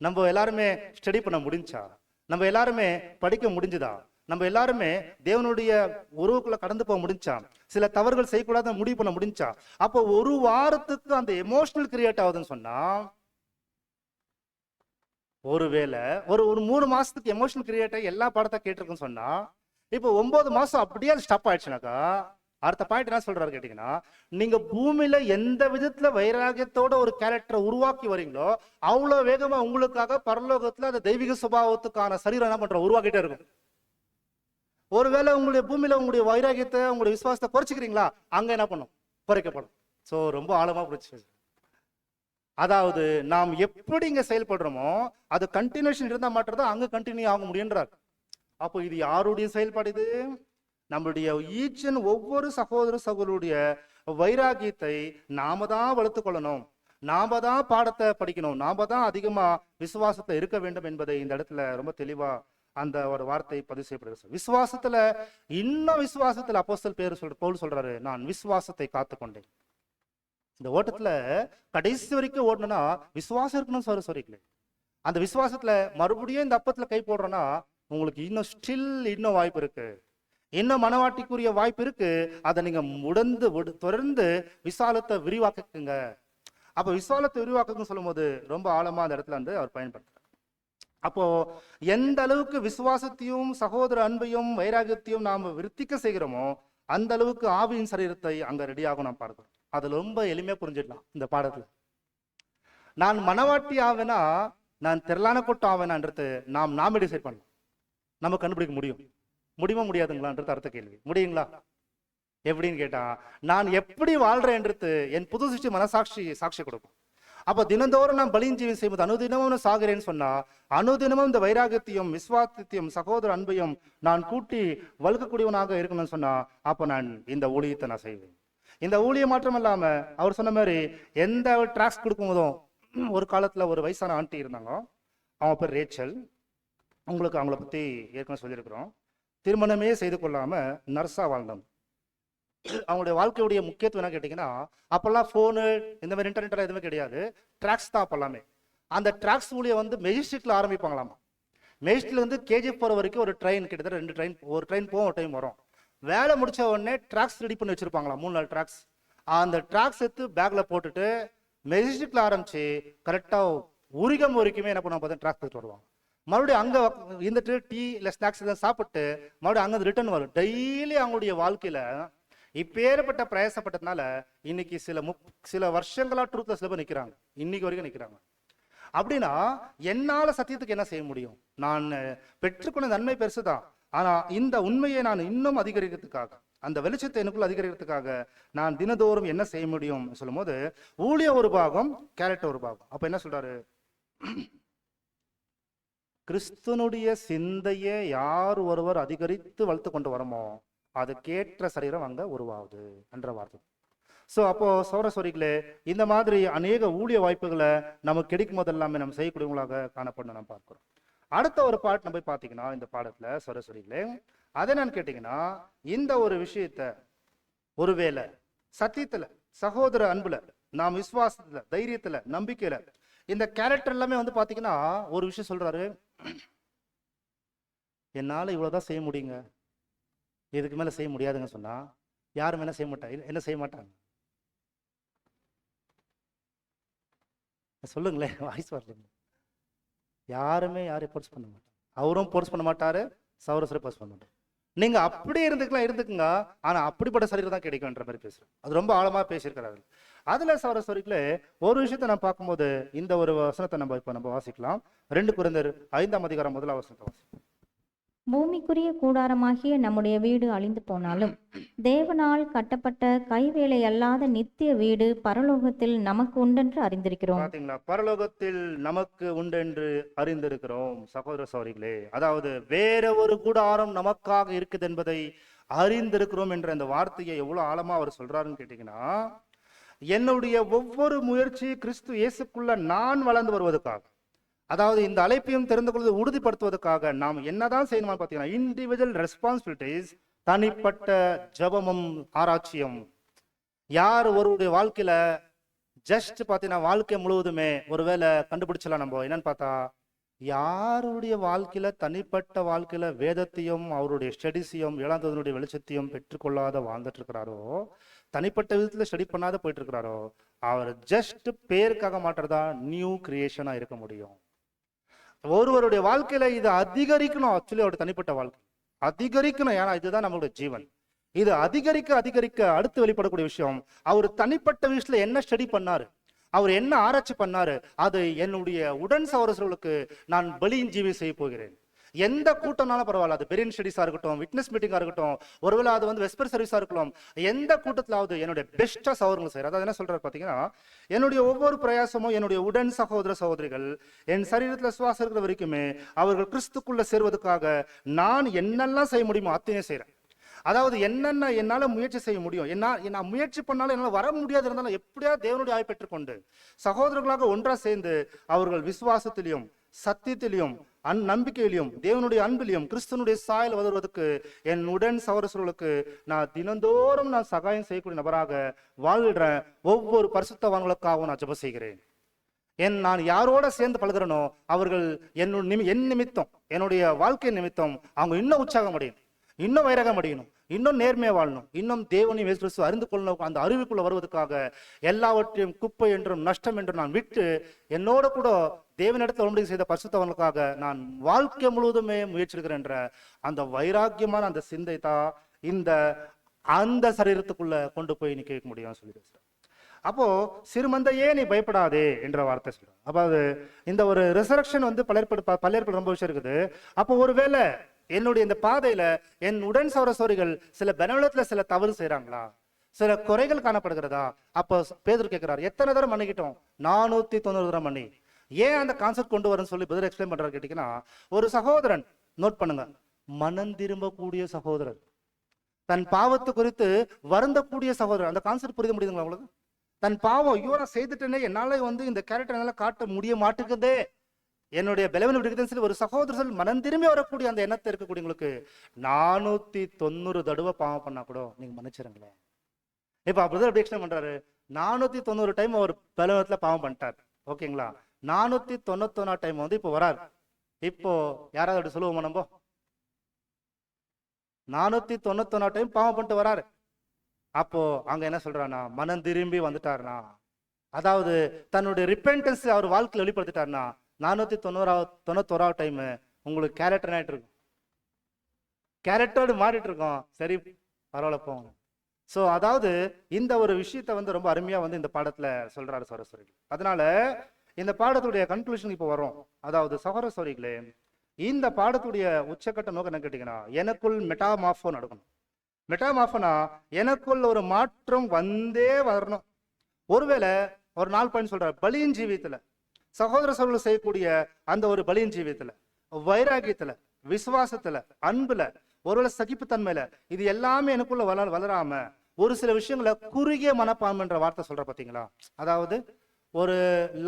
நம்ம எல்லாருமே ஸ்டடி பண்ண முடிஞ்சா, நம்ம எல்லாருமே படிக்க முடிஞ்சுதா, நம்ம எல்லாருமே தேவனுடைய உறவுக்குள்ள கடந்து போக முடிஞ்சா, சில தவறுகள் செய்யக்கூடாத முடிவு பண்ண முடிஞ்சா. அப்போ ஒரு வாரத்துக்கு அந்த எமோஷனல் கிரியேட் ஆகுதுன்னு சொன்னா, ஒருவேளை ஒரு 3 மாசத்துக்கு எமோஷனல் கிரியேட் ஆகி எல்லா பாடத்தை கேட்டிருக்குன்னு சொன்னா, இப்போ 9 மாசம் அப்படியே அது ஸ்டாப் ஆயிடுச்சுனாக்கா, அடுத்த பாயிண்ட் என்ன சொல்றாரு கேட்டீங்கன்னா, நீங்க பூமியில எந்த விதத்துல வைராகியத்தோட ஒரு கேரக்டரை உருவாக்கி வரீங்களோ அவ்வளவு வேகமா உங்களுக்காக பரலோகத்துல அந்த தெய்வீக சுபாவத்துக்கான சரீரம் என்ன பண்ற உருவாக்கிட்டே இருக்கும். ஒருவேளை உங்களுடைய பூமியில உங்களுடைய வைராகியத்தை உங்களுடைய விசுவாசத்தை குறைச்சிக்கிறீங்களா, அங்க என்ன பண்ணும், குறைக்கப்படும். சோ ரொம்ப ஆழமா புரிச்சு. அதாவது நாம் எப்படி இங்க செயல்படுறோமோ அது கண்டினியூஷன் இருந்தா மாற்றதான் அங்க கண்டினியூ ஆக முடியுன்றார். அப்போ இது யாருடைய செயல்பாடு? இது நம்மளுடைய ஈச்சன் ஒவ்வொரு சகோதர சகோதரருடைய வைராகியத்தை நாம தான் வளர்த்து கொள்ளணும், நாம தான் பாடத்தை படிக்கணும், நாம தான் அதிகமா விசுவாசத்தை இருக்க வேண்டும் என்பதை இந்த இடத்துல ரொம்ப தெளிவா அந்த ஒரு வார்த்தை பதிவு செய்யப்படுகிறது. விசுவாசத்துல இன்னும் விசுவாசத்துல அப்போஸ்தலர் பேர் பவுல் சொல்றாரு, நான் விசுவாசத்தை காத்துக்கொண்டேன். இந்த ஓட்டத்துல கடைசி வரைக்கும் ஓடணும்னா விசுவாசம் இருக்கணும் சார் சொல்லிக்கல. அந்த விசுவாசத்துல மறுபடியும் இந்த அப்பத்துல கை போடுறோம்னா உங்களுக்கு இன்னும் ஸ்டில் இன்னும் வாய்ப்பு இருக்கு, இன்னும் மனவாட்டிக்குரிய வாய்ப்பு இருக்கு. அதை நீங்க தொடர்ந்து விசாலத்தை விரிவாக்குங்க. அப்ப விசாலத்தை விரிவாக்குன்னு சொல்லும் போது ரொம்ப ஆழமா அந்த இடத்துல அவர் பயன்படுத்துறார். அப்போ எந்த அளவுக்கு விசுவாசத்தையும் சகோதர அன்பையும் வைராகியத்தையும் நாம் விருத்திக்க செய்கிறோமோ அந்த அளவுக்கு ஆவியின் சரீரத்தை அங்க ரெடியாகும் நாம் பார்க்கிறோம். அதுல ரொம்ப எளிமையா புரிஞ்சிடலாம் இந்த பாடத்துல. நான் மனவாட்டி ஆவேனா நான் திரளான கூட்டம் ஆவேனான்றது நாம டிசைட் பண்ணலாம். நம்ம கண்டுபிடிக்க முடியுமா முடியாதுங்களான்றது அடுத்த கேள்வி. முடியுங்களா? எப்படின்னு கேட்டா, நான் எப்படி வாழ்றேன்றது என் புது சிருஷ்டி மனசாட்சி சாட்சி கொடுக்கும். அப்ப தினந்தோறும் நான் பலியின் ஜீவன் செய்யும்போது அனுதினமும் நான் சாகிறேன்னு சொன்னா, அனுதினமும் இந்த வைராகத்தையும் விசுவாசத்தையும் சகோதர அன்பையும் நான் கூட்டி வளர்க்கக்கூடியவனாக இருக்கணும்னு சொன்னா, அப்ப நான் இந்த ஊழியத்தை நான் செய்வேன். இந்த ஊழியம் மாற்றம் இல்லாம அவர் சொன்ன மாதிரி எந்த டிராக்ஸ் கொடுக்கும் போதும், ஒரு காலத்துல ஒரு வயசான ஆண்டி இருந்தாங்க, அவங்க பேர் ரேச்சல். உங்களுக்கு அவங்கள பத்தி ஏற்கனவே சொல்லியிருக்கிறோம். திருமணமே செய்து கொள்ளாம நர்ஸா வாழ்ந்தாங்க. அவங்களுடைய வாழ்க்கையுடைய முக்கியத்துவம் என்ன கேட்டீங்கன்னா, அப்பெல்லாம் போனு இந்த மாதிரி இன்டர்நெட் எதுவுமே கிடையாது, ட்ராக்ஸ் தான் அப்பெல்லாமே. அந்த ட்ராக்ஸ் ஊழியம் மெஜிஸ்ட்ரிக்ட்ல ஆரம்பிப்பாங்களாமா. மெஜிஸ்ட்ரிக்ட்ல கேஜிஎஃப் போற வரைக்கும் ஒரு ட்ரெயின், கிட்டத்தட்ட 2 ட்ரெயின், ஒரு ட்ரெயின் போகும் ஒரு டைம் வரும். வேலை முடிச்ச உடனே ட்ராக்ஸ் ரெடி பண்ணி வச்சிருப்பாங்களாம், 3-4 ட்ராக்ஸ். அந்த ட்ராக்ஸ் எடுத்து பேக்ல போட்டுட்டு மெஜிஸ்ட்ரிக்ட்ல ஆரம்பிச்சு கரெக்டா உரிகம் வரைக்குமே என்ன பண்ணுவாங்க, ட்ராக்ஸ் எடுத்து வருவாங்க. மறுபடியும் அங்க இருந்துட்டு டீ இல்லை ஸ்நாக்ஸ் எல்லாம் சாப்பிட்டு மறுபடியும் அங்க ரிட்டர்ன் வரும். டெய்லி அவங்களுடைய வாழ்க்கையில இப்பேற்பட்ட பிரயாசப்பட்டதுனால இன்னைக்கு சில வருஷங்களா ட்ரூத்ல சில பேர் நிக்கிறாங்க, இன்னைக்கு வரைக்கும் நிக்கிறாங்க. அப்படின்னா என்னால சத்தியத்துக்கு என்ன செய்ய முடியும்? நான் பெற்றுக்கொண்ட நன்மை பெருசுதான், ஆனா இந்த உண்மையை நான் இன்னும் அதிகரிக்கிறதுக்காக, அந்த வெளிச்சத்தை எனக்குள்ள அதிகரிக்கிறதுக்காக நான் தினந்தோறும் என்ன செய்ய முடியும் சொல்லும் போது, ஊழியம் ஒரு பாகம், கேரக்டர் ஒரு பாகம். அப்ப என்ன சொல்றாரு, கிறிஸ்துவனுடைய சிந்தையை யார் ஒருவர் அதிகரித்து வளர்த்து கொண்டு வரமோ அதுக்கேற்ற சரீரம் அங்க உருவாகுது என்ற வார்த்தை. ஸோ அப்போ சௌரஸ்வரிகளே, இந்த மாதிரி அநேக ஊழிய வாய்ப்புகளை நமக்கு கிடைக்கும் போதெல்லாமே நம்ம செய்யக்கூடியவங்களாக காணப்பட நம்ம பார்க்கிறோம். அடுத்த ஒரு பாட்டு நம்ம பார்த்தீங்கன்னா இந்த பாடத்துல சௌரஸ்வரிகளே, அதை நான் கேட்டீங்கன்னா, இந்த ஒரு விஷயத்த ஒருவேளை சத்தியத்துல சகோதர அன்புல நாம் விசுவாசத்துல, தைரியத்துல, நம்பிக்கையில, இந்த கேரக்டர் எல்லாமே வந்து பாத்தீங்கன்னா ஒரு விஷயம் சொல்றாரு, என்னால இவ்வளவுதான் செய்ய முடியுங்க, இதுக்கு மேல செய்ய முடியாதுங்க சொன்னா யாரும் என்ன செய்ய மாட்டாங்க, என்ன செய்ய மாட்டாங்க சொல்லுங்களேன், வாய்ஸ் வரல. யாருமே யாரையும் போர்ஸ் பண்ண மாட்டாங்க, அவரும் போர்ஸ் பண்ண மாட்டாரு, சௌரசரை போர்ஸ் பண்ண மாட்டாரு. நீங்க அப்படியே இருந்துக்குங்க, ஆனா அப்படிப்பட்ட சரீரம் தான் கிடைக்கும்ன்ற மாதிரி பேசுறேன். அது ரொம்ப ஆழமா பேசியிருக்கிறாரு. அதுல சௌரஸ்வரிக்குல ஒரு விஷயத்தை நான் பார்க்கும்போது இந்த ஒரு வசனத்தை நம்ம வாசிக்கலாம். 2 கொரிந்தியர் 5ஆம் அதிகாரம் 1ஆம் வசனத்தை வாசிக்கலாம். பூமிக்குரிய கூடாரமாகிய நம்முடைய வீடு அழிந்து போனாலும் தேவனால் கட்டப்பட்ட கைவேலை அல்லாத நித்திய வீடு பரலோகத்தில் நமக்கு உண்டென்று அறிந்திருக்கிறோம். பாத்தீங்களா, பரலோகத்தில் நமக்கு உண்டென்று அறிந்திருக்கிறோம். சகோதர சகோதரிகளே, அதாவது வேற ஒரு கூடாரம் நமக்காக இருக்குது என்பதை அறிந்திருக்கிறோம் என்ற அந்த வார்த்தையை எவ்வளவு ஆழமா அவர் சொல்றாருன்னு கேட்டீங்கன்னா, என்னுடைய ஒவ்வொரு முயற்சி கிறிஸ்து இயேசுக்குள்ள நான் வளர்ந்து வருவதற்காக, அதாவது இந்த அழைப்பையும் தெரிந்து கொள்வதை உறுதிப்படுத்துவதற்காக நாம் என்னதான் செய்யணுமா பார்த்தீங்கன்னா, இண்டிவிஜுவல் ரெஸ்பான்சிபிலிட்டிஸ், தனிப்பட்ட ஜபமும் ஆராய்ச்சியும். யார் ஒருவருடைய வாழ்க்கையில ஜஸ்ட் பார்த்தீங்கன்னா வாழ்க்கை முழுவதுமே ஒருவேளை கண்டுபிடிச்சலாம் நம்ம என்னன்னு பார்த்தா, யாருடைய வாழ்க்கையில தனிப்பட்ட வாழ்க்கையில வேதத்தையும் அவருடைய ஸ்டடிஸையும் இழந்ததனுடைய வெளிச்சத்தையும் பெற்றுக்கொள்ளாத வாழ்ந்துட்டு இருக்கிறாரோ, தனிப்பட்ட விதத்துல ஸ்டடி பண்ணாத போயிட்டு இருக்கிறாரோ, அவர் ஜஸ்ட் பேருக்காக மாற்றதா நியூ கிரியேஷனா இருக்க முடியும். ஒருவருடைய வாழ்க்கையில இது அதிகரிக்கணும். ஆக்சுவலி அவருடைய தனிப்பட்ட வாழ்க்கை அதிகரிக்கணும், ஏன்னா இதுதான் நம்மளுடைய ஜீவன். இது அதிகரிக்க அதிகரிக்க அடுத்து வெளிப்படக்கூடிய விஷயம், அவர் தனிப்பட்ட விஷயத்துல என்ன ஸ்டடி பண்ணாரு, அவர் என்ன ஆராய்ச்சி பண்ணாரு, அது என்னுடைய உடன் சகோதரர்களுக்கு நான் பலியின் ஜீவி செய்ய போகிறேன். எந்த கூட்டம்னாலும் பரவாயில்ல, அது பெரியன் ஸ்டடிஸா இருக்கட்டும், விட்னஸ் மீட்டிங்கா இருக்கட்டும், ஒருவேளை அது வந்து வெஸ்பர் சர்வீஸா இருக்கலாம், எந்த கூட்டத்திலாவது என்னுடைய பெஸ்டா சகோதரர்கள் செய்யற. அதாவது என்ன சொல்றாரு பாத்தீங்கன்னா, என்னுடைய ஒவ்வொரு பிரயாசமும் என்னுடைய உடன் சகோதர சகோதரிகள் என் சரீரத்துல சுவாசம் இருக்கிற வரைக்குமே அவர்கள் கிறிஸ்துக்குள்ள சேருவதற்காக நான் என்னெல்லாம் செய்ய முடியுமோ அத்தனையும் செய்யறேன். அதாவது என்னென்ன என்னால முயற்சி செய்ய முடியும், நான் முயற்சி பண்ணாலும் என்னால் வர முடியாது இருந்தாலும் எப்படியா தேவனுடைய ஆய் பெற்றுக்கொண்டு சகோதரர்களாக ஒன்றா சேர்ந்து அவர்கள் விசுவாசத்திலையும் சத்தியத்திலையும் நம்பிக்கையிலையும் தேவனுடைய அன்பிலையும் கிறிஸ்தனுடைய சாயல் வருவதற்கு என் உடன் சகோதரர்களுக்கு நான் தினந்தோறும் நான் சகாயம் செய்யக்கூடிய நபராக வாழ்கிறேன். ஒவ்வொரு பரிசுத்தவான்களுக்காகவும் நான் ஜெபம் செய்கிறேன். நான் யாரோட சேர்ந்து பழகிறேனோ அவர்கள் என் நிமித்தம், என்னுடைய வாழ்க்கை நிமித்தம் அவங்க இன்னும் உற்சாகம் அடையணும், இன்னும் வைரகம் அடையணும், இன்னும் நேர்மையா வாழணும், இன்னும் தேவனையும் இயேசு கிறிஸ்துவை அறிந்து கொள்ளணும். அந்த அறிவுக்குள்ள வருவதற்காக எல்லாவற்றையும் குப்பை என்றும் நஷ்டம் என்றும் நான் விட்டு என்னோட கூட தேவனிடத்தில் உடன்படிக்கை செய்த பரிசுத்தவனுக்காக நான் வாழ்க்கை முழுவதுமே முயற்சிக்கிறேன் என்ற அந்த வைராக்கியமான அந்த சிந்தை தான் அந்த சரீரத்துக்குள்ள கொண்டு போய் நீ கேட்க முடியும் சொல்லி பேசுறேன். அப்போ சிறுமந்தையே நீ பயப்படாதே என்ற வார்த்தை சொல்றேன். அப்ப அது இந்த ஒரு ரிசரக்ஷன் வந்து பலர்பட ரொம்ப விஷயம் இருக்குது. அப்போ ஒருவேளை என்னுடைய இந்த பாதையில என் உடன் சகோதரிகள் சில பெனவலத்துல சில தவறு செய்யறாங்களா, சில குறைகள் காணப்படுகிறதா? அப்போ பேதுரு கேட்கிறார், எத்தனை தடவை மன்னிக்கிட்டோம்? 490 தடவை மன்னி. ஏன் அந்த கான்செப்ட் கொண்டு வரேன்னு சொல்லி பதில் எக்ஸ்பிளைன் பண்றாரு கேட்டீங்கன்னா, ஒரு சகோதரன், நோட் பண்ணுங்க, மனம் திரும்பக்கூடிய சகோதரர், தன் பாவத்தை குறித்து வருந்தக்கூடிய சகோதரர். அந்த கான்செப்ட் புரித முடியுதுங்களா உங்களுக்கு? தன் பாவம், ஐயோ நான் செய்துட்டேனே, என்னால வந்து இந்த கேரக்டர் என்னால காட்ட முடிய மாட்டேங்குதே, என்னுடைய பலவீனம் இருக்குதுன்னு சொல்லி ஒரு சகோதரர்கள் மனம் திரும்பி வரக்கூடிய அந்த எண்ணத்தை இருக்கக்கூடியவங்களுக்கு 490 தடவை பாவம் பண்ணா கூட நீங்க மன்னிச்சிருங்களேன். இப்ப அப்படிதான் எப்படி எக்ஸ்பிளைன் பண்றாரு, 490 டைம் அவர் பலவீனத்துல பாவம் பண்ணிட்டார், ஓகேங்களா? 491 டைம் வந்து இப்போ வராரு. இப்போ யாராவது அப்படி சொல்லுவோமா நம்ம? 491 டைம் பாவம் பண்ணிட்டு வராரு. அப்போ அங்க என்ன சொல்றானா, மனம் திரும்பி வந்துட்டாருனா, அதாவது தன்னுடைய ரிப்பென்டன்ஸ் அவர் வாழ்க்கையில் வெளிப்படுத்திட்டாருனா, 491 டைம் உங்களுக்கு கேரக்டர் ஆயிட்டு இருக்கும், கேரக்டரோடு மாறிட்டு இருக்கோம். சரி பரவாயில்ல போங்க. ஸோ அதாவது இந்த ஒரு விஷயத்த வந்து ரொம்ப அருமையா வந்து இந்த பாடத்துல சொல்றாரு சகோதரர்களே. அதனால இந்த பாடத்துடைய கன்க்ளூஷன் இப்போ வரும். அதாவது சகோதரர்களே, இந்த பாடத்துடைய உச்சக்கட்ட நோக்கம் என்ன கேட்டீங்கன்னா, எனக்குள் மெட்டாமார்போ நடக்கணும். மெட்டாமார்போனா எனக்குள் ஒரு மாற்றம் வந்தே வரணும். ஒருவேளை ஒரு 4 பாயிண்ட் சொல்றாரு, பலியின் ஜீவியத்துல, சகோதர சகோதரர்கள் செய்யக்கூடிய அந்த ஒரு பலியின் ஜீவியத்துல, வைராகியத்துல, விசுவாசத்துல, அன்புல, ஒருவேளை சகிப்புத்தன்மையில, இது எல்லாமே எனக்குள்ள வளராம ஒரு சில விஷயங்களை குறுகிய மனப்பான்மைன்ற வார்த்தை சொல்ற பாத்தீங்களா? அதாவது ஒரு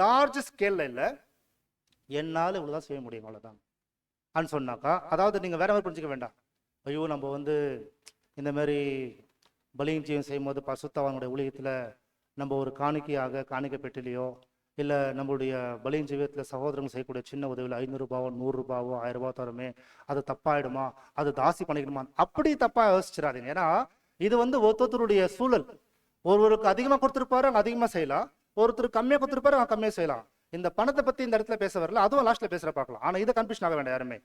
லார்ஜ் ஸ்கேல்ல இல்ல, என்னால இவ்வளவுதான் செய்ய முடியும் அவ்வளவுதான் சொன்னாக்கா, அதாவது நீங்க வேற மாதிரி புரிஞ்சுக்க வேண்டாம். ஐயோ நம்ம வந்து இந்த மாதிரி பலியின் ஜீவன் செய்யும் போது பசுத்தவனுடைய ஊழியத்துல நம்ம ஒரு காணிக்கையாக காணிக்கை பெட்டிலையோ இல்லை நம்மளுடைய பலியின் ஜீவியத்தில் சகோதரங்க செய்யக்கூடிய சின்ன உதவியில் 500 ரூபாவோ 100 ரூபாவோ 1000 ரூபாய் தரமே அது தப்பாயிடுமா, அது தாசி பண்ணிக்கணுமா, அப்படி தப்பா யோசிச்சிடாதீங்க. ஏன்னா இது ஒருத்தருடைய சூழல். ஒருவருக்கு அதிகமாக கொடுத்துருப்பாரு, அவங்க அதிகமாக செய்யலாம். ஒருத்தருக்கு கம்மியாக கொடுத்துருப்பாரு, அவங்க கம்மியாக செய்யலாம். இந்த பணத்தை பற்றி இந்த இடத்துல பேச வரல, அதுவும் லாஸ்ட்ல பேசுகிற பார்க்கலாம். ஆனால் இதை கன்ஃபியூஷன் ஆக வேண்டாம் யாருமே.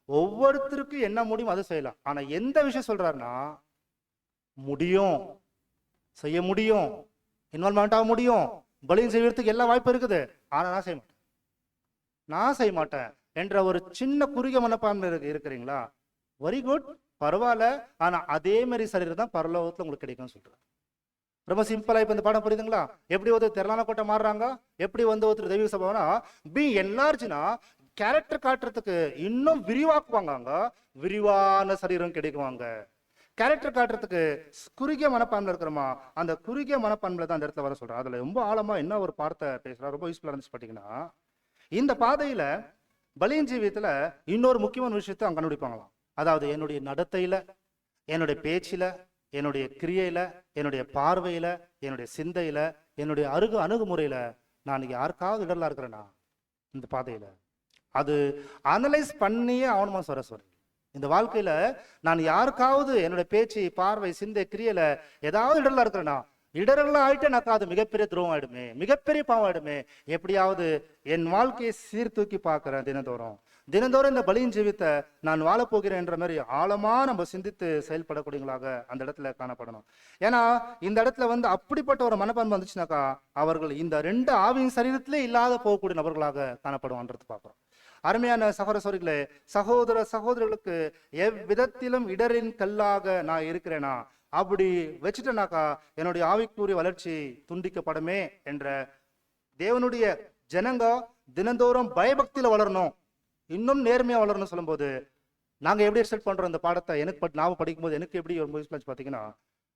ஒவ்வொருத்தருக்கும் என்ன முடியும் அது செய்யலாம். ஆனால் எந்த விஷயம் சொல்றாருன்னா, முடியும், செய்ய முடியும், இன்வால்மெண்ட் ஆக முடியும், பலியும் செய்வதற்கு எல்லா வாய்ப்பு இருக்குது, ஆனா நான் செய்ய மாட்டேன் என்ற ஒரு சின்ன குறுகிய மனப்பான்மை இருக்கிறீங்களா, வெரி குட், பரவாயில்ல. ஆனா அதே மாதிரி சரீரம் தான் பரலோகத்துல உங்களுக்கு கிடைக்கும்னு சொல்றேன். ரொம்ப சிம்பிளா இப்ப இந்த பாடம் புரியுதுங்களா? எப்படி ஒருத்தர் திரளான கோட்டை மாறுறாங்க, எப்படி ஒருத்தர் தெய்வீக சபைனா பி என்லார்ஜ்னா கேரக்டர் காட்டுறதுக்கு இன்னும் விரிவாக்குவாங்க, விரிவான சரீரம் கிடைக்குவாங்க. கேரக்டர் காட்டுறதுக்கு குறுகிய மனப்பான்மை இருக்கிறோமா, அந்த குறுகிய மனப்பான்மையில தான் அந்த இடத்துல வர சொல்றேன். அதுல ரொம்ப ஆழமா என்ன ஒரு வார்த்தை பேசுறா, ரொம்ப யூஸ்ஃபுல்லா இருந்துச்சு பாத்தீங்கன்னா, இந்த பாதையில பலியின் ஜீவியத்துல இன்னொரு முக்கியமான விஷயத்தை அவங்க கண்டுபிடிப்பாங்களாம். அதாவது என்னுடைய நடத்தையில, என்னுடைய பேச்சில, என்னுடைய கிரியையில, என்னுடைய பார்வையில, என்னுடைய சிந்தையில, என்னுடைய அணுகுமுறையில நான் யாருக்காவது இடர்லா இருக்கிறேன்னா இந்த பாதையில அது அனலைஸ் பண்ணியே ஆவணமா சொல்ற. இந்த வாழ்க்கையில நான் யாருக்காவது என்னோட பேச்சு, பார்வை, சிந்தை, கிரியையில ஏதாவது இடர்ல இருக்கிறேன்னா, இடரெல்லாம் ஆயிட்டேனாக்கா அது மிகப்பெரிய துரோகம் ஆயிடுமே, மிகப்பெரிய பாவம் ஆயிடுமே. எப்படியாவது என் வாழ்க்கையை சீர்தூக்கி பார்க்கிறேன். தினந்தோறும் இந்த பலியின் ஜீவித்தை நான் வாழப்போகிறேன் என்ற மாதிரி ஆழமா நம்ம சிந்தித்து செயல்படக்கூடியவங்களாக அந்த இடத்துல காணப்படணும். ஏன்னா இந்த இடத்துல அப்படிப்பட்ட ஒரு மனப்பான்மை வந்துச்சுனாக்கா அவர்கள் இந்த 2 ஆவியின் சரீரத்திலே இல்லாத போகக்கூடிய நபர்களாக காணப்படுவான்றது பார்க்கிறோம். அருமையான சகோதரர்களே, சகோதரர்களுக்கு எவ்விதத்திலும் இடரின் கல்லாக நான் இருக்கிறேனா, அப்படி வச்சுட்டேனாக்கா என்னுடைய ஆவிக்குரிய வளர்ச்சி துண்டிக்கப்படுமே என்ற தேவனுடைய ஜனங்க தினந்தோறும் பயபக்தியில வளரணும், இன்னும் நேர்மையா வளரணும் சொல்லும்போது நாங்க எப்படி எக்ஸ்பெக்ட் பண்றோம் இந்த பாடத்தை. நான் படிக்கும்போது எனக்கு எப்படி ஒரு பார்த்தீங்கன்னா,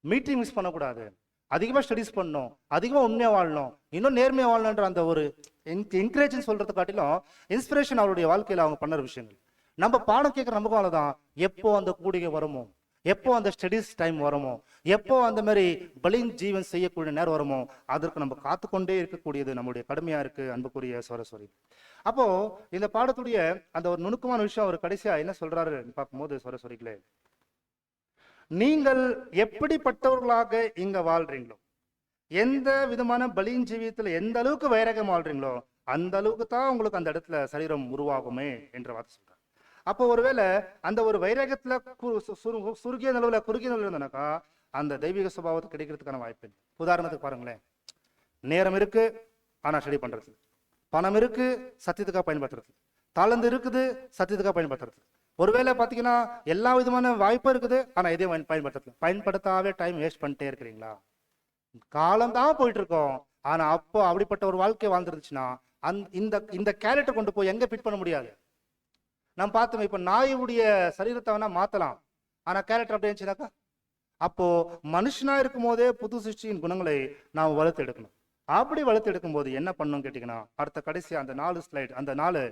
மீட்டிங் மிஸ் பண்ணக்கூடாது, அதிகமாக ஸ்டடிஸ் பண்ணணும், அதிகமாக உண்மையாக வாழணும், இன்னும் நேர்மையாக வாழணுன்ற அந்த ஒரு என்கரேஜ் சொல்றதை காட்டிலும் இன்ஸ்பிரேஷன் அவருடைய வாழ்க்கையில் அவங்க பண்ணுற விஷயங்கள். நம்ம பாடம் கேட்குற நமக்கும் அவ்வளோதான். எப்போ அந்த கூடிகை வருமோ, எப்போ அந்த ஸ்டடிஸ் டைம் வருமோ, எப்போ அந்த மாதிரி பலியின் ஜீவன் செய்யக்கூடிய நேரம் வருமோ, அதற்கு நம்ம காத்துக்கொண்டே இருக்கக்கூடியது நம்முடைய கடமையா இருக்கு. அன்புக்குரிய சோரஸ்வரி, அப்போ இந்த பாடத்துடைய அந்த ஒரு நுணுக்கமான விஷயம் அவர் கடைசியா என்ன சொல்றாரு பார்க்கும்போது, சோரஸ்வரிகளே, நீங்கள் எப்படிப்பட்டவர்களாக இங்க வாழ்றீங்களோ, எந்த விதமான பலியின் ஜீவியத்துல எந்த அளவுக்கு வைராகம் வாழ்றீங்களோ அந்த அளவுக்கு தான் உங்களுக்கு அந்த இடத்துல சரீரம் உருவாகுமே என்ற வார்த்தை சொல்றாங்க. அப்போ ஒருவேளை அந்த ஒரு வைராகத்துல குறுகிய நிலவுல இருந்தனாக்கா அந்த தெய்வீக சுபாவத்தை கிடைக்கிறதுக்கான வாய்ப்பு இல்லை. உதாரணத்துக்கு பாருங்களேன், நேரம் இருக்கு ஆனா ஸ்டடி பண்றது, பணம் இருக்கு சத்தியத்துக்காக பயன்படுத்துறது, தாளந்து இருக்குது சத்தியத்துக்காக பயன்படுத்துறது. ஒருவேளை பாத்தீங்கன்னா எல்லா விதமான வாய்ப்பும் இருக்குது, ஆனா எதையும் பயன்படுத்தாவே டைம் வேஸ்ட் பண்ணிட்டே இருக்கிறீங்களா? காலம் தான் போயிட்டு இருக்கோம், ஆனா அப்போ அப்படிப்பட்ட ஒரு வாழ்க்கை வாழ்ந்துருச்சுன்னா இந்த கேரக்டர் கொண்டு போய் எங்க ஃபிட் பண்ண முடியாது. நம்ம பார்த்தோம், இப்ப நாயுடைய சரீரத்தை வேணா மாத்தலாம், ஆனா கேரக்டர் அப்படி இருந்துச்சுனாக்கா அப்போ மனுஷனா இருக்கும் போதே புது சிருஷ்டியின் குணங்களை நாம் வளர்த்து எடுக்கணும். அப்படி வளர்த்து எடுக்கும் போது என்ன பண்ணணும் கேட்டீங்கன்னா, அடுத்த கடைசி அந்த 4 ஸ்லைடு, அந்த 4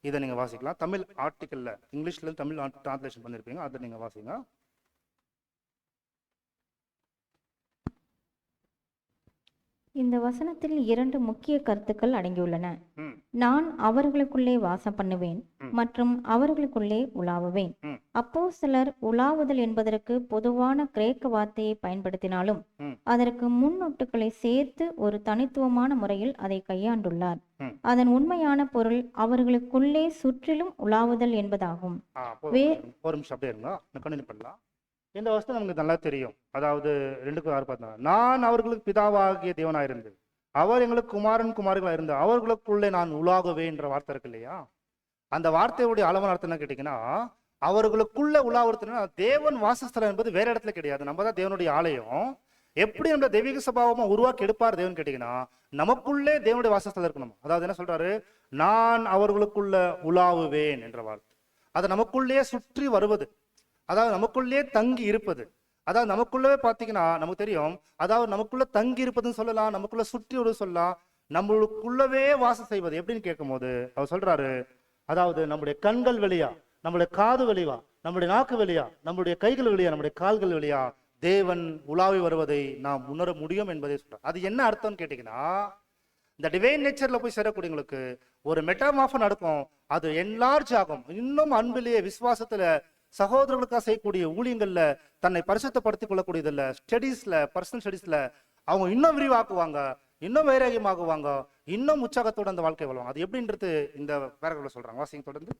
இதை நீங்க வாசிக்கலாம். தமிழ் ஆர்டிக்கல்ல இங்கிலீஷ்ல தமிழ் டிரான்ஸ்லேஷன் பண்ணிருப்பீங்க, அதை நீங்க வாசிங்க. இந்த வசனத்தில் 2 முக்கிய கருத்துக்கள் அடங்கியுள்ளன. நான் அவர்களுக்குள்ளே வாசம் பண்ணுவேன் மற்றும் அவர்களுக்குள்ளே உலாவுவேன். அப்போஸ்தலர் உலாவுதல் என்பதற்கு பொதுவான கிரேக்க வார்த்தையை பயன்படுத்தினாலும் அதற்கு முன்னொட்டுகளை சேர்த்து ஒரு தனித்துவமான முறையில் அதை கையாண்டுள்ளார். அதன் உண்மையான பொருள் அவர்களுக்குள்ளே சுற்றிலும் உலாவுதல் என்பதாகும். இந்த வசனம் நமக்கு நல்லா தெரியும். அதாவது 2:6 நான் அவர்களுக்கு பிதாவாகிய தேவனாயிருந்து அவர் எங்களுக்கு குமாரர்களா இருந்து அவர்களுக்குள்ளே நான் உலாகுவேன் என்ற வார்த்தை இருக்கு இல்லையா? அந்த வார்த்தையுடைய அளவான அர்த்தம் என்ன கேட்டீங்கன்னா, அவர்களுக்குள்ள உலாவுறதுன்னா தேவன் வாசஸ்தலம் என்பது வேற இடத்துல கிடையாது, நம்ம தான் தேவனுடைய ஆலயம். எப்படி நம்ம தெய்வீக சபாவமா உருவாக்கி எடுப்பார் தேவன் கேட்டீங்கன்னா, நமக்குள்ளே தேவனுடைய வாசஸ்தலம் இருக்கணும். அதாவது என்ன சொல்றாரு, நான் அவர்களுக்குள்ள உலாவுவேன் என்ற வார்த்தை, அது நமக்குள்ளே சுற்றி வருவது, அதாவது நமக்குள்ளே தங்கி இருப்பது. அதாவது நமக்குள்ளவே பாத்தீங்கன்னா நமக்கு தெரியும், அதாவது நமக்குள்ள தங்கி இருப்பதுன்னு சொல்லலாம், நமக்குள்ள சுற்றி வருவது சொல்லலாம், நம்மளுக்குள்ளவே வாசம் செய்வது. எப்படின்னு கேட்கும் போது அவர் சொல்றாரு, அதாவது நம்முடைய கண்கள் வெளியா, நம்முடைய காது வெளியா, நம்முடைய நாக்கு வெளியா, நம்முடைய கைகள் வெளியா, நம்முடைய கால்கள் வெளியா தேவன் உலாவி வருவதை நாம் உணர முடியும் என்பதை சொல்றார். அது என்ன அர்த்தம்னு கேட்டீங்கன்னா, இந்த டிவைன் நேச்சர்ல போய் சேரக்கூடியவங்களுக்கு ஒரு மெட்டாமார்ஃபன் நடக்கும். அது என்லார்ஜ் ஆகும். இன்னும் அன்பிலேயே, விசுவாசத்துல, சகோதரர்களுக்காக செய்யக்கூடிய ஊழியங்கள்ல, தன்னை பரிசுத்தப்படுத்திக் கொள்ளக்கூடியதில்ல, ஸ்டடீஸ்ல, பர்சனல் ஸ்டடீஸ்ல அவங்க இன்னும் விரிவாக்குவாங்க, இன்னும் வைராகியமாகுவாங்க, இன்னும் உற்சாகத்தோட அந்த வாழ்க்கை வாழ்வாங்க. அது எப்படின்றது இந்த பேராகிராஃப்ல சொல்றாங்க. வாசிங்க தொடர்ந்து.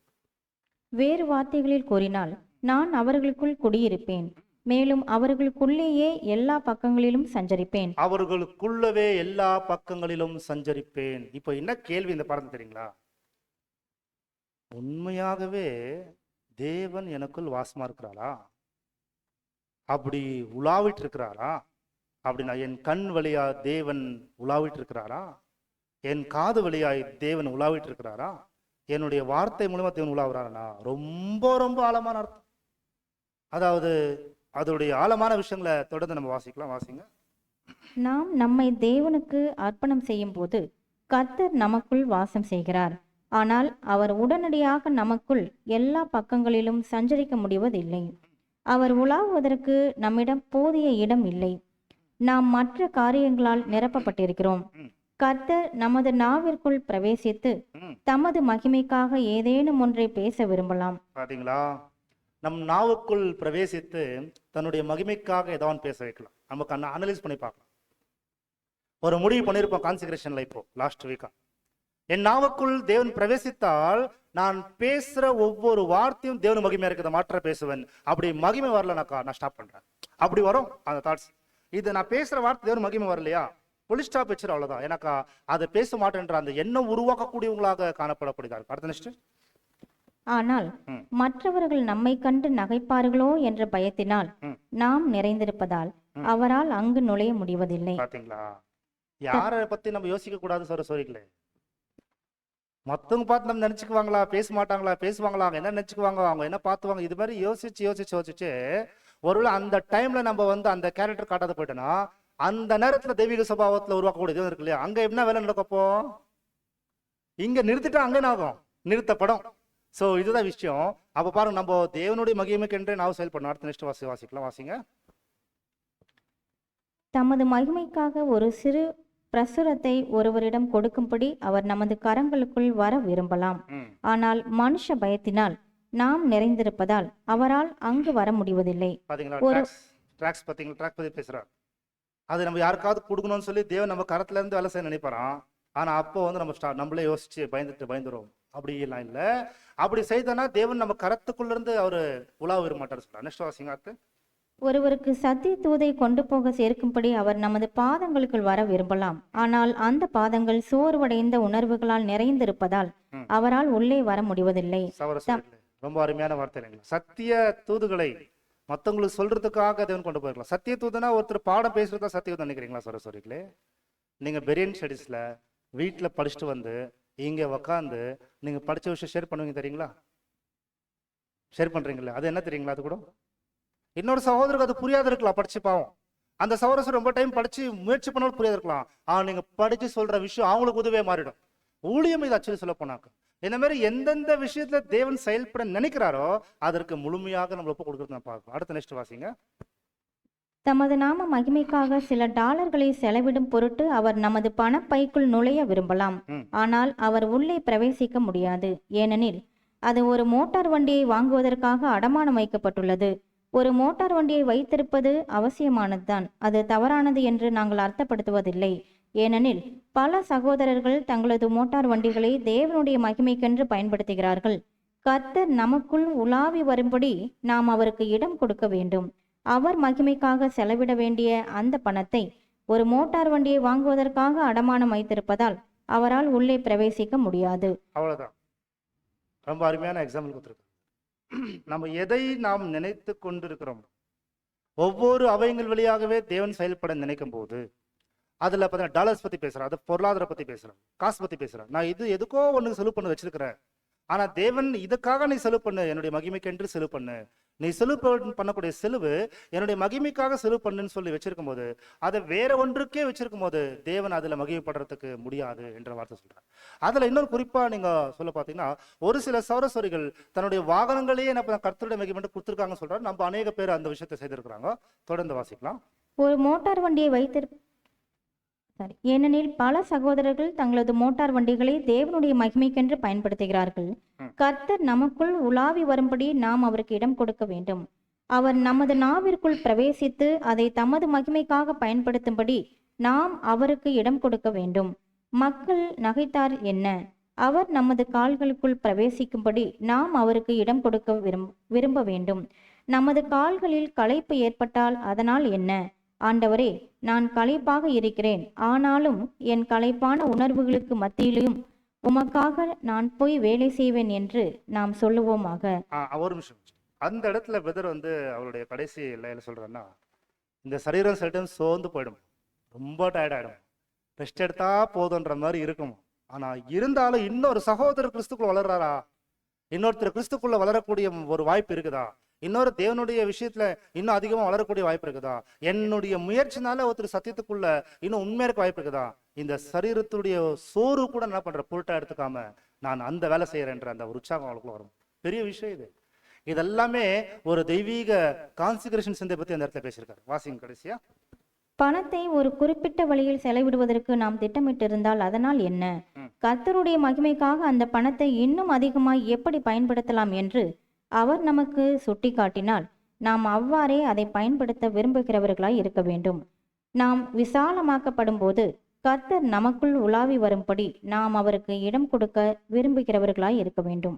வேறு வார்த்தைகளில் கூறினால், நான் அவர்களுக்குள் குடியிருப்பேன், மேலும் அவர்களுக்குள்ளேயே எல்லா பக்கங்களிலும் சஞ்சரிப்பேன். அவர்களுக்குள்ளவே எல்லா பக்கங்களிலும் சஞ்சரிப்பேன். இப்போ என்ன கேள்வி இந்த பாடம் தெரியுங்களா? உண்மையாகவே தேவன் எனக்குள் வாசமா இருக்கிறாரா? அப்படி உலாவிட்டு இருக்கிறாரா? அப்படின்னா என் கண் வழியா தேவன் உலாவிட்டு இருக்கிறாரா? என் காது வழியாய் தேவன் உலாவிட்டு இருக்கிறாரா? என்னுடைய வார்த்தை மூலமா தேவன் உலாவுறாரா? ரொம்ப ரொம்ப ஆழமான அர்த்தம். அதாவது அதோடைய ஆழமான விஷயங்களை தொடர்ந்து நம்ம வாசிக்கலாம். வாசிங்க. நாம் நம்மை தேவனுக்கு அர்ப்பணம் செய்யும் போது கர்த்தர் நமக்குள் வாசம் செய்கிறார். ஆனால் அவர் உடனடியாக நமக்குள் எல்லா பக்கங்களிலும் சஞ்சரிக்க முடிவதில்லை. அவர் உலாவுவதற்கு நம்மிடம் போதிய இடம் இல்லை. நாம் மற்ற காரியங்களால் நிரப்பப்பட்டிருக்கிறோம். கர்த்தர் நமது நாவிற்குள் பிரவேசித்து தமது மகிமைக்காக ஏதேனும் ஒன்றை பேச விரும்பலாம். பாத்தீங்களா? நம் நாவுக்குள் பிரவேசித்து தன்னுடைய மகிமைக்காக ஏதாவது பேச வைக்கலாம். நமக்கு அனலைஸ் பண்ணி பார்க்கலாம். ஒரு முடிவு பண்ணியிருப்போம் கான்சிகரேஷன்ல. இப்போ லாஸ்ட் வீக்கா என் நாவுக்குள் தேவன் பிரவேசித்தால் நான் பேசுற ஒவ்வொரு வார்த்தையும் தேவன் மகிமையா இருக்கிறத மாற்ற பேசுவேன். அப்படி மகிமை வரலனாக்கா நான் ஸ்டாப் பண்றேன். அப்படி வரும் அந்த தாட்ஸ். இது நான் பேசுற வார்த்தை தேவன் மகிமை வரலையா, புல் ஸ்டாப் வச்சிரு, அவ்வளவுதான். எனக்கா அதை பேச மாட்டேன்ற அந்த எண்ணம் உருவாக்கக்கூடியவங்களாக காணப்படக்கூடியதா இருக்கும். அடுத்த நெக்ஸ்ட். ஆனால் மற்றவர்கள் நம்மை கண்டு நகைப்பார்களோ என்ற பயத்தினால் நாம் நிறைந்திருப்பதால் அவரால் அங்கு நுழைய முடிவதில்லை. பாத்தீங்களா? யாரை பத்தி நம்ம யோசிக்க கூடாது சோரிகளே. மத்தவங்க பார்த்து நம்ம நினைச்சுக்குவாங்களா, பேச மாட்டாங்களா, பேசுவாங்களா, அவங்க என்ன நினைச்சுக்குவாங்க, அவங்க என்ன பார்த்துவாங்க, இது மாதிரி யோசிச்சு ஒருவேளை அந்த டைம்ல நம்ம அந்த கேரக்டர் காட்டாத போயிட்டோம்னா அந்த நேரத்துல தெய்வீக சபாவத்துல உருவாக்கக்கூடிய இருக்கு இல்லையா, அங்க என்ன வேலை நடக்கப்போ இங்க நிறுத்திட்டா அங்க என்ன ஆகும்? நிறுத்தப்படும். சோ இதுதான் விஷயம். அப்ப பாருங்க, நம்ம தேவனுடைய மகிமைக்கென்றே நான் செயல்படணும். அடுத்த நெக்ஸ்ட் வாசிக்கலாம். வாசிங்க. தமது மகிமைக்காக ஒரு சிறு பிரசுரத்தை ஒருவரிடம் கொடுக்கும்படி அவர் நமது கரங்களுக்குள் வர விரும்பலாம். ஆனால் மனுஷ பயத்தினால் நாம் நிறைந்திருப்பதால் அவரால் அங்கு வர முடிவதில்லை. ட்ராக்ஸ் பத்தி பேசுறார். அது நம்ம யாருக்காவது கொடுக்கணும்னு சொல்லி தேவன் நம்ம கரத்துல இருந்து வேலை செய்ய நினைப்பாராம். ஆனா அப்போ நம்ம நம்மளே யோசிச்சு பயந்துரும். அப்படி எல்லாம் இல்ல. அப்படி செய்தனா தேவன் நம்ம கரத்துக்குள்ள இருந்து அவரு உலாவ வர மாட்டார் சொல்றார். நெக்ஸ்ட் வாசிங்க. ஒருவருக்கு சத்திய தூதை கொண்டு போக சேர்க்கும்படி அவர் நமது பாதங்களுக்குள் வர விரும்பலாம். ஆனால் அந்த பாதங்கள் சோர்வடைந்த உணர்வுகளால் நிறைந்திருப்பதால் அவரால் உள்ளே வர முடிவதில்லை. ரொம்ப அருமையான வார்த்தை இல்லைங்களா? சத்திய தூதுகளை மற்றவங்களுக்கு சொல்றதுக்காக தேவன் கொண்டு போயிருக்கலாம். சத்திய தூதுனா ஒருத்தர் பாடம் பேசுறதா சத்திய தூது நினைக்கிறீங்களா? சரஸ்வரிகளே, நீங்க பெரியன் ஸ்டடீஸ்ல வீட்டில் படிச்சுட்டு வந்து இங்க உக்காந்து நீங்க படிச்ச விஷயம் ஷேர் பண்ணுவீங்க தெரியுங்களா? ஷேர் பண்றீங்களா? அது என்ன தெரியுங்களா? அது கூட இன்னொரு சகோதரருக்கு அது புரியாது இருக்கலாம். படிச்சு பாவம் அந்த சகோதரர் ரொம்ப டைம் படிச்சு முயற்சி பண்ணாலும் புரியாது இருக்கலாம். ஆனா நீங்க படிச்சு சொல்ற விஷயம் அவங்களுக்கு உதவியே மாறிடும். ஊழியம் இது ஆக்சுவலி சொல்ல போனாக்க இந்த மாதிரி எந்தெந்த விஷயத்துல தேவன் செயல்பட நினைக்கிறாரோ அதற்கு முழுமையாக நம்ம ஒப்பு கொடுக்கறது நான் பார்க்கணும். அடுத்த நெக்ஸ்ட் வாசிங்க. தமது நாம மகிமைக்காக சில டாலர்களை செலவிடும் பொருட்டு அவர் நமது பணப்பைக்குள் நுழைய விரும்பலாம். ஆனால் அவர் உள்ளே பிரவேசிக்க முடியாது. ஏனெனில் அது ஒரு மோட்டார் வண்டியை வாங்குவதற்காக அடமானம் வைக்கப்பட்டுள்ளது. ஒரு மோட்டார் வண்டியை வைத்திருப்பது அவசியமானதுதான். அது தவறானது என்று நாங்கள் அர்த்தப்படுத்துவதில்லை. ஏனெனில் பல சகோதரர்கள் தங்களது மோட்டார் வண்டிகளை தேவனுடைய மகிமைக்கென்று பயன்படுத்துகிறார்கள். கர்த்தர் நமக்குள் உலாவி வரும்படி நாம் அவருக்கு இடம் கொடுக்க வேண்டும். அவர் மகிமைக்காக செலவிட வேண்டிய அந்த பணத்தை ஒரு மோட்டார் வண்டியை வாங்குவதற்காக அடமானம் வைத்திருப்பதால் அவரால் உள்ளே பிரவேசிக்க முடியாது. அவ்வளவுதான். ரொம்ப அருமையான எக்ஸாம்பிள் கொடுத்துருக்கு. நம்ம எதை நாம் நினைத்து கொண்டிருக்கிறோம், ஒவ்வொரு அவயங்கள் வழியாகவே தேவன் செயல்பட நினைக்கும் போது அதுல பார்த்தீங்கன்னா டாலர்ஸ் பத்தி பேசுறேன், அது பொருளாதார பத்தி பேசுறேன், காசு பத்தி பேசுறேன். நான் இது எதுக்கோ ஒண்ணு செலவு பண்ண வச்சிருக்கிறேன். ஆனா தேவன் இதுக்காக நீ செலவு பண்ணு, என்னுடைய மகிமைக்கென்று செலவு பண்ணு, நீ செலவு பண்ணக்கூடிய செலவு என்னுடைய மகிமைக்காக செலவு பண்ணுன்னு சொல்லி வச்சிருக்கும் போது, அதை வேற ஒன்றுக்கே வச்சிருக்கும் போது தேவன் அதுல மகிமைப்படுறதுக்கு முடியாது என்ற வார்த்தை சொல்றார். அதுல இன்னொரு குறிப்பா நீங்க சொல்ல பார்த்தீங்கன்னா, ஒரு சில சௌரஸ்வரிகள் தன்னுடைய வாகனங்களையே என்ன கர்த்தருடைய மகிமை கொடுத்துருக்காங்கன்னு சொல்றாரு. நம்ம அநேக பேர் அந்த விஷயத்தை செய்திருக்கிறாங்க. தொடர்ந்து வாசிக்கலாம். ஒரு மோட்டார் வண்டியை ஏனெனில் பல சகோதரர்கள் தங்களது மோட்டார் வண்டிகளை தேவனுடைய மகிமைக்கென்று பயன்படுத்துகிறார்கள். கர்த்தர் நமக்குள் உலாவி வரும்படி நாம் அவருக்கு இடம் கொடுக்க வேண்டும். அவர் நமது நாவிற்குள் பிரவேசித்து அதை தமது மகிமைக்காக பயன்படுத்தும்படி நாம் அவருக்கு இடம் கொடுக்க வேண்டும். மக்கள் நகைத்தார் என்ன? அவர் நமது கால்களுக்குள் பிரவேசிக்கும்படி நாம் அவருக்கு இடம் கொடுக்க விரும்ப வேண்டும். நமது கால்களில் களைப்பு ஏற்பட்டால் அதனால் என்ன? ஆண்டவரே, நான் களைப்பாக இருக்கிறேன், ஆனாலும் என் களைப்பான உணர்வுகளுக்கு மத்தியிலும் உமக்காக நான் போய் வேலை செய்வேன் என்று நாம் சொல்லுவோமாக. ஒரு நிமிஷம். அந்த இடத்துல பிரதர் அவருடைய கடைசி லைன்ல சொல்றேன்னா, இந்த சரீரம் சில டைம் சோர்ந்து போயிடும், ரொம்ப டயர்ட் ஆயிடும், ரெஸ்ட் எடுத்தா போதுன்ற மாதிரி இருக்கும். ஆனா இருந்தாலும் இன்னொரு சகோதரர் கிறிஸ்துக்குள்ள வளர்றாரா, இன்னொருத்தர் கிறிஸ்துக்குள்ள வளரக்கூடிய ஒரு வாய்ப்பு இருக்குதா, இன்னொரு தேவனுடைய விஷயத்துல இன்னும் அதிகமா வளரக்கூடிய வாய்ப்பு இருக்குதா, என்னுடைய முயற்சினால ஒருத்தர் சத்தியத்துக்குள்ள இன்னும் உண்மையா இருக்க வாய்ப்பு இருக்குதா, இந்த சரீரத்துடைய சோறு கூட என்ன பண்ற பொருட்டா எடுத்துக்காம நான் அந்த வேலை செய்யறேன்ற அந்த ஒரு உற்சாகம் அவளுக்குள்ள வரும். பெரிய விஷயம் இது. இதெல்லாமே ஒரு தெய்வீக கான்சிகரேஷன் சிந்தை பத்தி அந்த இடத்துல பேசியிருக்காரு. வாசிங்க கடைசியா. பணத்தை ஒரு குறிப்பிட்ட வழியில் செலவிடுவதற்கு நாம் திட்டமிட்டிருந்தால் அதனால் என்ன? கர்த்தருடைய மகிமைக்காக அந்த பணத்தை இன்னும் அதிகமாய் எப்படி பயன்படுத்தலாம் என்று அவர் நமக்கு சுட்டி காட்டினால் நாம் அவ்வாறே அதை பயன்படுத்த விரும்புகிறவர்களாய் இருக்க வேண்டும். நாம் விசாலமாக்கப்படும் போது கர்த்தர் நமக்குள் உலாவி வரும்படி நாம் அவருக்கு இடம் கொடுக்க விரும்புகிறவர்களாய் இருக்க வேண்டும்.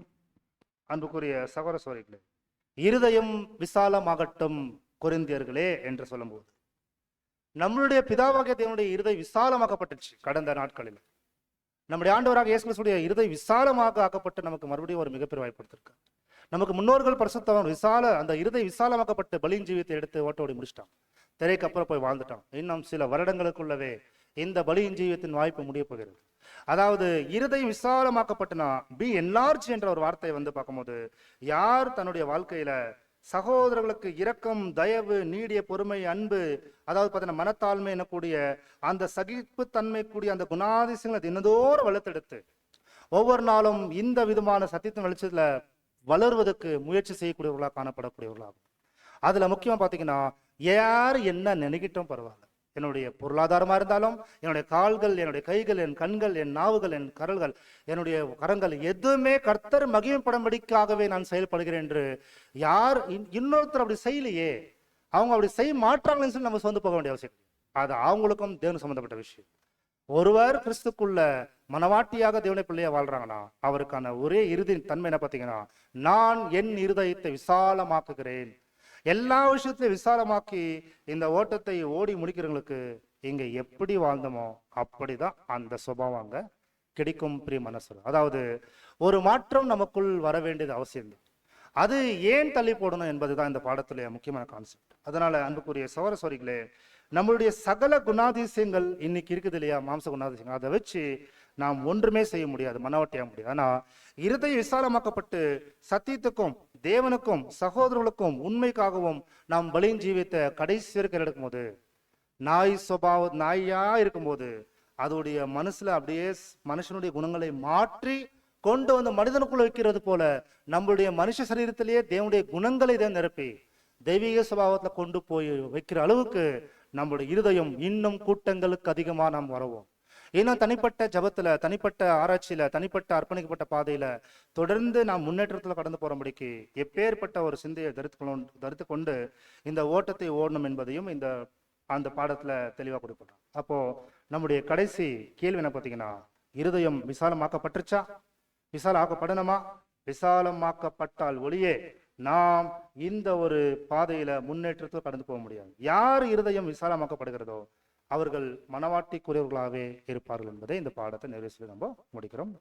அன்புக்குரிய சகோதர சகோதரிகளே, இருதயம் விசாலமாகட்டும் கொரிந்தியர்களே என்று சொல்லும்போது, நம்மளுடைய பிதாவாகிய தேவனுடைய இருதயம் விசாலமாக்கப்பட்டுச்சு. கடந்த நாட்களில் நம்முடைய ஆண்டவராக இயேசு கிறிஸ்துவுடைய இருதயம் விசாலமாக ஆக்கப்பட்டு நமக்கு மறுபடியும் ஒரு மிகப்பெரிய வாய்ப்பு கொடுத்திருக்கு. நமக்கு முன்னோர்கள் பரிசுத்தவான் அந்த இருதயம் விசாலமாக்கப்பட்டு பலியின் ஜீவியத்தை எடுத்து ஓட்டோடி முடிச்சிட்டான். திரைக்கு அப்புறம் போய் வாழ்ந்துட்டான். இன்னும் சில வருடங்களுக்குள்ளவே இந்த பலியின் ஜீவியத்தின் வாய்ப்பு முடிய போகிறது. அதாவது இருதயம் விசாலமாக்கப்பட்டுனா பி என்லார்ஜ் என்ற ஒரு வார்த்தையை பார்க்கும்போது, யார் தன்னுடைய வாழ்க்கையில சகோதரர்களுக்கு இரக்கம், தயவு, நீடிய பொறுமை, அன்பு, அதாவது பார்த்தீங்கன்னா மனத்தாழ்மை எனக்கூடிய அந்த சகிப்பு தன்மை கூடிய அந்த குணாதிசயங்களை தினதோறும் வளர்த்தெடுத்து ஒவ்வொரு நாளும் இந்த விதமான சத்தியத்தின் வெளிச்சத்துல வளர்வதற்கு முயற்சி செய்யக்கூடியவர்களாக காணப்படக்கூடியவர்களாகும். அதுல முக்கியமா பாத்தீங்கன்னா, யார் என்ன நினைக்கிட்டோம் பரவாயில்ல, என்னுடைய பொருளாதாரமா இருந்தாலும், என்னுடைய கால்கள், என்னுடைய கைகள், என் கண்கள், என் நாவுகள், என் கரல்கள், என்னுடைய கரங்கள் எதுவுமே கர்த்தர் மகிமைப்படும்படிக்காகவே நான் செயல்படுகிறேன் என்று யார் இன்னொருத்தர் அப்படி செய்யலையே, அவங்க அப்படி செய்ய மாட்டாங்களேன்னு சொல்லி நம்ம சொந்து போக வேண்டிய அவசியம். அது அவங்களுக்கும் தேவன் சம்பந்தப்பட்ட விஷயம். ஒருவர் கிறிஸ்துக்குள்ள மனவாட்டியாக தேவனை பிள்ளையா வாழ்றாங்கன்னா அவருக்கான ஒரே இறுதி தன்மை என்ன பார்த்தீங்கன்னா, நான் என் இருதயத்தை விசாலமாக்குகிறேன். எல்லா விஷயத்திலையும் விசாலமாக்கி இந்த ஓட்டத்தை ஓடி முடிக்கிறவங்களுக்கு இங்க எப்படி வாழ்ந்தோமோ அப்படிதான் அந்த சுபாவம் அங்க கிடைக்கும். பிரிய மனசு, அதாவது ஒரு மாற்றம் நமக்குள் வர வேண்டியது அவசியம். அது ஏன் தள்ளி போடணும் என்பதுதான் இந்த பாடத்துடைய முக்கியமான கான்செப்ட். அதனால அன்புக்குரிய சகோதர சகோதரிகளே, நம்மளுடைய சகல குணாதிசயங்கள் இன்னைக்கு இருக்குது இல்லையா, மாம்ச குணாதிசயங்கள், அதை வச்சு நாம் ஒன்றுமே செய்ய முடியாது, மனவட்டியாக முடியாது. ஆனா இருதயம் விசாலமாக்கப்பட்டு சத்தியத்துக்கும் தேவனுக்கும் சகோதரர்களுக்கும் உண்மைக்காகவும் நாம் பலியின் ஜீவியத்தை கடைசி வரைக்கும் எடுக்கும்போது, நாயா இருக்கும்போது அதோடைய மனசுல அப்படியே மனுஷனுடைய குணங்களை மாற்றி கொண்டு மனிதனுக்குள்ள வைக்கிறது போல நம்மளுடைய மனுஷ சரீரத்திலேயே தேவனுடைய குணங்களை தான் நிரப்பி தெய்வீக சுபாவத்துல கொண்டு போய் வைக்கிற அளவுக்கு நம்முடைய இருதயம் இன்னும் கூட்டங்களுக்கு அதிகமா நாம் வரவோம். இன்னும் தனிப்பட்ட ஜபத்துல, தனிப்பட்ட ஆராய்ச்சியில, தனிப்பட்ட அர்ப்பணிக்கப்பட்ட பாதையில தொடர்ந்து நாம் முன்னேற்றத்துல கடந்து போறபடிக்கு எப்பேற்பட்ட ஒரு சிந்தையை தரித்து கொண்டு இந்த ஓட்டத்தை ஓடணும் என்பதையும் அந்த பாடத்துல தெளிவா கொடுக்கணும். அப்போ நம்முடைய கடைசி கேள்வி என்ன பார்த்தீங்கன்னா, இருதயம் விசாலமாக்கப்பட்டுச்சா, விசாலமாக்கப்படணுமா? விசாலமாக்கப்பட்டால் ஒளியே நாம் இந்த ஒரு பாதையில முன்னேற்றத்தில் கடந்து போக முடியாது. யார் இருதயம் விசாலமாக்கப்படுகிறதோ அவர்கள் மனவாட்டிக்குரியவர்களாகவே இருப்பார்கள் என்பதை இந்த பாடத்தை நிறைவு செய்து நம்ம முடிக்கிறோம்.